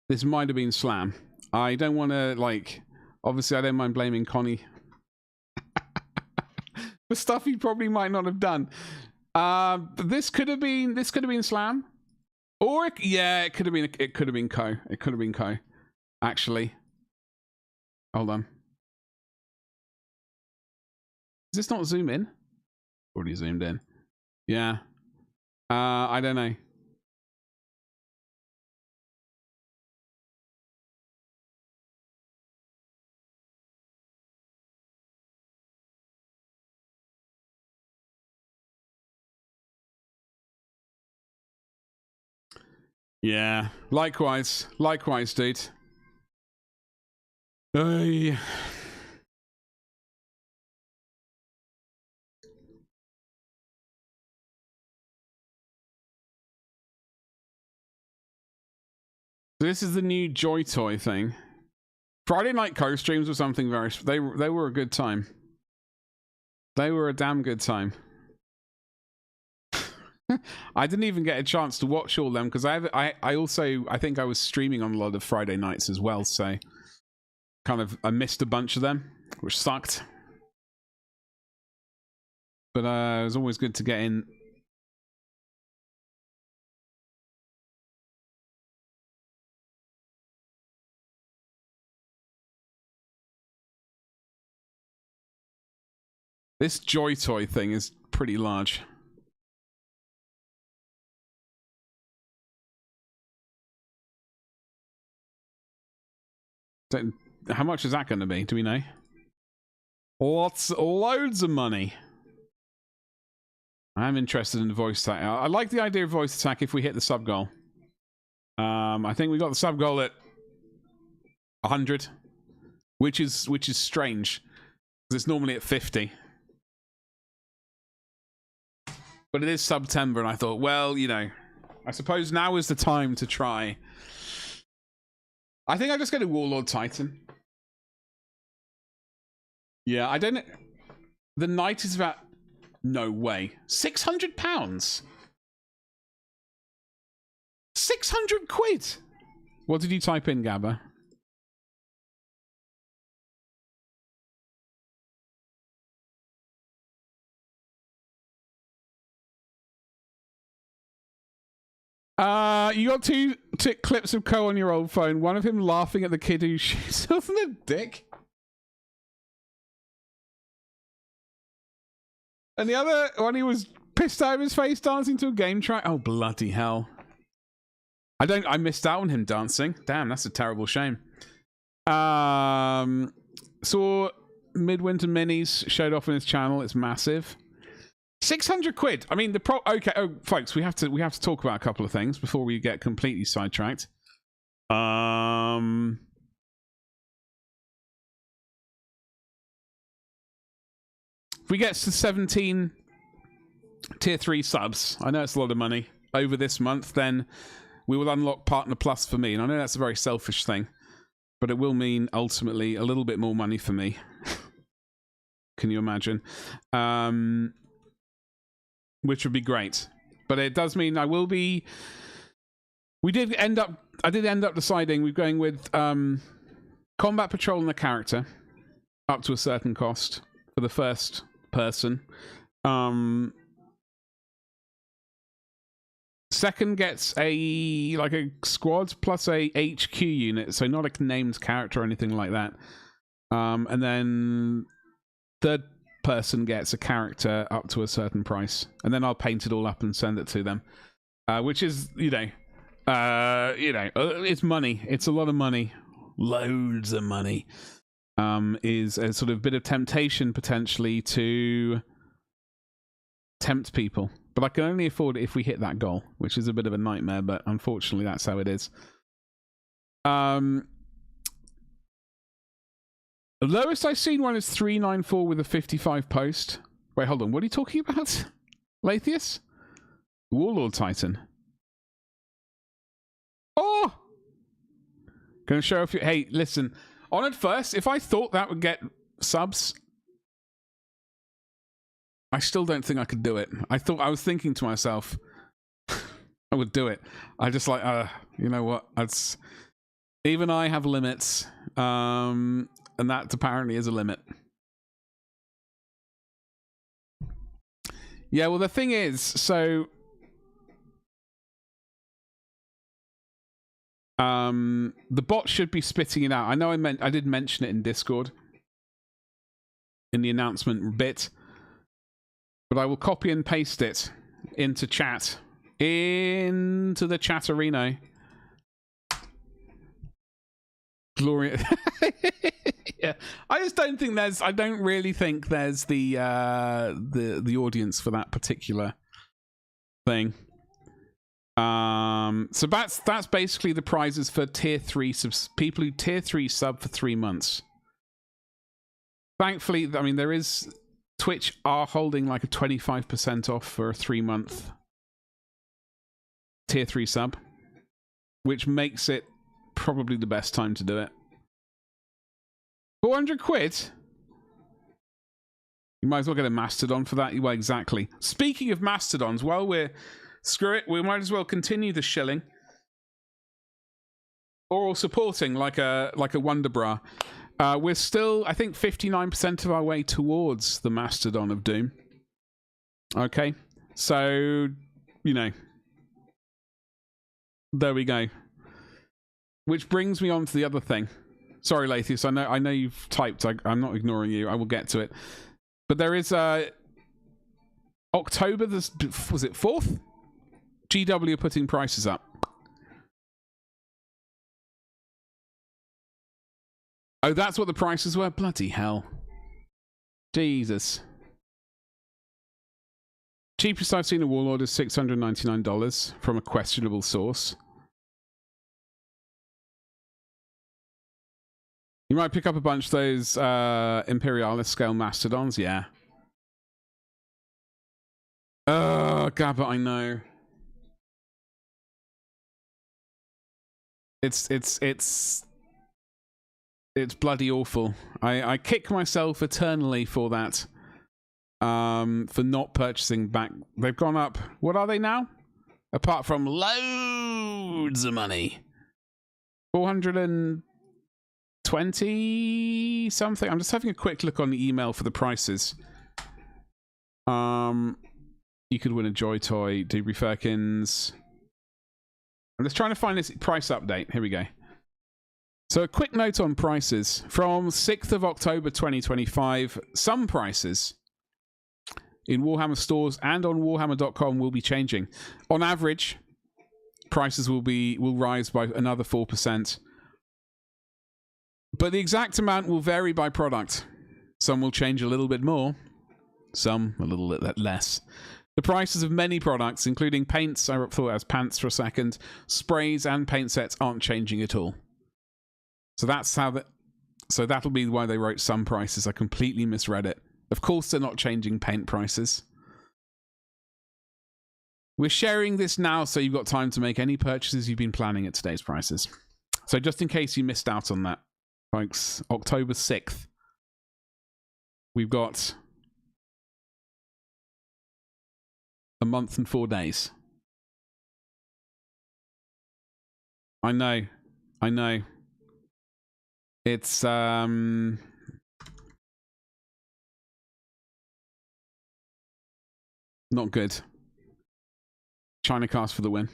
this might have been Slam. I don't want to like. Obviously, I don't mind blaming Connie for stuff he probably might not have done. This could have been Slam, or it could have been Co. It could have been Co. Actually, hold on. Is this not zoom in? Already zoomed in. Yeah. I don't know. Yeah. Likewise, dude. Hey. This is the new Joy Toy thing. Friday night co-streams were something very... They were a good time. They were a damn good time. I didn't even get a chance to watch all them because I think I was streaming on a lot of Friday nights as well, so I missed a bunch of them, which sucked. But it was always good to get in. This Joy Toy thing is pretty large. How much is that going to be? Do we know? Loads of money. I'm interested in the voice attack. I like the idea of voice attack if we hit the sub goal. I think we got the sub goal at 100, which is strange because it's normally at 50. But it is September, and I thought, well, you know, I suppose now is the time to try. I think I just go to Warlord Titan. Yeah, I don't know. The night is about... No way. £600? 600 quid? What did you type in, Gabba? You got two clips of Co on your old phone. One of him laughing at the kid who shoots off in the dick. And the other one, he was pissed out of his face dancing to a game track. Oh, bloody hell. I missed out on him dancing. Damn, that's a terrible shame. Saw Midwinter Minis showed off on his channel. It's massive. 600 quid. I mean, okay. Oh, folks, we have to talk about a couple of things before we get completely sidetracked. If we get to 17 tier 3 subs, I know it's a lot of money over this month, then we will unlock Partner Plus for me. And I know that's a very selfish thing, but it will mean ultimately a little bit more money for me. Can you imagine? Which would be great. But it does mean I will be... I did end up deciding we're going with Combat Patrol and the character up to a certain cost for the first person. Second gets a squad plus a HQ unit, so not a named character or anything like that. And then third person gets a character up to a certain price, and then I'll paint it all up and send it to them. Which is, it's money. It's a lot of money, loads of money. Is a sort of bit of temptation potentially to tempt people. But I can only afford it if we hit that goal, which is a bit of a nightmare, but unfortunately that's how it is. The lowest I've seen one is 394 with a 55 post. Wait, hold on. What are you talking about? Lathius? Warlord Titan. Oh! Gonna show off your... Hey, listen. Honored first, if I thought that would get subs... I still don't think I could do it. I was thinking to myself, I would do it. I just you know what? Even I have limits, and that apparently is a limit. Yeah, well, the thing is, so the bot should be spitting it out. I know I did mention it in Discord in the announcement bit, but I will copy and paste it into chat, into the chat-arena. Glorious. Yeah, I just don't think there's. I don't really think there's the audience for that particular thing. So that's basically the prizes for tier 3 people who tier 3 sub for 3 months. Thankfully, I mean, there is Twitch are holding like a 25% off for a 3-month tier 3 sub, which makes it probably the best time to do it. 400 quid? You might as well get a Mastodon for that. Well, exactly. Speaking of Mastodons, while we're... Screw it, we might as well continue the shilling. Or supporting like a Wonder Bra. We're still, I think, 59% of our way towards the Mastodon of Doom. Okay. So, you know. There we go. Which brings me on to the other thing. Sorry, Lathius, I know you've typed. I'm not ignoring you. I will get to it. But there is October, was it 4th? GW are putting prices up. Oh, that's what the prices were? Bloody hell. Jesus. Cheapest I've seen a Warlord is $699 from a questionable source. You might pick up a bunch of those Imperialis scale Mastodons, yeah. Oh, God, but I know. It's bloody awful. I kick myself eternally for that. For not purchasing back. They've gone up. What are they now? Apart from loads of money. 420 something. I'm just having a quick look on the email for the prices. You could win a Joy Toy, Debris Firkins. I'm just trying to find this price update. Here we go. So a quick note on prices. From 6th of October 2025, some prices in Warhammer stores and on Warhammer.com will be changing. On average, prices will rise by another 4%. But the exact amount will vary by product. Some will change a little bit more, some a little bit less. The prices of many products, including paints, I thought as pants for a second, sprays and paint sets aren't changing at all. So that's how so that'll be why they wrote some prices. I completely misread it. Of course they're not changing paint prices. We're sharing this now so you've got time to make any purchases you've been planning at today's prices. So just in case you missed out on that, folks, October 6th, we've got a month and 4 days. I know. It's not good. China cast for the win.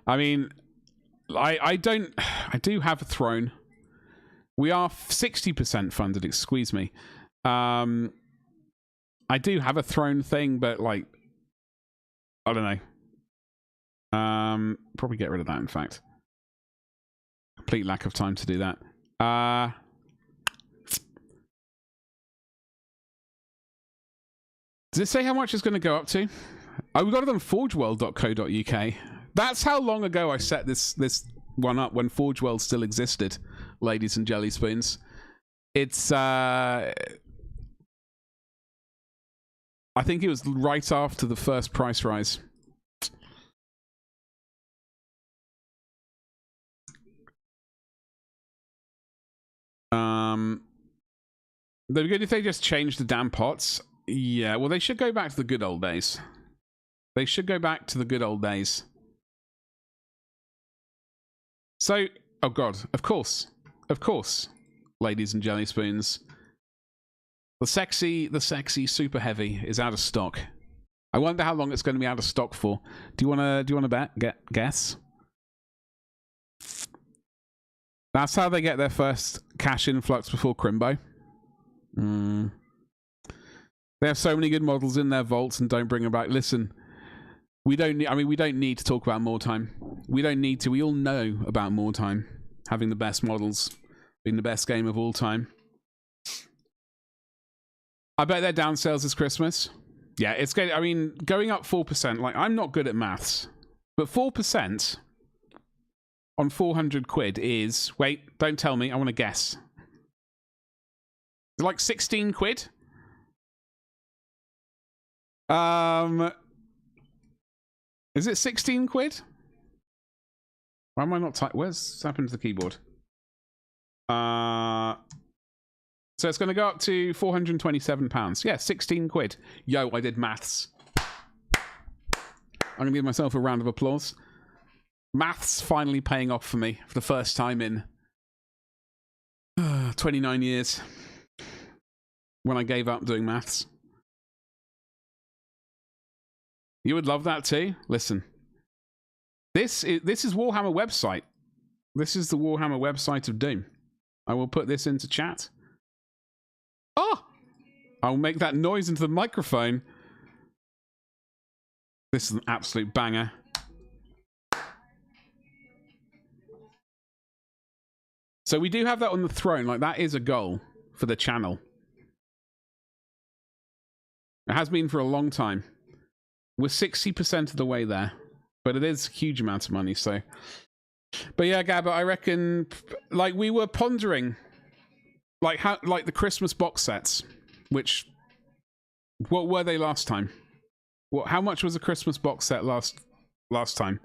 I mean, I do have a throne. We are 60% funded, excuse me. I do have a throne thing, but like, I don't know. Probably get rid of that, in fact. Complete lack of time to do that. Does it say how much it's going to go up to? Oh, we got it on forgeworld.co.uk. That's how long ago I set this one up, when ForgeWorld still existed, ladies and jelly spoons. It's I think it was right after the first price rise. They're good if they just change the damn pots. Yeah, well, they should go back to the good old days. They should go back to the good old days. So, oh god, of course, ladies and jelly spoons. The sexy super heavy is out of stock. I wonder how long it's going to be out of stock for. Do you want to guess? That's how they get their first cash influx before Crimbo. They have so many good models in their vaults and don't bring them back. Listen, we don't need to talk about more time. We don't need to. We all know about more time having the best models, being the best game of all time. I bet their down sales this Christmas. Yeah, it's good. I mean, going up 4%. Like, I'm not good at maths, but 4% on 400 quid is. Wait, don't tell me. I want to guess. Like 16 quid. Is it 16 quid? Why am I not typing? What's happened to the keyboard? So it's going to go up to £427. Yeah, 16 quid. Yo, I did maths. I'm going to give myself a round of applause. Maths finally paying off for me for the first time in 29 years. When I gave up doing maths. You would love that too? Listen. This is Warhammer website. This is the Warhammer website of Doom. I will put this into chat. Oh! I'll make that noise into the microphone. This is an absolute banger. So we do have that on the throne. Like, that is a goal for the channel. It has been for a long time. We're 60% of the way there. But it is a huge amount of money, so... But yeah, Gabba, I reckon... Like, we were pondering... Like the Christmas box sets. Which... What were they last time? How much was a Christmas box set last time?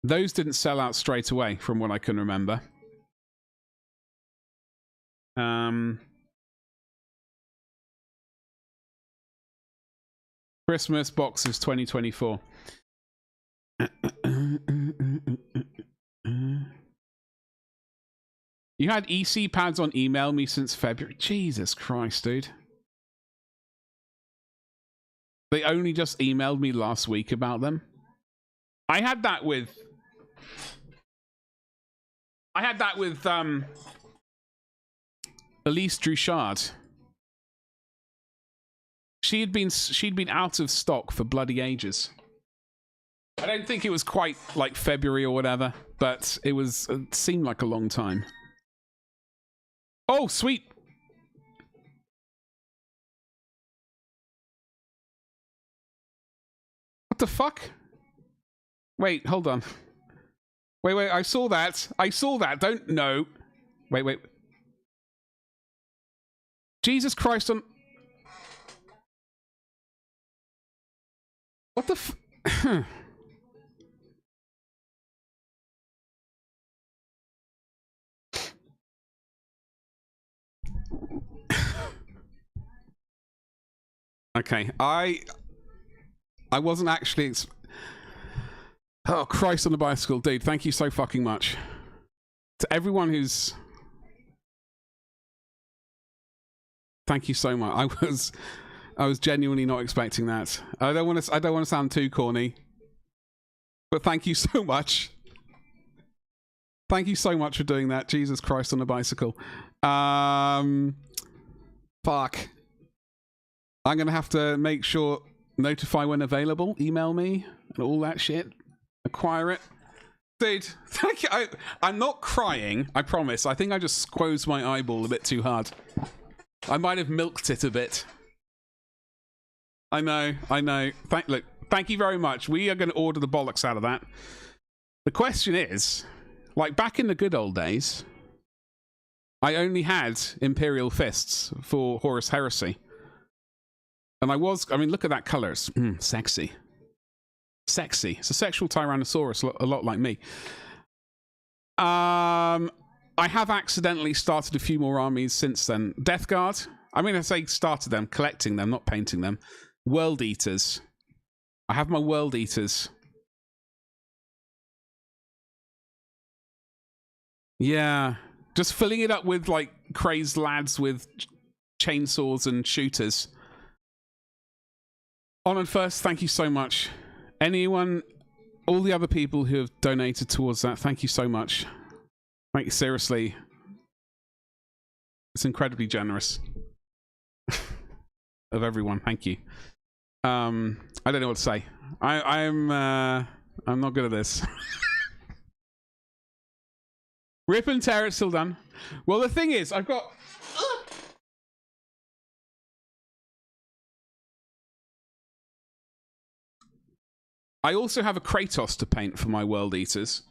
Those didn't sell out straight away, from what I can remember. Christmas boxes 2024. You had EC pads on email me since February. Jesus Christ, dude. They only just emailed me last week about them. I had that with Elise Druchard. She'd been out of stock for bloody ages. I don't think it was quite like February or whatever, but it seemed like a long time. Oh, sweet. What the fuck? Wait, hold on. Wait, I saw that. Don't know. Wait. Jesus Christ on... What the f... Okay, I wasn't actually... Oh, Christ on the bicycle. Dude, thank you so fucking much. To everyone who's... Thank you so much. I was genuinely not expecting that. I don't want to sound too corny. But thank you so much. Thank you so much for doing that. Jesus Christ on the bicycle. Fuck. I'm going to have to make sure, notify when available, email me, and all that shit. Acquire it. Dude, thank you. I'm not crying, I promise. I think I just squoze my eyeball a bit too hard. I might have milked it a bit. I know. Look, thank you very much. We are going to order the bollocks out of that. The question is, like back in the good old days, I only had Imperial Fists for Horus Heresy. And I mean, look at that colour. It's sexy. Sexy. It's a sexual Tyrannosaurus, a lot like me. I have accidentally started a few more armies since then. Death Guard. I mean, I say started them, collecting them, not painting them. World Eaters. I have my World Eaters. Yeah. Just filling it up with, like, crazed lads with chainsaws and shooters. Honoured First, thank you so much. Anyone, all the other people who have donated towards that, thank you so much. Thank you, seriously. It's incredibly generous of everyone. Thank you. I don't know what to say. I'm not good at this. Rip and tear, it's still done. Well, the thing is, I've got... I also have a Kratos to paint for my World Eaters.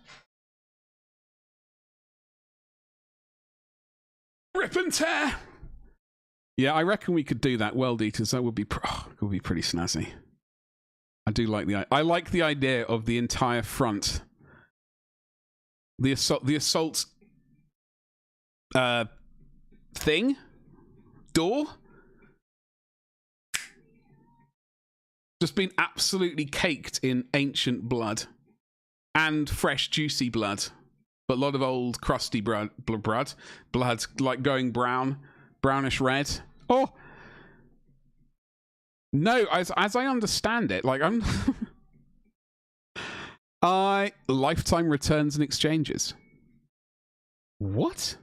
Rip and tear! Yeah, I reckon we could do that. World Eaters, that would be pretty snazzy. I do like I like the idea of the entire front. The assault thing? Door? Just been absolutely caked in ancient blood. And fresh, juicy blood. But a lot of old, crusty blood, like going brown, brownish red. Oh! No, as I understand it, like I'm... Lifetime returns and exchanges. What?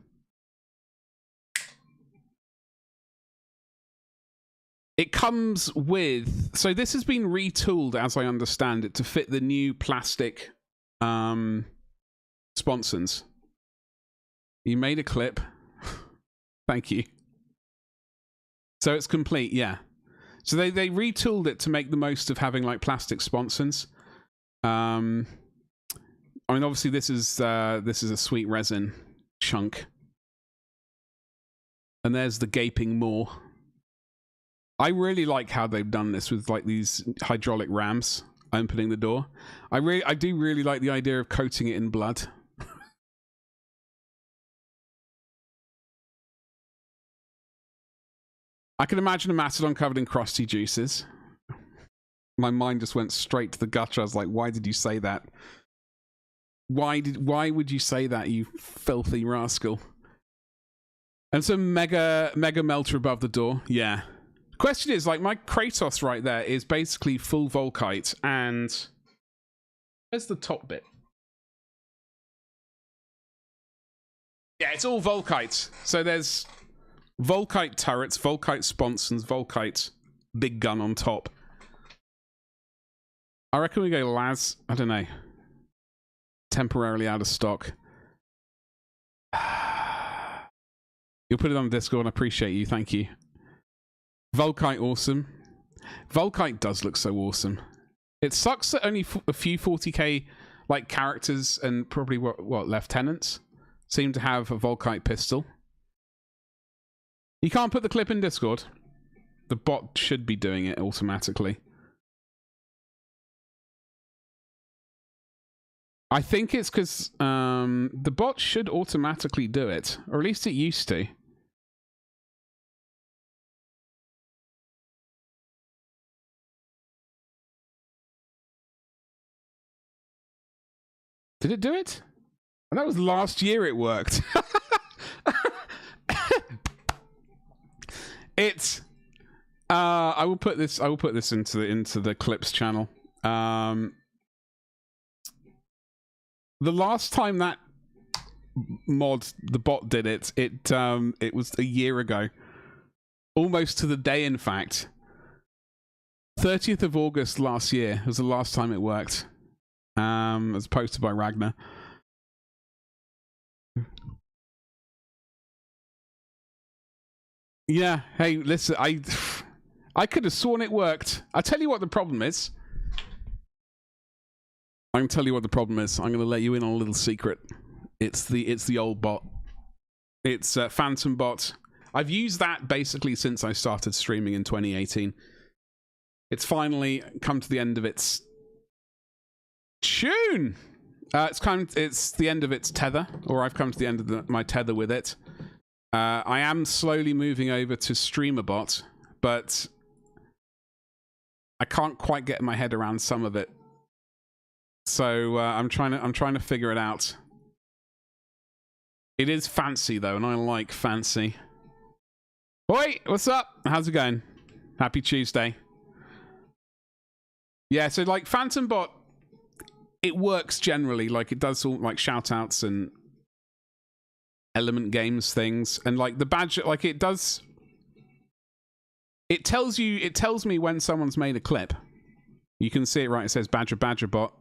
It comes with... So this has been retooled, as I understand it, to fit the new plastic sponsons. You made a clip. Thank you. So it's complete, yeah. So they retooled it to make the most of having like plastic sponsons. I mean, obviously this is a sweet resin chunk, and there's the gaping maw. I really like how they've done this with like these hydraulic rams opening the door. I do really like the idea of coating it in blood. I can imagine a Mastodon covered in crusty juices. My mind just went straight to the gutter. I was like, why did you say that? Why would you say that, you filthy rascal? And some mega melter above the door. Yeah. Question is, like, my Kratos right there is basically full Volkite, and where's the top bit? Yeah, it's all Volkite. So there's Volkite turrets, Volkite sponsons, Volkite big gun on top. I reckon we go Laz. I don't know. Temporarily out of stock. You'll put it on Discord. I appreciate you. Thank you. Volkite awesome. Volkite does look so awesome. It sucks that only a few 40k like characters and probably what lieutenants seem to have a Volkite pistol. You can't put the clip in Discord. The bot should be doing it automatically. I think it's because the bot should automatically do it, or at least it used to. Did it do it? And that was last year it worked. It's I will put this into the clips channel. The last time that mod, the bot did it, it was a year ago. Almost to the day, in fact. 30th of August last year was the last time it worked. As posted by Ragnar. Yeah, hey, listen, I could have sworn it worked. I'll tell you what the problem is. I can tell you what the problem is. I'm going to let you in on a little secret. It's the old bot. It's Phantom Bot. I've used that basically since I started streaming in 2018. It's finally come to the end of its tune. It's the end of its tether, or I've come to the end of my tether with it. I am slowly moving over to StreamerBot, but I can't quite get my head around some of it. So I'm trying to figure it out. It is fancy though, and I like fancy. Oi, what's up? How's it going? Happy Tuesday. Yeah, so like Phantom Bot, it works generally. Like it does all like shout outs and Element Games things. And like the badge, like it does. It tells me when someone's made a clip. You can see it right. It says Badger Bot.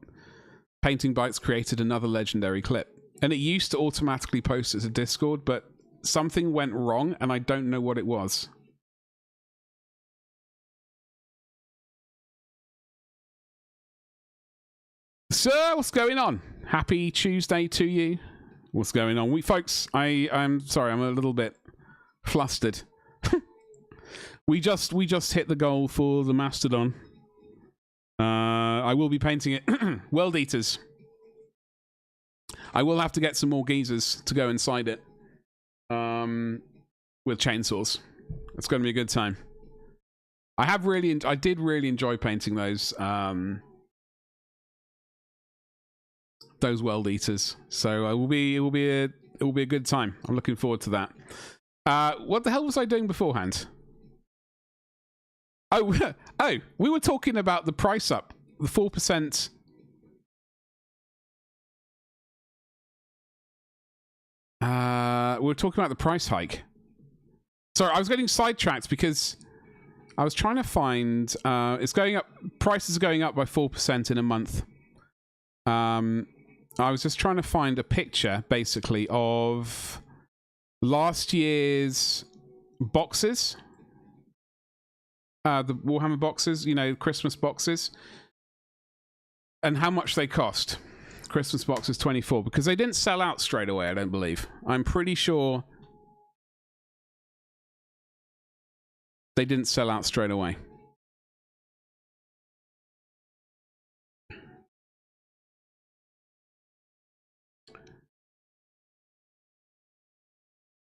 Painting Bites created another legendary clip. And it used to automatically post it to Discord, but something went wrong and I don't know what it was. Sir, what's going on? Happy Tuesday to you. What's going on? Folks, I'm sorry, I'm a little bit flustered. we just hit the goal for the Mastodon. I will be painting it. World Eaters. I will have to get some more geezers to go inside it. With chainsaws. It's going to be a good time. I did really enjoy painting those World Eaters. So it will be a good time. I'm looking forward to that. What the hell was I doing beforehand? Oh, we were talking about the price up, the 4%. We were talking about the price hike. Sorry, I was getting sidetracked because I was trying to find. It's going up. Prices are going up by 4% in a month. I was just trying to find a picture, basically, of last year's boxes. The Warhammer boxes, Christmas boxes. And how much they cost. Christmas boxes 24, because they didn't sell out straight away, I don't believe. I'm pretty sure they didn't sell out straight away.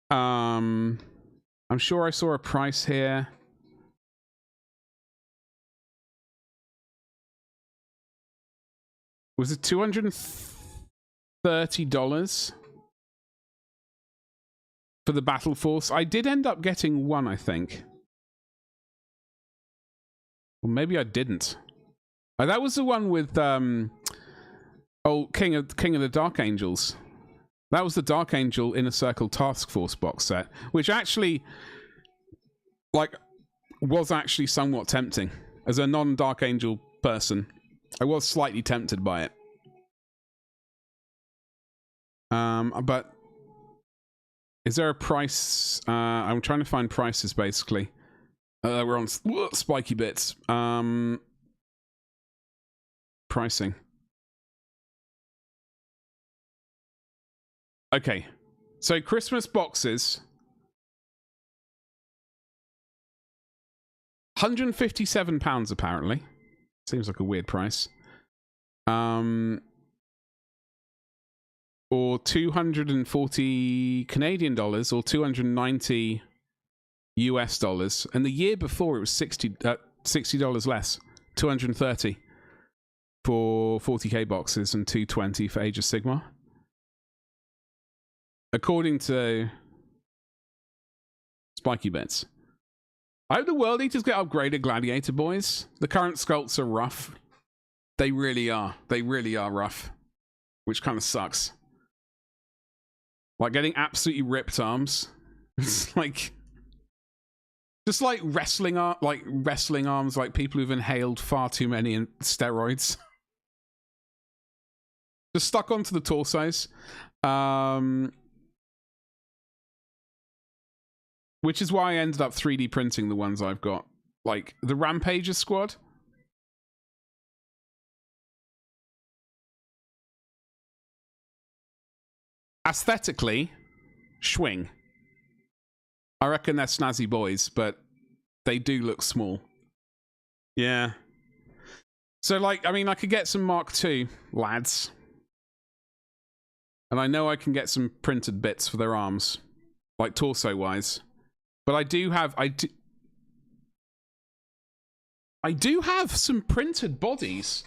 I'm sure I saw a price here. Was it $230 for the Battle Force? I did end up getting one, I think. Or maybe I didn't. Oh, that was the one with King of the Dark Angels. That was the Dark Angel Inner Circle Task Force box set, which actually, was actually somewhat tempting. As a non-Dark Angel person, I was slightly tempted by it. But is there a price? I'm trying to find prices, basically. We're on spiky bits. Pricing. Okay, so Christmas boxes, £157 apparently. Seems like a weird price. Or 240 Canadian dollars, or 290 US dollars. And the year before it was $60 less, 230 for 40k boxes and 220 for Age of Sigmar. According to Spiky Bits. I hope the World Eaters get upgraded, Gladiator boys. The current sculpts are rough. They really are. They really are rough. Which kind of sucks. Like getting absolutely ripped arms. It's like... just like wrestling arms, like people who've inhaled far too many steroids. Just stuck onto the torsos. Which is why I ended up 3D printing the ones I've got. Like, the Rampager squad. Aesthetically, schwing. I reckon they're snazzy boys, but they do look small. Yeah. So, like, I mean, I could get some Mark II lads. And I know I can get some printed bits for their arms. Like, torso-wise. But I do have some printed bodies.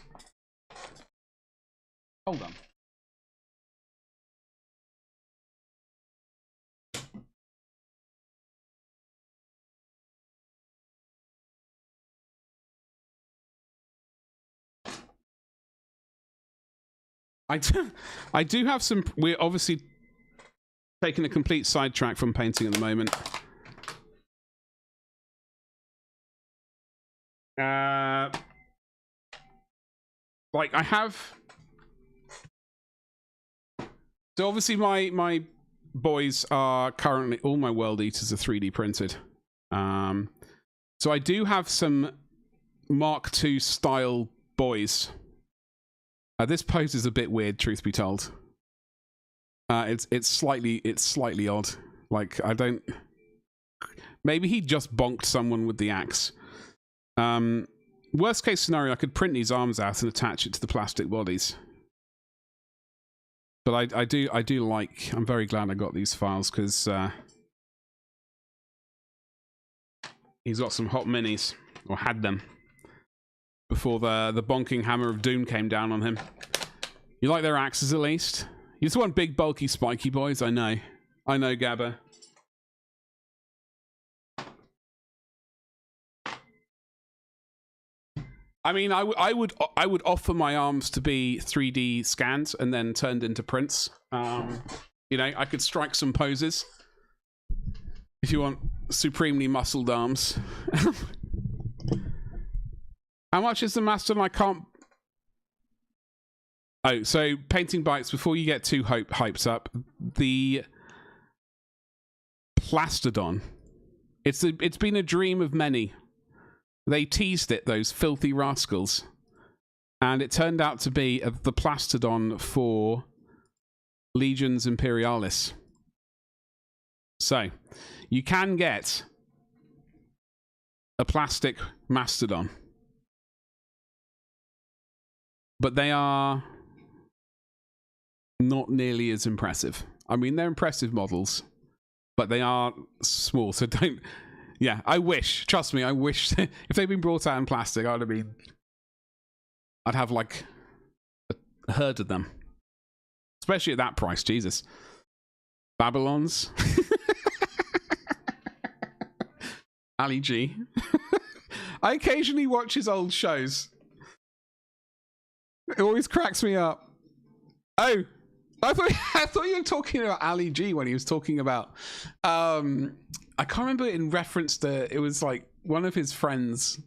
Hold on. I do have some. We're obviously taking a complete sidetrack from painting at the moment. Like I have. So obviously my boys are currently, all my World Eaters are 3D printed. So I do have some Mark II style boys. This pose is a bit weird, truth be told. It's slightly odd. Like I don't. Maybe he just bonked someone with the axe. Worst case scenario, I could print these arms out and attach it to the plastic bodies. But I do like. I'm very glad I got these files because he's got some hot minis, or had them, before the bonking hammer of doom came down on him. You like their axes at least? You just want big, bulky, spiky boys. I know, Gabba. I mean, I would offer my arms to be 3D scanned and then turned into prints. You know, I could strike some poses if you want supremely muscled arms. How much is the Mastodon? I can't. Oh, so painting bites. Before you get too hyped up, the Plastodon. It's been a dream of many. They teased it, those filthy rascals, and it turned out to be the Plastodon for Legions Imperialis. So, you can get a plastic Mastodon, but they are not nearly as impressive. I mean, they're impressive models, but they are small, so don't... Yeah, I wish. Trust me, I wish. If they'd been brought out in plastic, I'd have like a herd of them. Especially at that price, Jesus. Babylons. Ali G. I occasionally watch his old shows. It always cracks me up. Oh, I thought you were talking about Ali G when he was talking about I can't remember in reference to, it was like one of his friends'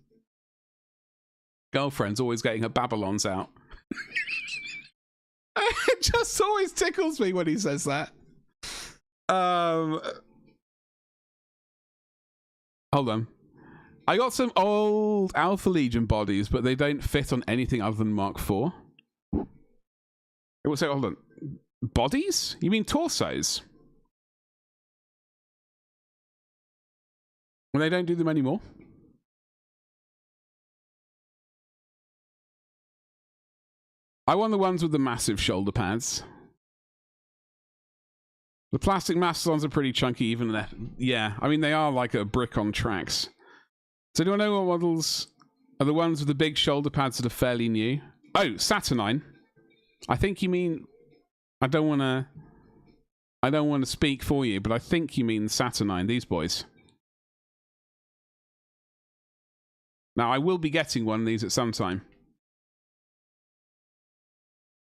girlfriends always getting her Babylons out. It just always tickles me when he says that. Hold on. I got some old Alpha Legion bodies, but they don't fit on anything other than Mark IV. It will say, hold on. Bodies? You mean torsos? Well, they don't do them anymore. I want the ones with the massive shoulder pads. The plastic Mastodons are pretty chunky, even there. Yeah, I mean, they are like a brick on tracks. So do I know what models are the ones with the big shoulder pads that are fairly new? Oh, Saturnine. I think you mean... I don't want to speak for you, but I think you mean Saturnine, these boys. Now, I will be getting one of these at some time.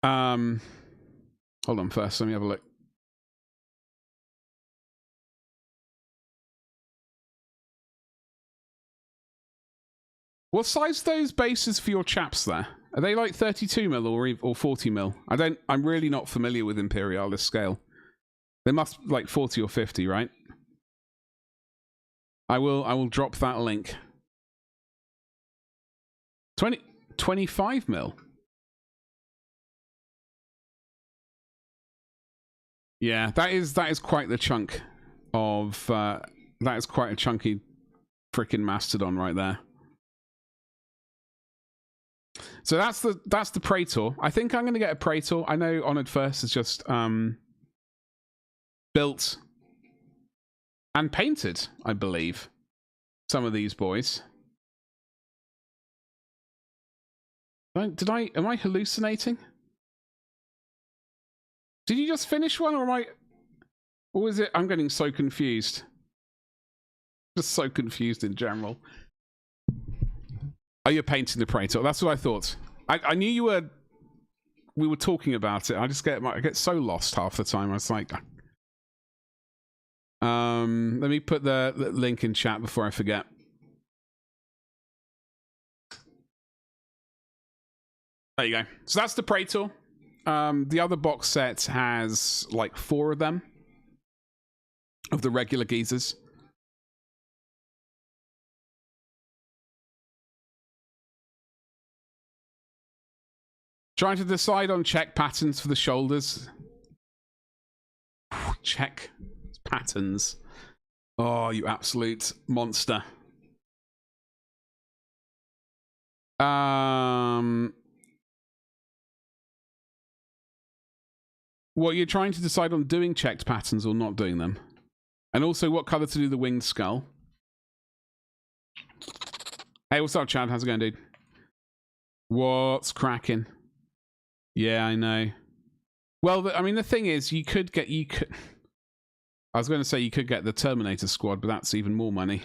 Hold on first, let me have a look. What size are those bases for your chaps there? Are they like 32mm or 40mm? I'm really not familiar with Imperialis scale. They must like 40 or 50, right? I will drop that link. 25mm. Yeah, that is quite the chunk of that is quite a chunky freaking Mastodon right there. So that's the Praetor. I think I'm going to get a Praetor. I know Honored First is just built and painted, I believe, some of these boys. Am I hallucinating? Did you just finish one, or was it? I'm getting so confused. Just so confused in general. Oh, you're painting the Praetor. That's what I thought. I knew you were we were talking about it. I get so lost half the time. I was like, let me put the link in chat before I forget. There you go. So that's the Praetor. The other box set has like 4 of them, of the regular geezers. Trying to decide on check patterns for the shoulders. Check patterns. Oh, you absolute monster. What, you're trying to decide on doing checked patterns or not doing them? And also what color to do the winged skull. Hey, what's up, Chad? How's it going, dude? What's cracking? Yeah, I know. Well, I mean, the thing is, I was going to say you could get the Terminator squad, but that's even more money.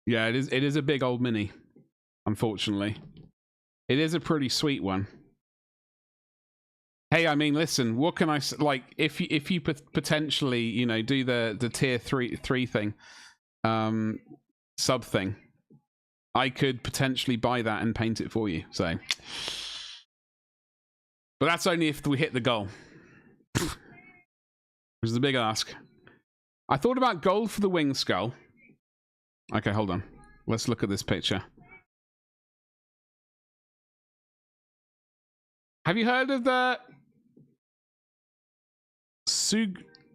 Yeah, it is a big old mini, unfortunately. It is a pretty sweet one. Hey, I mean, listen, what can I like? If you potentially, you know, do the tier 3 thing, sub thing, I could potentially buy that and paint it for you. So, but that's only if we hit the goal, which is a big ask. I thought about gold for the wing skull. Okay, hold on. Let's look at this picture. Have you heard of the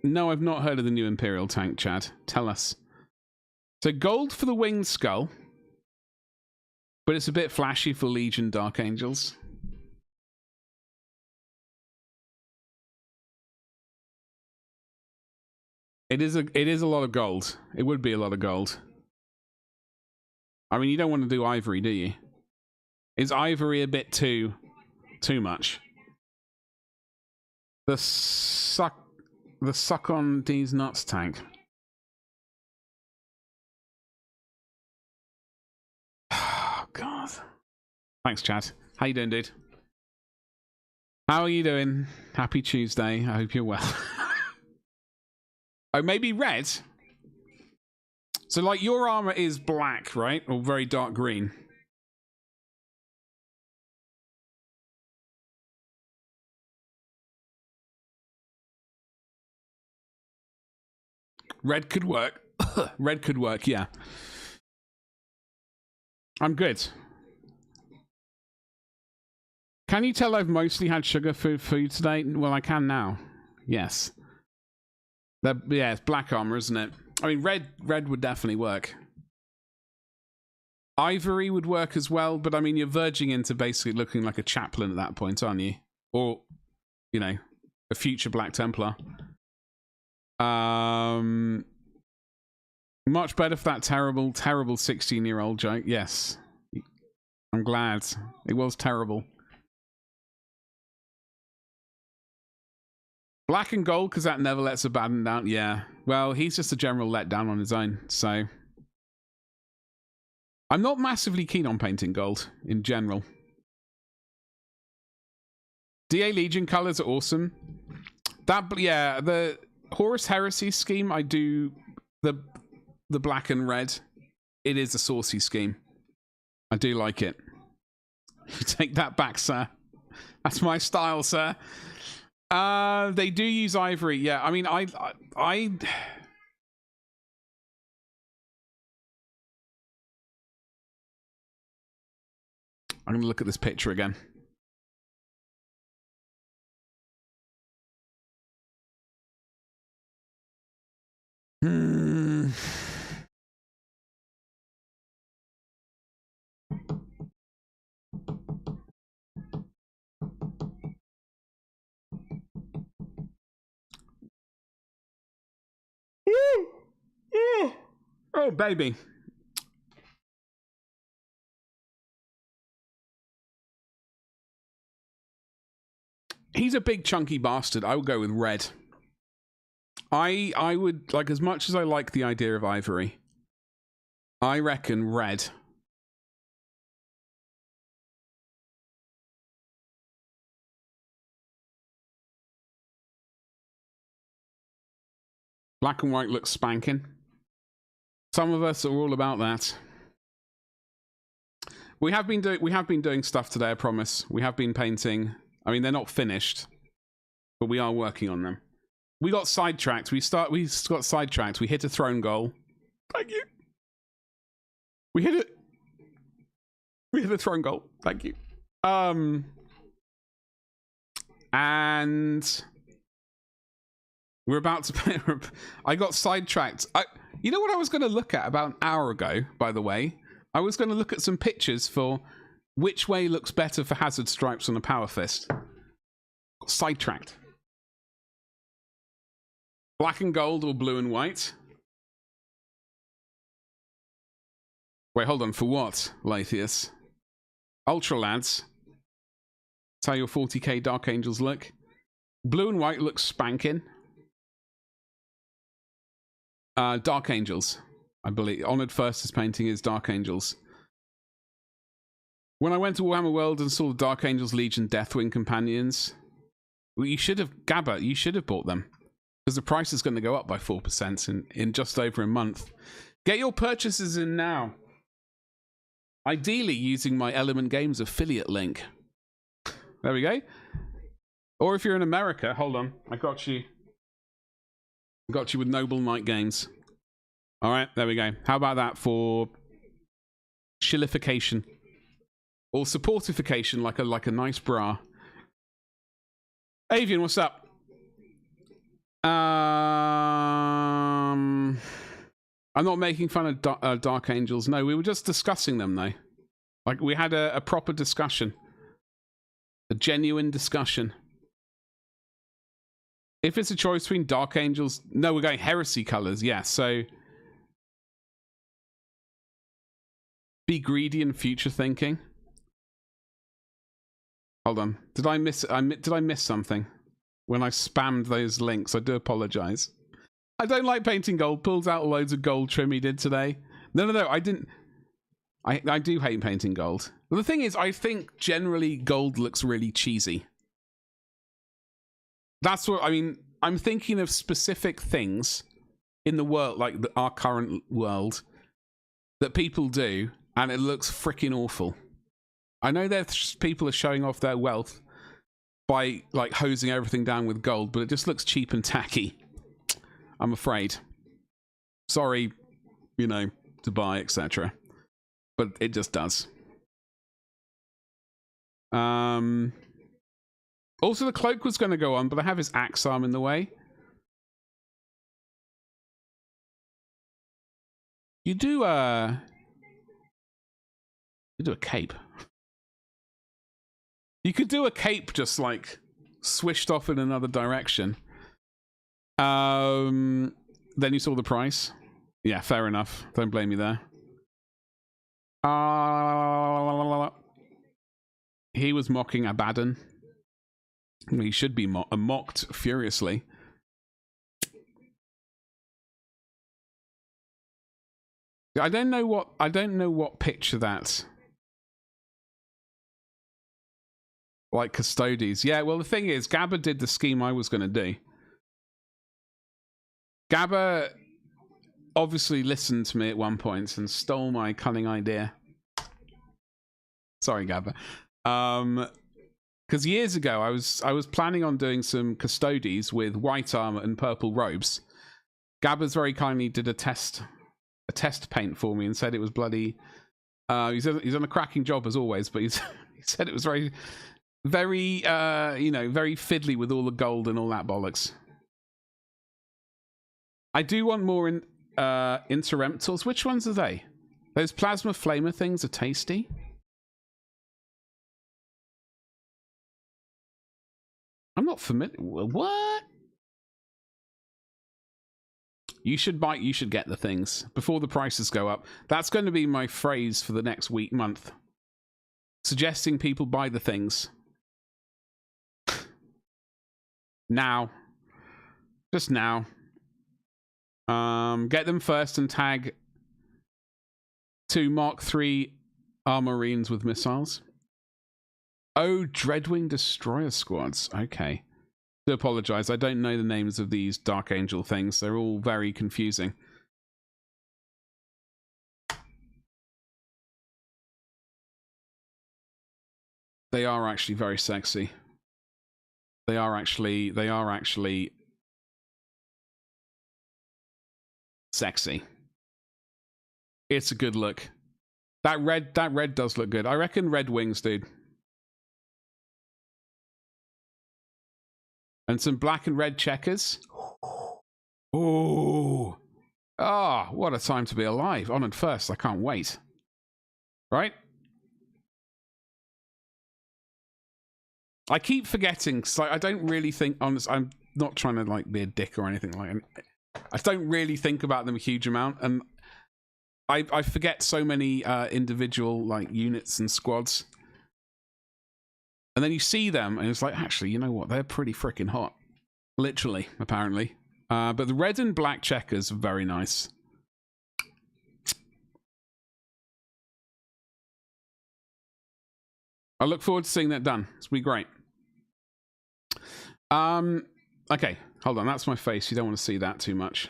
No, I've not heard of the new Imperial tank, Chad. Tell us. So gold for the winged skull, but it's a bit flashy for Legion Dark Angels. It is a lot of gold. It would be a lot of gold. I mean, you don't want to do ivory, do you? Is ivory a bit too much? The suck on these nuts tank. Oh God. Thanks, Chad. How you doing, dude? How are you doing? Happy Tuesday. I hope you're well. Oh, maybe red? So, like, your armor is black, right? Or very dark green. Red could work. Red could work, yeah. I'm good. Can you tell I've mostly had sugar food today? Well, I can now. Yes. Yeah, it's black armor, isn't it? I mean, red would definitely work. Ivory would work as well, but I mean, you're verging into basically looking like a chaplain at that point, aren't you? Or, you know, a future Black Templar. Much better for that terrible 16-year-old joke. Yes. I'm glad. It was terrible. Black and gold, because that never lets a bad one down. Yeah. Well, he's just a general letdown on his own, so... I'm not massively keen on painting gold, in general. DA Legion colors are awesome. Yeah, the Horus Heresy scheme, I do... The black and red. It is a saucy scheme. I do like it. You take that back, sir. That's my style, sir. They do use ivory. Yeah, I mean, I'm going to look at this picture again. Oh, baby. He's a big chunky bastard. I would go with red. I would, like, as much as I like the idea of ivory, I reckon red Black and white looks spanking. Some of us are all about that. We have been doing stuff today, I promise. We have been painting. I mean, they're not finished, but we are working on them. We got sidetracked. We got sidetracked. We hit a throne goal. Thank you. We hit it. We hit a throne goal. Thank you. And we're about to. I got sidetracked. You know what I was going to look at about an hour ago, by the way? I was going to look at some pictures for which way looks better for hazard stripes on a power fist. Got sidetracked. Black and gold or blue and white? Wait, hold on. For what, Lathius? Ultra lads. That's how your 40k Dark Angels look. Blue and white looks spanking. Dark Angels, I believe. Honored First's painting is Dark Angels. When I went to Warhammer World and saw the Dark Angels Legion Deathwing Companions, well, you should have, Gabba, you should have bought them. Because the price is going to go up by 4% in just over a month. Get your purchases in now. Ideally using my Element Games affiliate link. There we go. Or if you're in America, hold on, I got you. Got you with Noble Knight Games. All right, there we go. How about that for shillification or supportification, like a nice bra? Avian, what's up? I'm not making fun of Dark Angels. No, we were just discussing them though. Like we had a proper discussion, a genuine discussion. If it's a choice between Dark Angels... No, we're going Heresy colors. Yeah, so... Be greedy and future thinking. Hold on. Did I miss something? When I spammed those links, I do apologize. I don't like painting gold. Pulls out loads of gold trim he did today. No, I didn't... I do hate painting gold. But the thing is, I think generally gold looks really cheesy. That's what I mean. I'm thinking of specific things in the world, like our current world, that people do, and it looks freaking awful. I know that people are showing off their wealth by like hosing everything down with gold, but it just looks cheap and tacky. I'm afraid. Sorry, you know, to buy, etc. But it just does. Also, the cloak was going to go on, but I have his axe arm in the way. You do a cape. You could do a cape just like swished off in another direction. Then you saw the price. Yeah, fair enough. Don't blame me there. He was mocking Abaddon. He should be mocked furiously. I don't know what picture that. Like Custodes. Yeah, well the thing is, Gabba did the scheme I was going to do. Gabba obviously listened to me at one point and stole my cunning idea. Sorry, Gabba. Because years ago, I was planning on doing some Custodes with white armor and purple robes. Gabba's very kindly did a test paint for me and said it was bloody. He's done a cracking job as always, but he said it was very, very, very fiddly with all the gold and all that bollocks. I do want more interruptals. Which ones are they? Those plasma flamer things are tasty. I'm not familiar. What? You should get the things before the prices go up. That's going to be my phrase for the next month. Suggesting people buy the things. Now. Just now. Get them first and tag 2 Mark III Armorines with missiles. Oh, Dreadwing Destroyer Squads. Okay. Do apologize. I don't know the names of these Dark Angel things. They're all very confusing. They are actually very sexy. They are actually sexy. It's a good look. That red does look good. I reckon red wings, dude. And some black and red checkers. Ooh. Ah, oh, what a time to be alive. Honored first. I can't wait. Right? I keep forgetting, because I don't really think, honest, I'm not trying to like be a dick or anything like that. I don't really think about them a huge amount, and I forget so many individual like units and squads. And then you see them, and it's like, actually, you know what? They're pretty freaking hot. Literally, apparently. But the red and black checkers are very nice. I look forward to seeing that done. It's be great. Okay, hold on. That's my face. You don't want to see that too much.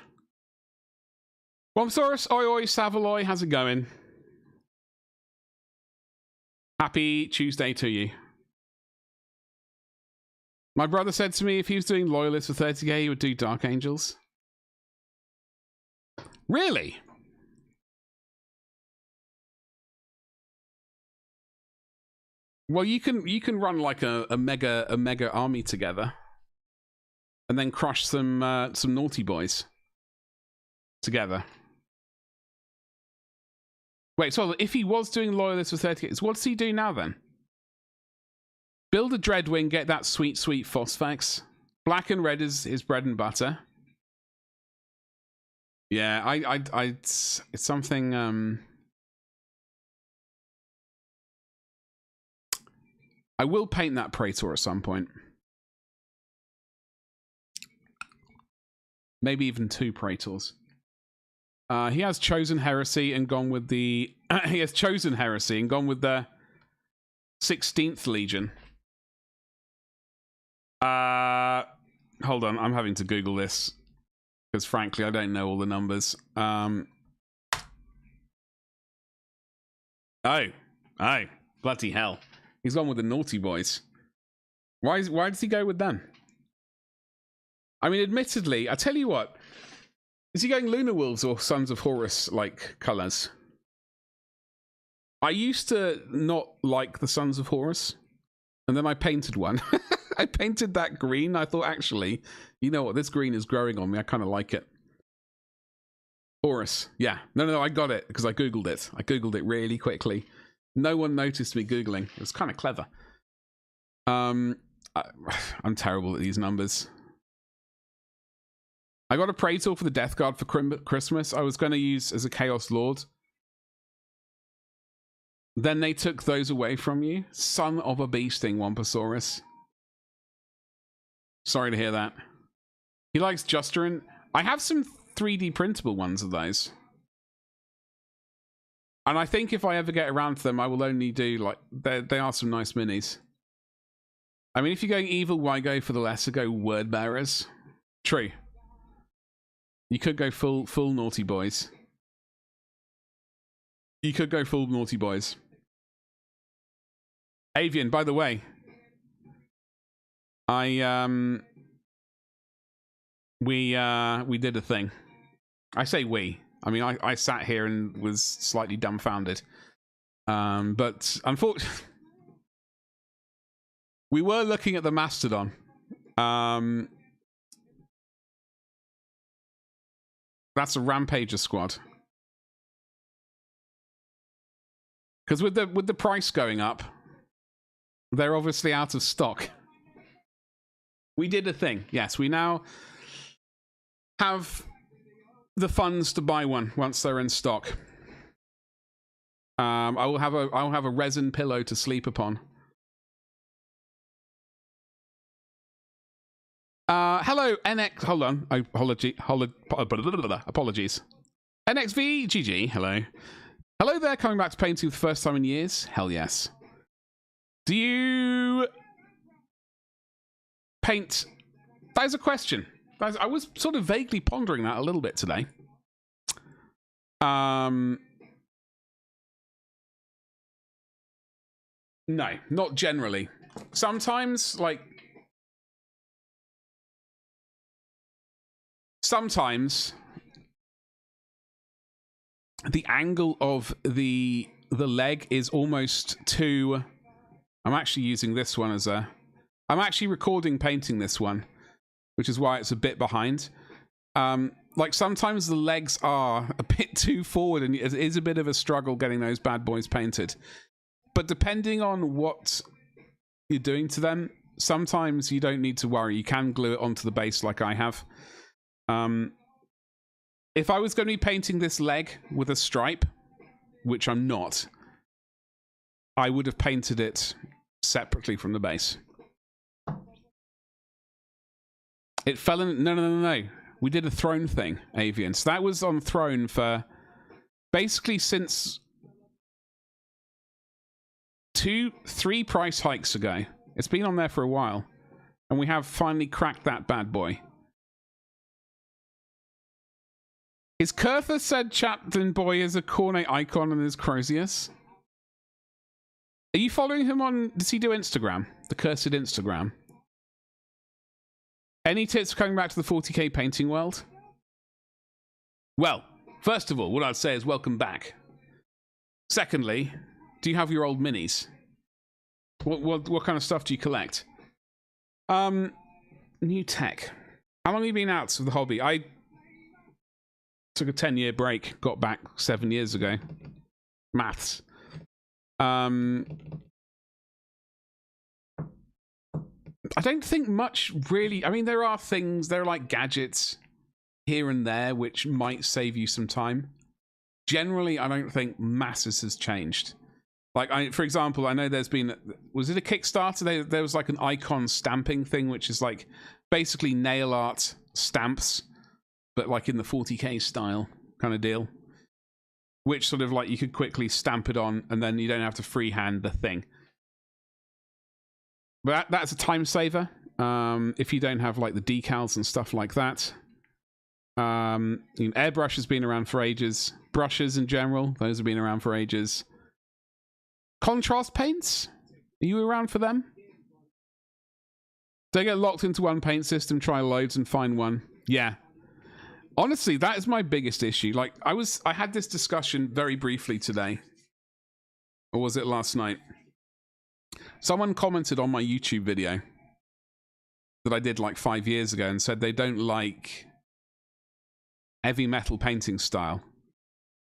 Wompsaurus, oi oi, Savaloy, how's it going? Happy Tuesday to you. My brother said to me if he was doing Loyalists for 30k, he would do Dark Angels. Really? Well, you can run like a mega army together, and then crush some naughty boys together. Wait, so if he was doing Loyalists for 30k, what does he do now then? Build a Dreadwing, get that sweet Phosphax. Black and red is his bread and butter. Yeah, it's something. I will paint that Praetor at some point. Maybe even 2 Praetors. He has chosen heresy and gone with the. He has chosen heresy and gone with the 16th Legion. Hold on, I'm having to Google this because frankly I don't know all the numbers. Oh, bloody hell! He's gone with the naughty boys. Why does he go with them? I mean, admittedly, I tell you what, is he going Lunar Wolves or Sons of Horus like colors? I used to not like the Sons of Horus, and then I painted one. I painted that green. I thought, actually, you know what? This green is growing on me. I kind of like it. Horus. Yeah. No, I got it because I Googled it. I Googled it really quickly. No one noticed me Googling. It was kind of clever. I'm terrible at these numbers. I got a Praetor for the Death Guard for Christmas. I was going to use as a Chaos Lord. Then they took those away from you. Son of a beasting, Wamposaurus. Sorry to hear that. He likes Justerin. I have some 3D printable ones of those. And I think if I ever get around to them, I will only do, like, they are some nice minis. I mean, if you're going evil, why go for the lesser? Go Word Bearers. True. You could go full naughty boys. You could go full naughty boys. Avian, by the way, we did a thing. I say we. I mean, I sat here and was slightly dumbfounded. But unfortunately, we were looking at the Mastodon. That's a Rampager squad. Because with the price going up, they're obviously out of stock. We did a thing. Yes, we now have the funds to buy one once they're in stock. I will have a resin pillow to sleep upon. Hello, NX. Hold on. Apologies. NXV GG. Hello. Hello there. Coming back to painting for the first time in years. Hell yes. Do you paint That is a question. I was sort of vaguely pondering that a little bit today. No, not generally. Sometimes, like... Sometimes the angle of the leg is almost too... I'm actually using this one as a... I'm actually recording painting this one, which is why it's a bit behind. Like sometimes the legs are a bit too forward and it is a bit of a struggle getting those bad boys painted. But depending on what you're doing to them, sometimes you don't need to worry. You can glue it onto the base like I have. If I was going to be painting this leg with a stripe, which I'm not, I would have painted it separately from the base. It fell in... No. We did a throne thing, Avian. So that was on throne for basically since 3 price hikes ago. It's been on there for a while. And we have finally cracked that bad boy. Is Kurtha said Chaplain Boy is a Cornet icon and is Crozius? Are you following him on... Does he do Instagram? The cursed Instagram? Any tips for coming back to the 40k painting world? Well, first of all, what I'd say is welcome back. Secondly, do you have your old minis? What kind of stuff do you collect? New tech. How long have you been out of the hobby? I took a 10-year break, got back 7 years ago. Maths. I don't think much really... I mean, there are things, there are like gadgets here and there which might save you some time. Generally, I don't think masses has changed. Like, for example, I know there's been... Was it a Kickstarter? There was like an icon stamping thing, which is like basically nail art stamps, but like in the 40k style kind of deal. Which sort of like you could quickly stamp it on and then you don't have to freehand the thing. But that's a time saver if you don't have like the decals and stuff like that. Airbrush has been around for ages. Brushes in general, those have been around for ages. Contrast paints, are you around for them? Don't get locked into one paint system, try loads and find one. Yeah. Honestly, that is my biggest issue. Like I had this discussion very briefly today. Or was it last night? Someone commented on my YouTube video that I did like 5 years ago and said they don't like heavy metal painting style.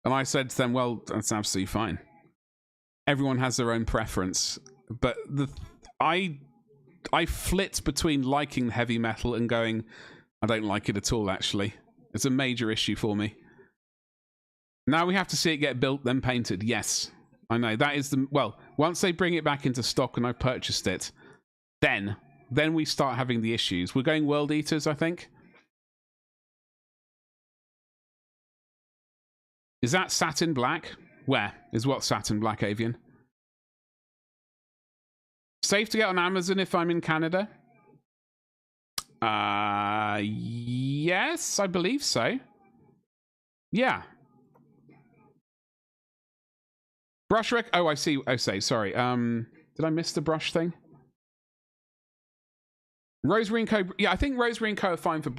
And I said to them, well, that's absolutely fine. Everyone has their own preference. But I flit between liking heavy metal and going, I don't like it at all, actually. It's a major issue for me. Now we have to see it get built, then painted. Yes. I know, that is the... Well, once they bring it back into stock and I've purchased it, then we start having the issues. We're going World Eaters, I think. Is that satin black? Where is what satin black, Avian? Safe to get on Amazon if I'm in Canada? Yes, I believe so. Yeah. Brush rec... Oh, I see. Oh, sorry. Did I miss the brush thing? Rosemary & Co... Yeah, I think Rosemary & Co are fine for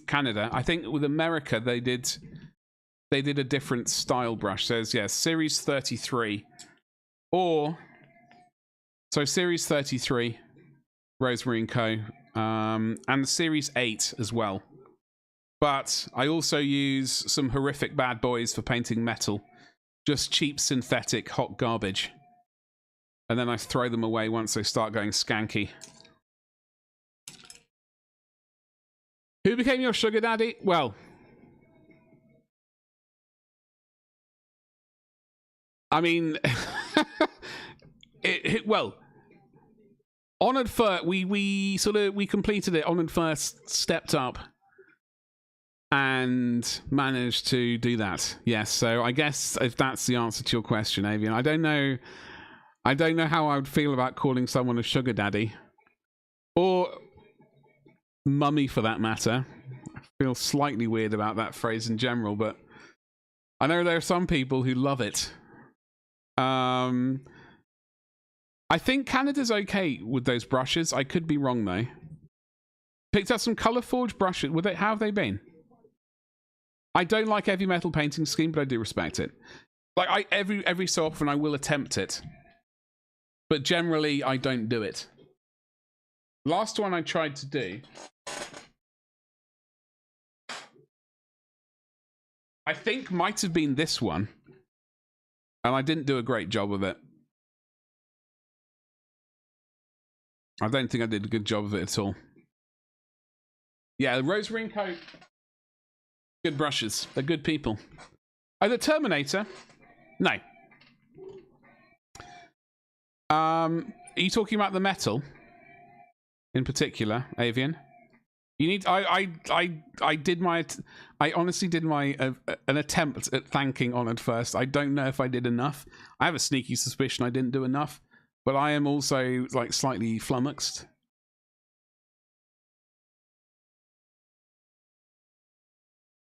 Canada. I think with America, they did a different style brush. Says, yeah, Series 33. Or... So, Series 33, Rosemary & Co. And the Series 8 as well. But I also use some horrific bad boys for painting metal. Just cheap, synthetic, hot garbage. And then I throw them away once they start going skanky. Who became your sugar daddy? Well... I mean... well... Honored First... We completed it. Honored First stepped up. And managed to do that. Yes, so I guess if that's the answer to your question, Avian, I don't know how I would feel about calling someone a sugar daddy. Or mummy for that matter. I feel slightly weird about that phrase in general, but I know there are some people who love it. I think Canada's okay with those brushes. I could be wrong though. Picked up some Colour Forge brushes. How have they been? I don't like heavy metal painting scheme, but I do respect it. Like every so often I will attempt it, but generally I don't do it. Last one I tried to do, I think might have been this one, and I didn't do a great job of it. I don't think I did a good job of it at all. Yeah, the Rose Ring Coat, good brushes. They're good people. Oh, the Terminator? No. Are you talking about the metal in particular, Avian? You need. I did my. I honestly did my an attempt at thanking Honoured first. I don't know if I did enough. I have a sneaky suspicion I didn't do enough, but I am also like slightly flummoxed.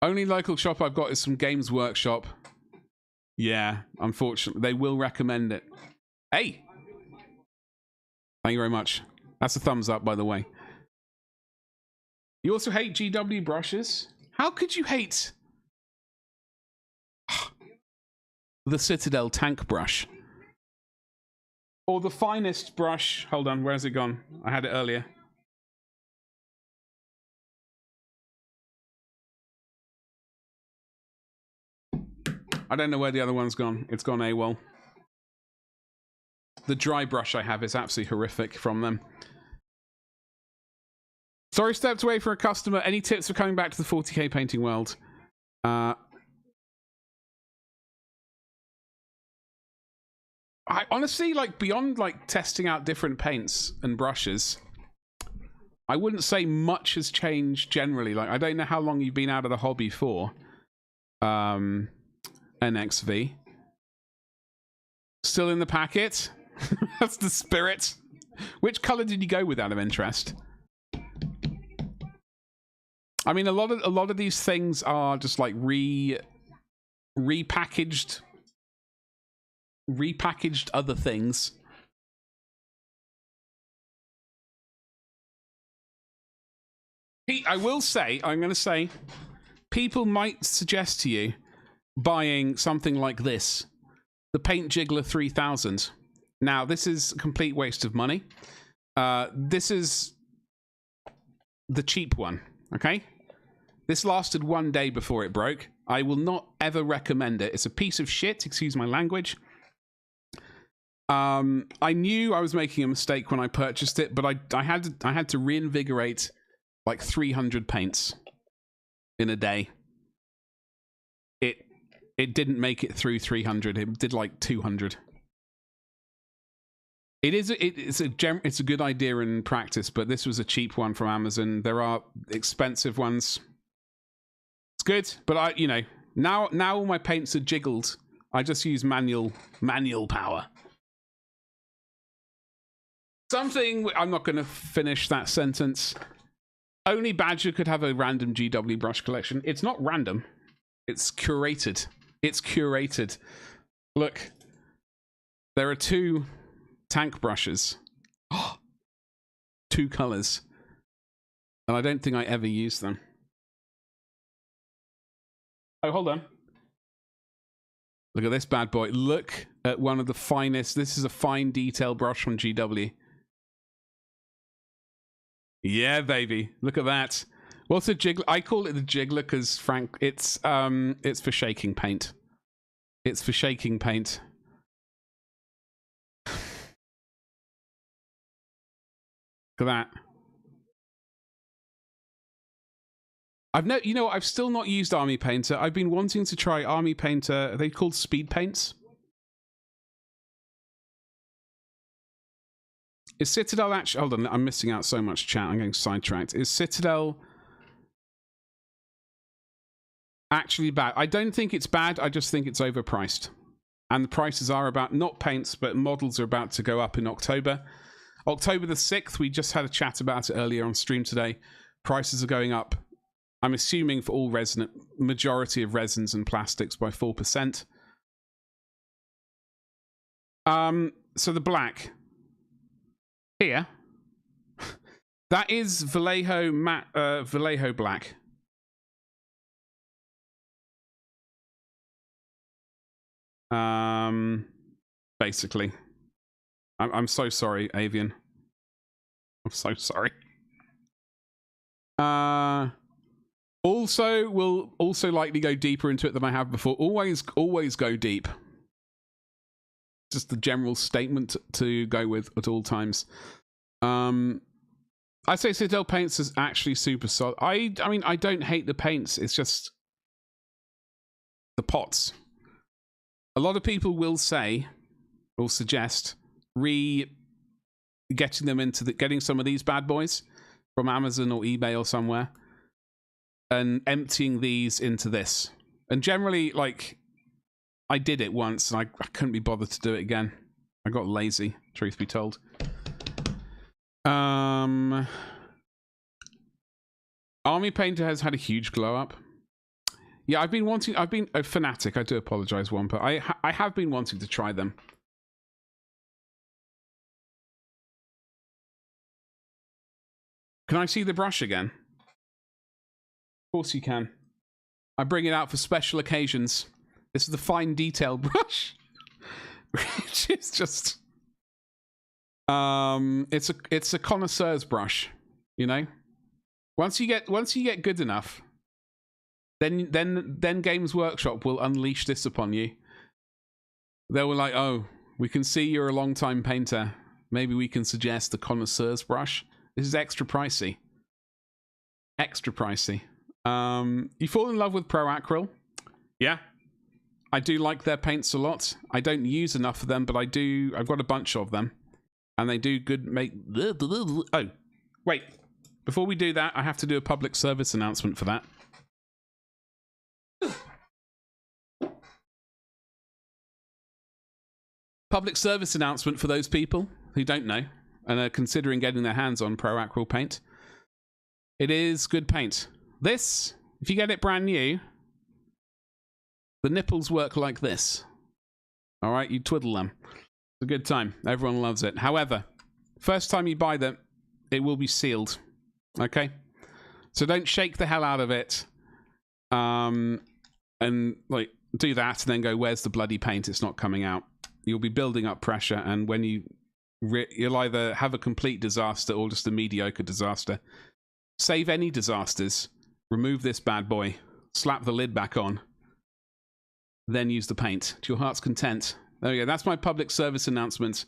Only local shop I've got is some Games Workshop. Yeah, unfortunately, they will recommend it. Hey, thank you very much. That's a thumbs up, by the way. You also hate GW brushes? How could you hate the Citadel tank brush? Or the finest brush? Hold on, where's it gone? I had it earlier. I don't know where the other one's gone. It's gone AWOL. The dry brush I have is absolutely horrific from them. Sorry, stepped away for a customer. Any tips for coming back to the 40k painting world? I honestly, like, beyond like testing out different paints and brushes, I wouldn't say much has changed generally. Like, I don't know how long you've been out of the hobby for. NXV. Still in the packet? That's the spirit. Which color did you go with out of interest? I mean, a lot of these things are just like repackaged other things. Pete, I will say, I'm going to say, people might suggest to you buying something like this, the Paint Jiggler 3000. Now, this is a complete waste of money. This is the cheap one, okay? This lasted 1 day before it broke. I will not ever recommend it. It's a piece of shit, excuse my language. I knew I was making a mistake when I purchased it, but I had to reinvigorate like 300 paints in a day. It didn't make it through 300. It did like 200. It's a good idea in practice, but this was a cheap one from Amazon. There are expensive ones. It's good, but now all my paints are jiggled. I just use manual power. I'm not going to finish that sentence. Only Badger could have a random GW brush collection. It's not random. It's curated. It's curated. Look, there are 2 tank brushes. 2 colors. And I don't think I ever use them. Oh, hold on. Look at this bad boy. Look at one of the finest. This is a fine detail brush from GW. Yeah, baby. Look at that. What's a jiggler? I call it the jiggler because, Frank, it's for shaking paint. It's for shaking paint. Look at that. I've still not used Army Painter. I've been wanting to try Army Painter. Are they called speed paints? Is Citadel actually... Hold on, I'm missing out so much chat. I'm getting sidetracked. Is Citadel actually bad? I don't think it's bad. I just think it's overpriced. And the prices are about... Not paints, but models are about to go up in October. October the 6th, we just had a chat about it earlier on stream today. Prices are going up. I'm assuming for all majority of resins and plastics by 4%. So the black here, that is Vallejo matte, Vallejo black. Basically, I'm so sorry, Avian. I'm so sorry. Also, will also likely go deeper into it than I have before. Always go deep. Just the general statement to go with at all times. I say Citadel paints is actually super solid. I mean, I don't hate the paints. It's just the pots. A lot of people will say or suggest getting them into getting some of these bad boys from Amazon or eBay or somewhere and emptying these into this. And generally, like, I did it once and I couldn't be bothered to do it again. I got lazy, truth be told. Army Painter has had a huge glow up. Yeah, I've been a fanatic. I do apologize, Wampa. I have been wanting to try them. Can I see the brush again? Of course you can. I bring it out for special occasions. This is the fine detail brush, which is just it's a connoisseur's brush, you know. Once you get good enough, then Games Workshop will unleash this upon you. They were like, oh, we can see you're a long-time painter. Maybe we can suggest the connoisseur's brush. This is extra pricey. Extra pricey. You fall in love with Pro Acryl? Yeah. I do like their paints a lot. I don't use enough of them, but I do. I've got a bunch of them. And they do good make... Oh, wait. Before we do that, I have to do a public service announcement for that. Public service announcement for those people who don't know and are considering getting their hands on Pro Acryl paint. It is good paint. This, if you get it brand new, the nipples work like this. All right, you twiddle them. It's a good time. Everyone loves it. However, first time you buy them, it will be sealed. Okay? So don't shake the hell out of it. And like do that and then go, where's the bloody paint? It's not coming out. You'll be building up pressure, and when you'll either have a complete disaster or just a mediocre disaster. Save any disasters. Remove this bad boy. Slap the lid back on. Then use the paint to your heart's content. There we go. That's my public service announcement.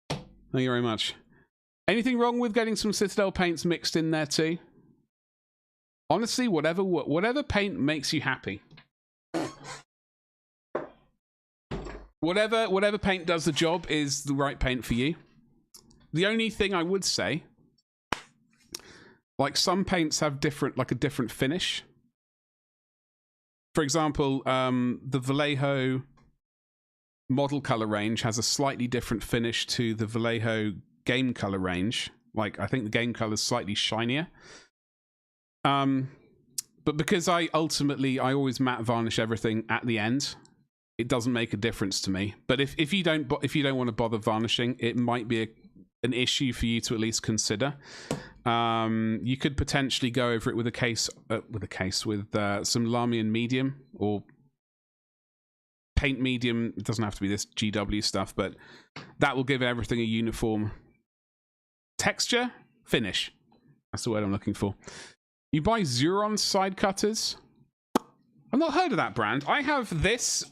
Thank you very much. Anything wrong with getting some Citadel paints mixed in there too? Honestly, whatever paint makes you happy. Whatever paint does the job is the right paint for you. The only thing I would say, like some paints have a different finish. For example, the Vallejo model color range has a slightly different finish to the Vallejo game color range. Like, I think the game color is slightly shinier. But because I always matte varnish everything at the end, it doesn't make a difference to me. But if you don't want to bother varnishing, it might be an issue for you to at least consider. You could potentially go over it with some Lamian medium or paint medium. It doesn't have to be this GW stuff, but that will give everything a uniform texture finish. That's the word I'm looking for. You buy Xuron side cutters? I've not heard of that brand. I have this.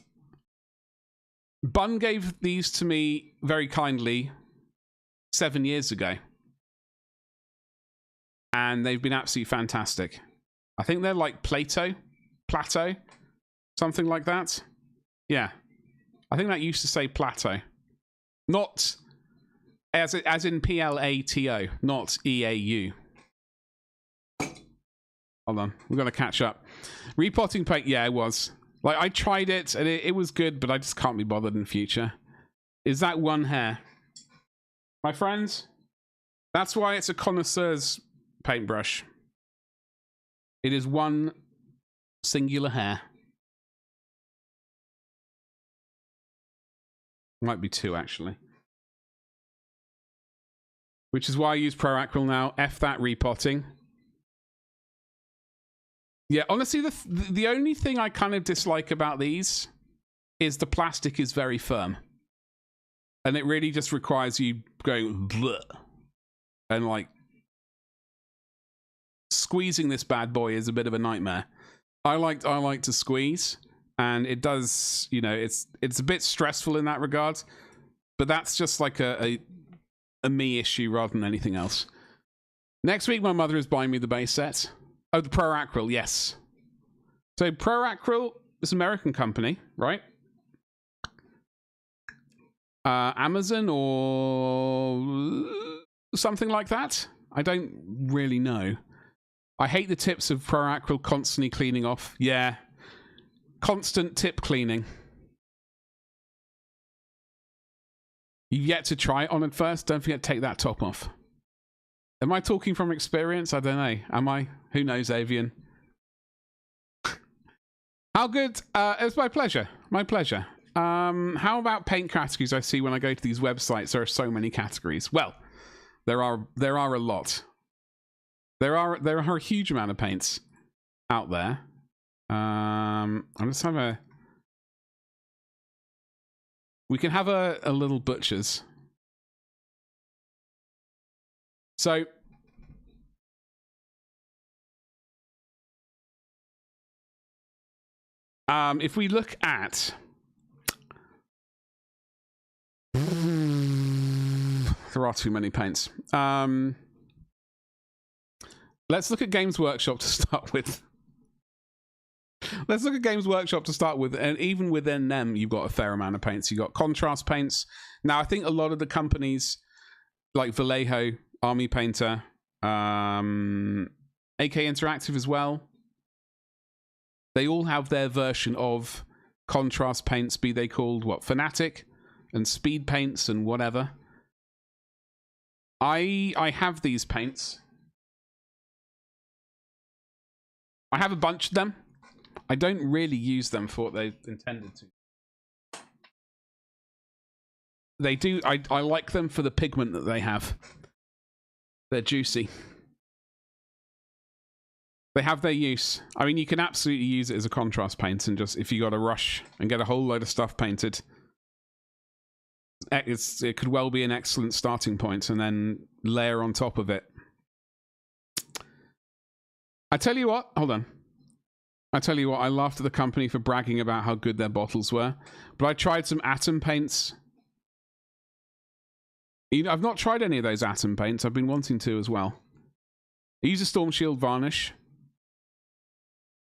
Bun gave these to me very kindly 7 years ago. And they've been absolutely fantastic. I think they're like Plateau, something like that. Yeah. I think that used to say Plateau. Not as in Plato, not EAU. Hold on, we're going to catch up. Repotting paint, yeah, it was. Like, I tried it, and it was good, but I just can't be bothered in future. Is that one hair? My friends, that's why it's a connoisseur's paintbrush. It is one singular hair. Might be two, actually. Which is why I use Proacryl now. F that repotting. Yeah, honestly, the only thing I kind of dislike about these is the plastic is very firm. And it really just requires you going bleh, and like squeezing this bad boy is a bit of a nightmare. I like to squeeze, and it does, you know, it's a bit stressful in that regard, but that's just like a me issue rather than anything else. Next week, my mother is buying me the base set. Oh, the Proacryl, yes. So Proacryl is an American company, right? Amazon or something like that. I don't really know. I hate the tips of Proacryl constantly cleaning off. Yeah. Constant tip cleaning. You've yet to try it on at first. Don't forget to take that top off. Am I talking from experience? I don't know. Am I? Who knows, Avian? How good? It's my pleasure. My pleasure. How about paint categories? I see when I go to these websites, there are so many categories. Well, there are a lot. There are a huge amount of paints out there. I'm just have a. We can have a little butcher's. So. If we look at. There are too many paints. Let's look at Games Workshop to start with. Let's look at Games Workshop to start with, and even within them, you've got a fair amount of paints. You've got contrast paints. Now, I think a lot of the companies, like Vallejo, Army Painter, AK Interactive as well, they all have their version of contrast paints, be they called, what, Fanatic, and Speed Paints, and whatever. I have these paints. I have a bunch of them. I don't really use them for what they intended to. They do. I like them for the pigment that they have. They're juicy. They have their use. I mean, you can absolutely use it as a contrast paint, and just if you got to rush and get a whole load of stuff painted, it could well be an excellent starting point, and then layer on top of it. I tell you what, hold on. I tell you what, I laughed at the company for bragging about how good their bottles were, but I tried some Atom paints. You know, I've not tried any of those Atom paints. I've been wanting to as well. I use a Storm Shield varnish.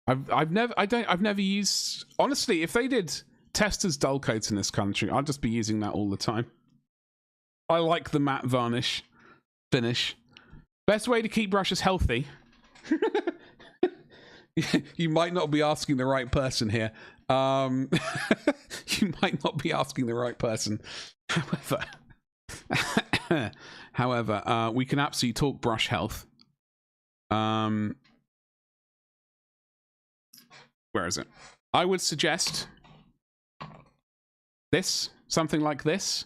I've never used, honestly, if they did Testers dull coats in this country, I'd just be using that all the time. I like the matte varnish finish. Best way to keep brushes healthy. You might not be asking the right person here. You might not be asking the right person. However, we can absolutely talk brush health. Where is it? I would suggest this, something like this.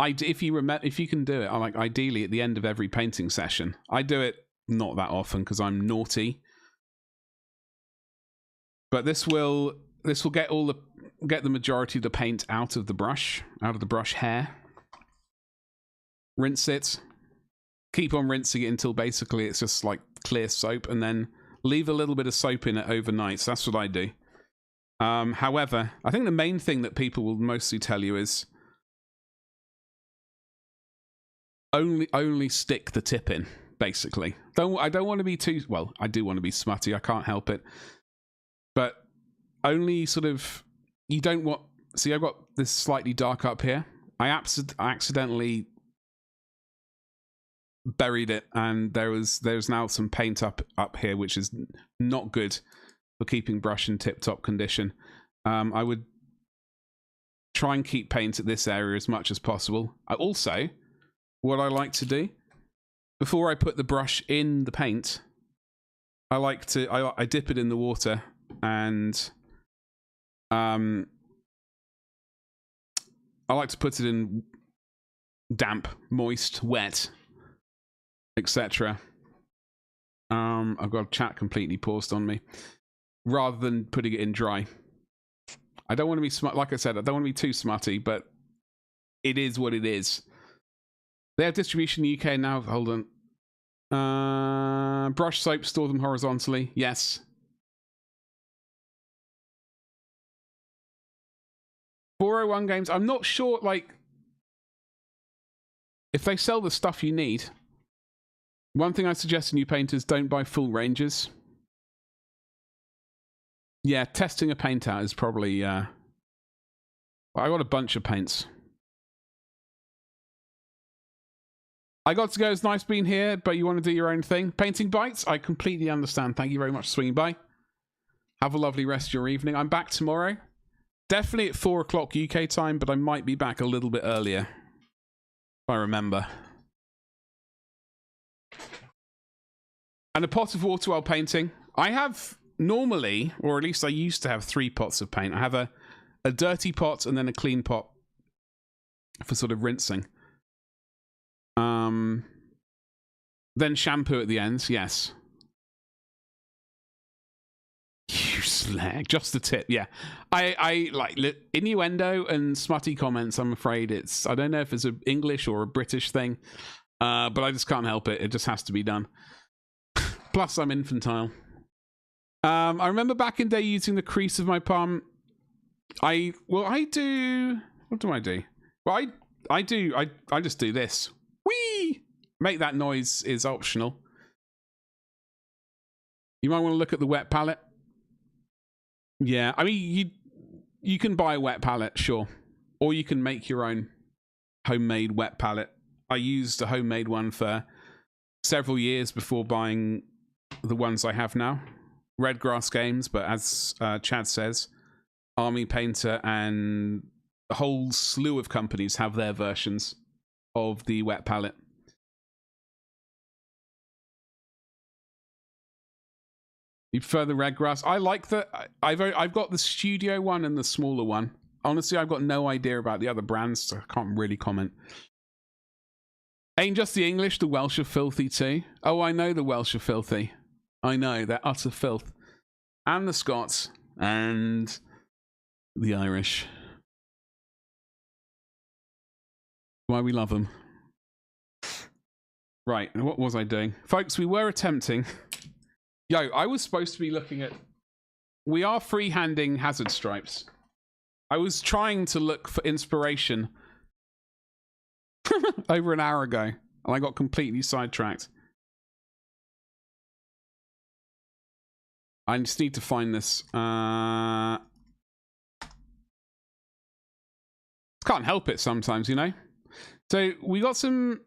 If you can do it, I like ideally at the end of every painting session. I do it not that often because I'm naughty, but this will get the majority of the paint out of the brush hair. Rinse it, keep on rinsing it until basically it's just like clear soap, and then leave a little bit of soap in it overnight. So that's what I do. However, I think the main thing that people will mostly tell you is only stick the tip in, basically. I don't want to be too, well, I do want to be smutty, I can't help it. But only sort of, you don't want, see, I've got this slightly dark up here. I accidentally buried it, and there's now some paint up here, which is not good for keeping brush in tip-top condition. I would try and keep paint at this area as much as possible. I also, what I like to do before I put the brush in the paint. I dip it in the water and I like to put it in damp, moist, wet, etc. I've got chat completely paused on me. Rather than putting it in dry. I don't want to be smart. Like I said, I don't want to be too smutty, but it is what it is. They have distribution in the UK now. Hold on. Brush soap, store them horizontally. Yes. 401 games. I'm not sure, like, if they sell the stuff you need. One thing I suggest to new painters, don't buy full ranges. Yeah, testing a paint out is probably... I got a bunch of paints. I got to go. It's nice being here, but you want to do your own thing. Painting bites? I completely understand. Thank you very much for swinging by. Have a lovely rest of your evening. I'm back tomorrow. Definitely at 4 o'clock UK time, but I might be back a little bit earlier. If I remember. And a pot of water while painting. I have... Normally, or at least I used to have 3 pots of paint. I have a dirty pot and then a clean pot for sort of rinsing. Then shampoo at the end, yes. You slag. Just the tip, yeah. I like innuendo and smutty comments, I'm afraid it's... I don't know if it's an English or a British thing, but I just can't help it. It just has to be done. Plus, I'm infantile. I remember back in day using the crease of my palm. I do. What do I do? Well, I just do this. Whee! Make that noise is optional. You might want to look at the wet palette. Yeah, I mean you can buy a wet palette, sure, or you can make your own homemade wet palette. I used a homemade one for several years before buying the ones I have now. Redgrass Games, but as Chad says, Army Painter and a whole slew of companies have their versions of the wet palette. You prefer the Redgrass? I like the... I've got the studio one and the smaller one. Honestly, I've got no idea about the other brands, so I can't really comment. Ain't just the English, the Welsh are filthy too. Oh, I know the Welsh are filthy. I know, they're utter filth. And the Scots. And the Irish. Why we love them. Right, what was I doing? Folks, we were attempting... Yo, I was supposed to be looking at... We are freehanding hazard stripes. I was trying to look for inspiration over an hour ago. And I got completely sidetracked. I just need to find this. Can't help it sometimes, you know? So we got some...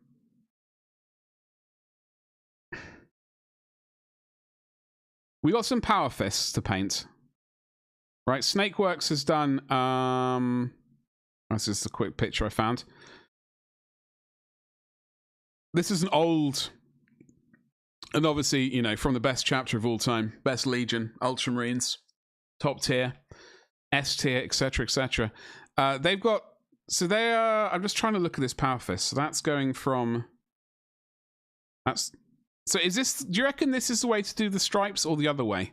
We got some Power Fists to paint. Right, Snakeworks has done... This is the quick picture I found. This is an old... And obviously, you know, from the best chapter of all time, best Legion, Ultramarines, top tier, S tier, etc., etc. They've got, so they are, I'm just trying to look at this Power Fist. So that's going from, that's, so is this, do you reckon this is the way to do the stripes or the other way?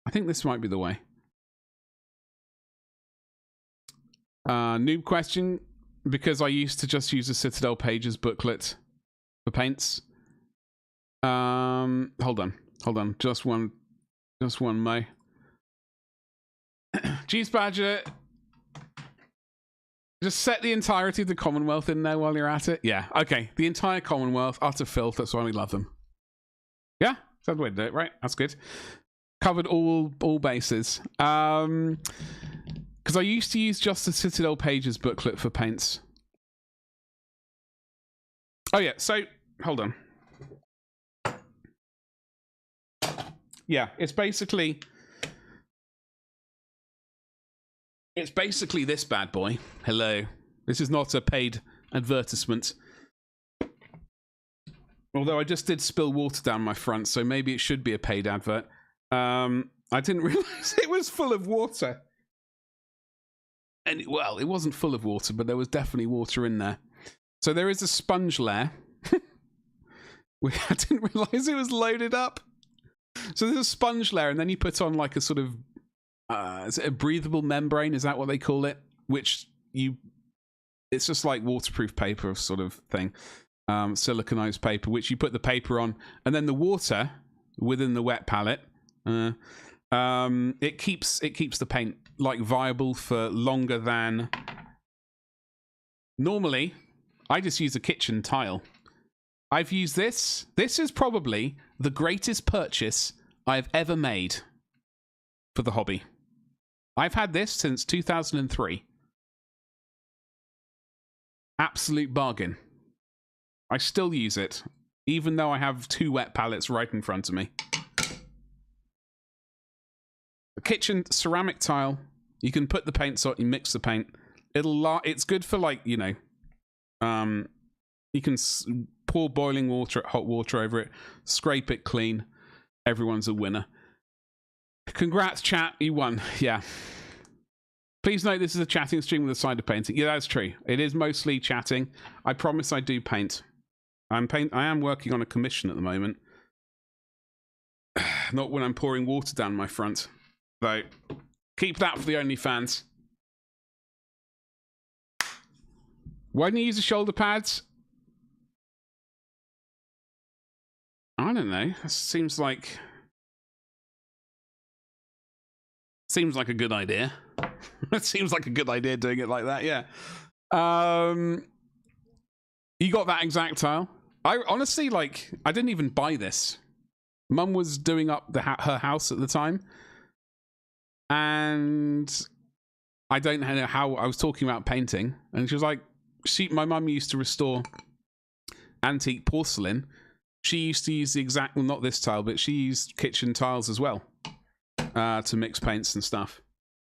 I think this might be the way. Noob question, because I used to just use the Citadel Pages booklet for paints. Hold on. Just one Mo. Cheese Badger. Just set the entirety of the Commonwealth in there while you're at it. Yeah, okay. The entire Commonwealth, utter filth. That's why we love them. Yeah, that's the way to do it, right? That's good. Covered all bases. Because I used to use just the Citadel Pages booklet for paints. Oh yeah, so hold on. Yeah, it's basically this bad boy. Hello. This is not a paid advertisement. Although I just did spill water down my front, so maybe it should be a paid advert. I didn't realize it was full of water. And, well, it wasn't full of water, but there was definitely water in there. So there is a sponge layer. I didn't realize it was loaded up. So there's a sponge layer, and then you put on like a sort of, is it a breathable membrane? Is that what they call it? Which it's just like waterproof paper sort of thing. Siliconized paper, which you put the paper on, and then the water within the wet palette, it keeps the paint like viable for longer than normally. I just use a kitchen tile. I've used this. This is probably the greatest purchase I've ever made for the hobby. I've had this since 2003. Absolute bargain. I still use it, even though I have 2 wet palettes right in front of me. The kitchen ceramic tile, you can put the paints on, you mix the paint. It's good for, like, you know, you can pour boiling water, hot water over it, scrape it clean. Everyone's a winner. Congrats, chat, you won. Yeah. Please note this is a chatting stream with a side of painting. Yeah, that's true. It is mostly chatting. I promise I do paint. I am working on a commission at the moment. Not when I'm pouring water down my front. Though, keep that for the OnlyFans. Why didn't you use the shoulder pads? I don't know. That seems like a good idea. It seems like a good idea doing it like that, yeah. You got that exact tile? I honestly, like, I didn't even buy this. Mum was doing up her house at the time. And I don't know how I was talking about painting. And she was like, my mum used to restore antique porcelain. She used to use the exact, well, not this tile, but she used kitchen tiles as well to mix paints and stuff.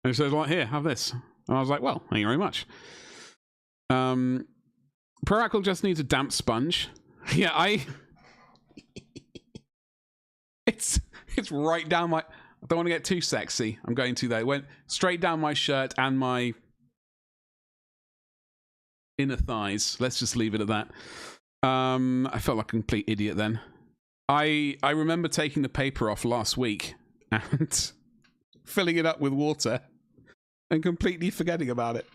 And she was like, here, have this. And I was like, well, thank you very much. Proracle just needs a damp sponge. Yeah, it's right down my, I don't want to get too sexy. I'm going to though. It went straight down my shirt and my inner thighs. Let's just leave it at that. I felt like a complete idiot then. I remember taking the paper off last week and filling it up with water and completely forgetting about it.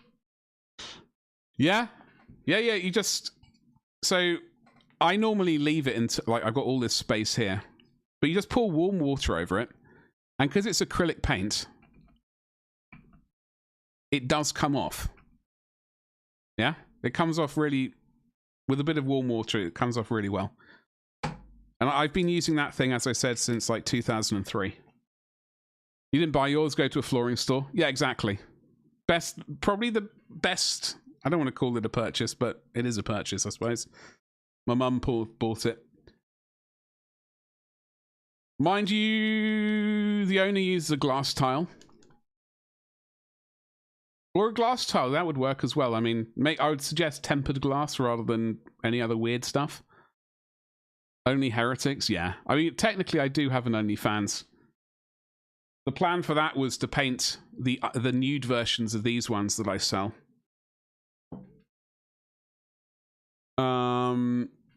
Yeah. You just, so I normally leave it into, like, I've got all this space here, but you just pour warm water over it, and because it's acrylic paint, it does come off. Yeah, it comes off really, with a bit of warm water, it comes off really well. And I've been using that thing, as I said, since like 2003. You didn't buy yours, go to a flooring store. Yeah, exactly. Probably the best, I don't want to call it a purchase, but it is a purchase, I suppose. My mum bought it. Mind you, the owner uses a glass tile. Or a glass tile, that would work as well. I mean, I would suggest tempered glass rather than any other weird stuff. Only heretics, yeah. I mean, technically I do have an OnlyFans. The plan for that was to paint the nude versions of these ones that I sell.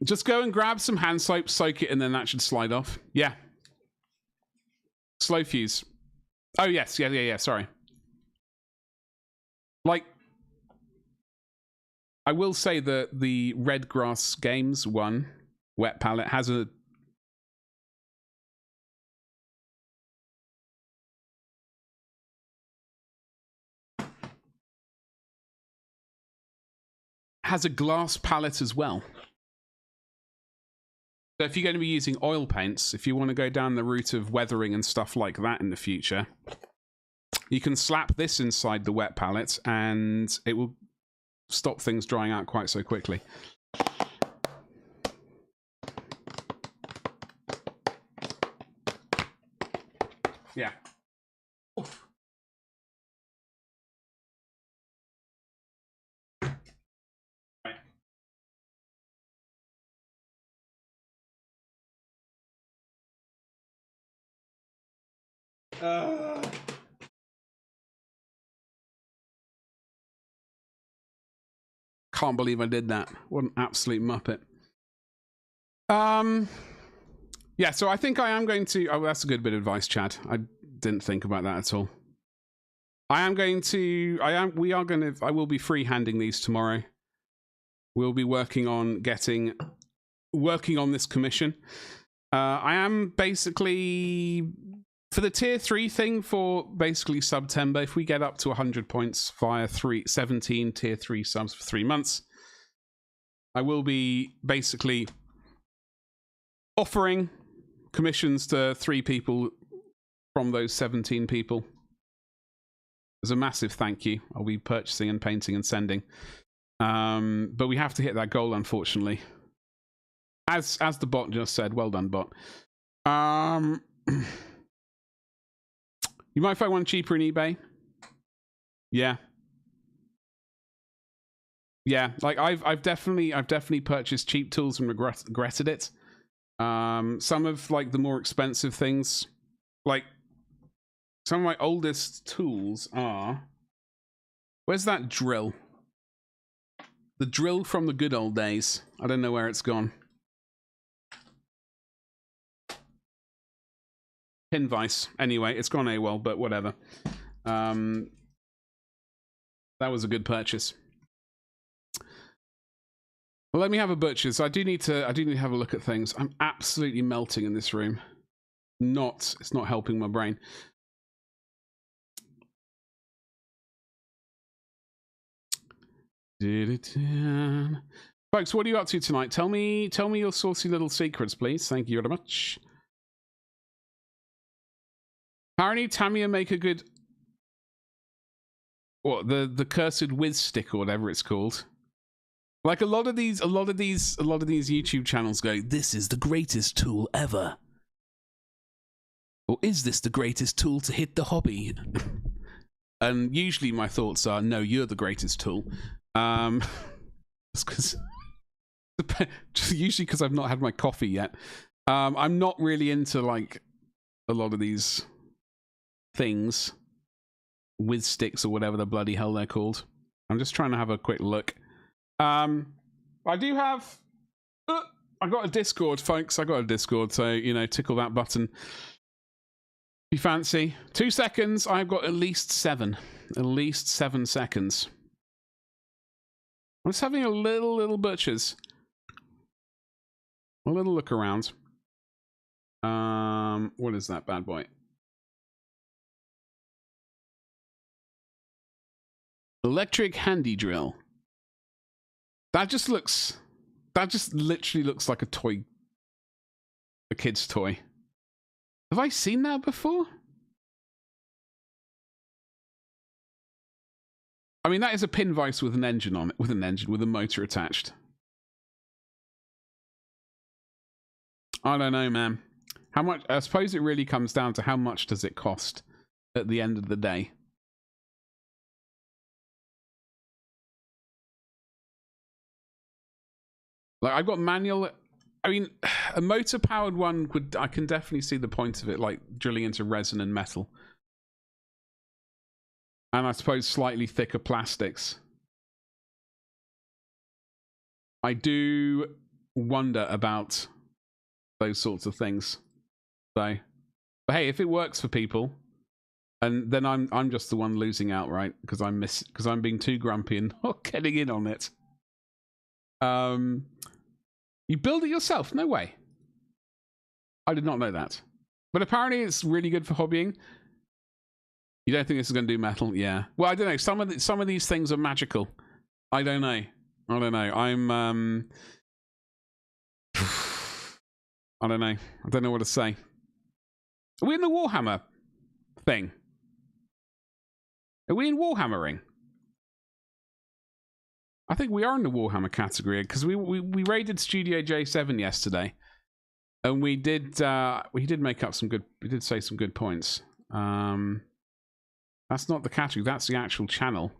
Just go and grab some hand soap, soak it, and then that should slide off. Yeah. Slow fuse. Oh, yes. Yeah. Sorry. Like, I will say that the Red Grass Games one, wet palette, has a glass palette as well. So if you're going to be using oil paints, if you want to go down the route of weathering and stuff like that in the future, you can slap this inside the wet palette and it will stop things drying out quite so quickly. Yeah. Oof. Right. Can't believe I did that. What an absolute muppet. Yeah, so I think I am going to... Oh, that's a good bit of advice, Chad. I didn't think about that at all. I will be freehanding these tomorrow. We'll be working on this commission. I am basically... For the tier 3 thing for basically September, if we get up to 100 points via 17 tier 3 subs for 3 months, I will be basically offering commissions to 3 people from those 17 people. As a massive thank you. I'll be purchasing and painting and sending. But we have to hit that goal, unfortunately. As the bot just said. Well done, bot. You might find one cheaper in eBay. Yeah. Yeah, like I've definitely purchased cheap tools and regretted it. Some of like the more expensive things, like some of my oldest tools are... Where's that drill? The drill from the good old days. I don't know where it's gone. Pin vise. Anyway, it's gone AWOL, but whatever. That was a good purchase. Well, let me have a butcher's. I do need to have a look at things. I'm absolutely melting in this room. It's not helping my brain. Folks, what are you up to tonight? Tell me your saucy little secrets, please. Thank you very much. Apparently, Tamiya make a good... What, the cursed whiz stick or whatever it's called. Like a lot of these YouTube channels go, this is the greatest tool ever. Or is this the greatest tool to hit the hobby? And usually my thoughts are, no, you're the greatest tool. Just usually because I've not had my coffee yet. I'm not really into like a lot of these things with sticks or whatever the bloody hell they're called. I'm just trying to have a quick look. I do have I got a Discord, folks. I got a Discord, so you know, tickle that button. Be fancy. 2 seconds. I've got at least 7 seconds. I'm just having a little butchers. A little look around. What is that bad boy? Electric handy drill. That just literally looks like a toy. A kid's toy. Have I seen that before? I mean, that is a pin vise with an engine on it, with a motor attached. I don't know, man. How much? I suppose it really comes down to how much does it cost at the end of the day. Like, I've got manual. I mean, a motor-powered one would... I can definitely see the point of it, like drilling into resin and metal. And I suppose slightly thicker plastics. I do wonder about those sorts of things. So, but hey, if it works for people, and then I'm just the one losing out, right? Because I'm being too grumpy and not getting in on it. You build it yourself? No way. I did not know that. But apparently it's really good for hobbying. You don't think this is going to do metal? Yeah. Well, I don't know. Some of these things are magical. I don't know. I don't know. I don't know. I don't know what to say. Are we in the Warhammer thing? Are we in Warhammering? I think we are in the Warhammer category because we raided Studio J7 yesterday, and we did make up some good. We did say some good points. That's not the category. That's the actual channel.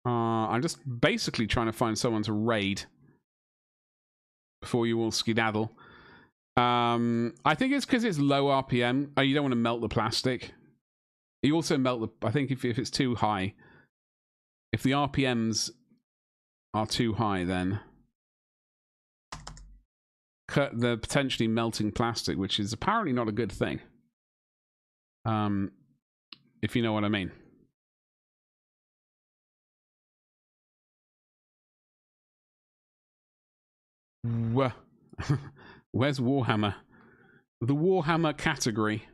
I'm just basically trying to find someone to raid before you all skedaddle. I think it's because it's low RPM. Oh, you don't want to melt the plastic. You also melt the... I think if it's too high, if the RPMs are too high, then cut the potentially melting plastic, which is apparently not a good thing. If you know what I mean. Where's Warhammer? The Warhammer category.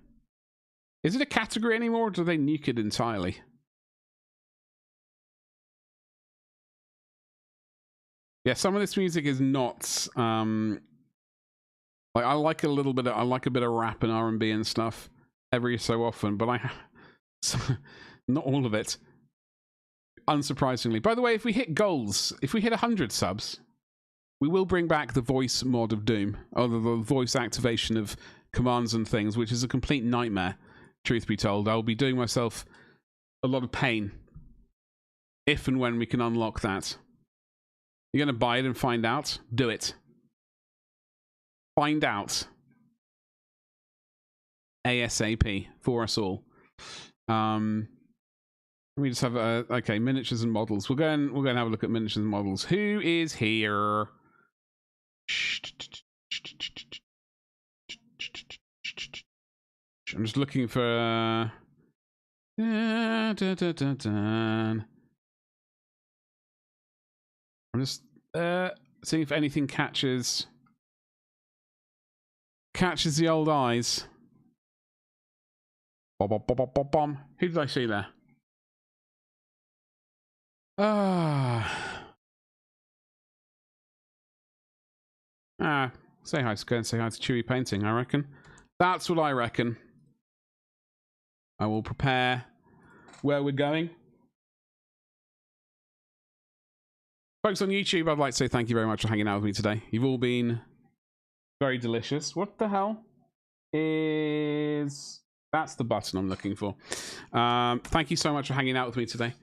Is it a category anymore, or do they nuke it entirely? Yeah, some of this music is not like I like a little bit of, I like a bit of rap and R&B and stuff every so often, but not all of it. Unsurprisingly. By the way, if we hit goals, if we hit 100 subs, we will bring back the voice mod of Doom, or the voice activation of commands and things, which is a complete nightmare, truth be told. I'll be doing myself a lot of pain if and when we can unlock that. You're going to buy it and find out? Do it. Find out. ASAP for us all. Let me just have a... Okay, miniatures and models. We'll go and have a look at miniatures and models. Who is here? I'm just looking for... I'm just seeing if anything catches the old eyes. Bom. Who did I see there? Say hi to Chewy Painting, I reckon. That's what I reckon. I will prepare where we're going. Folks on YouTube, I'd like to say thank you very much for hanging out with me today. You've all been very delicious. What the hell is... That's the button I'm looking for. Thank you so much for hanging out with me today.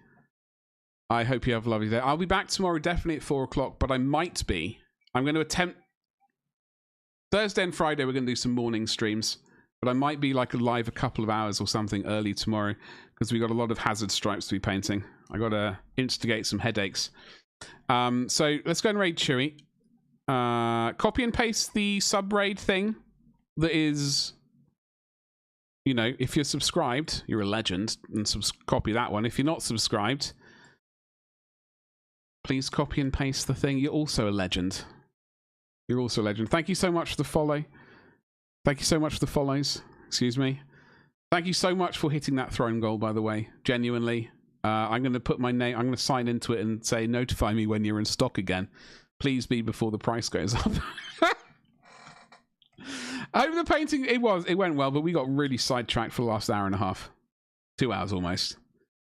I hope you have a lovely day. I'll be back tomorrow, definitely at 4 o'clock, but I'm going to attempt... Thursday and Friday, we're going to do some morning streams, but I might be like live a couple of hours or something early tomorrow, because we've got a lot of hazard stripes to be painting. I got to instigate some headaches. So let's go and raid Chewy. Copy and paste the sub raid thing that is, you know, if you're subscribed, you're a legend, and copy that one. If you're not subscribed, please copy and paste the thing. You're also a legend. You're also a legend. Thank you so much for the follow. Thank you so much for the follows. Excuse me. Thank you so much for hitting that throne goal, by the way. Genuinely. I'm going to put my name, I'm going to sign into it and say, notify me when you're in stock again. Please be before the price goes up. I hope the painting, it went well, but we got really sidetracked for the last hour and a half. 2 hours almost.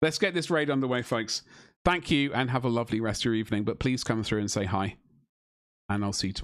Let's get this raid underway, folks. Thank you and have a lovely rest of your evening, but please come through and say hi. And I'll see you tomorrow.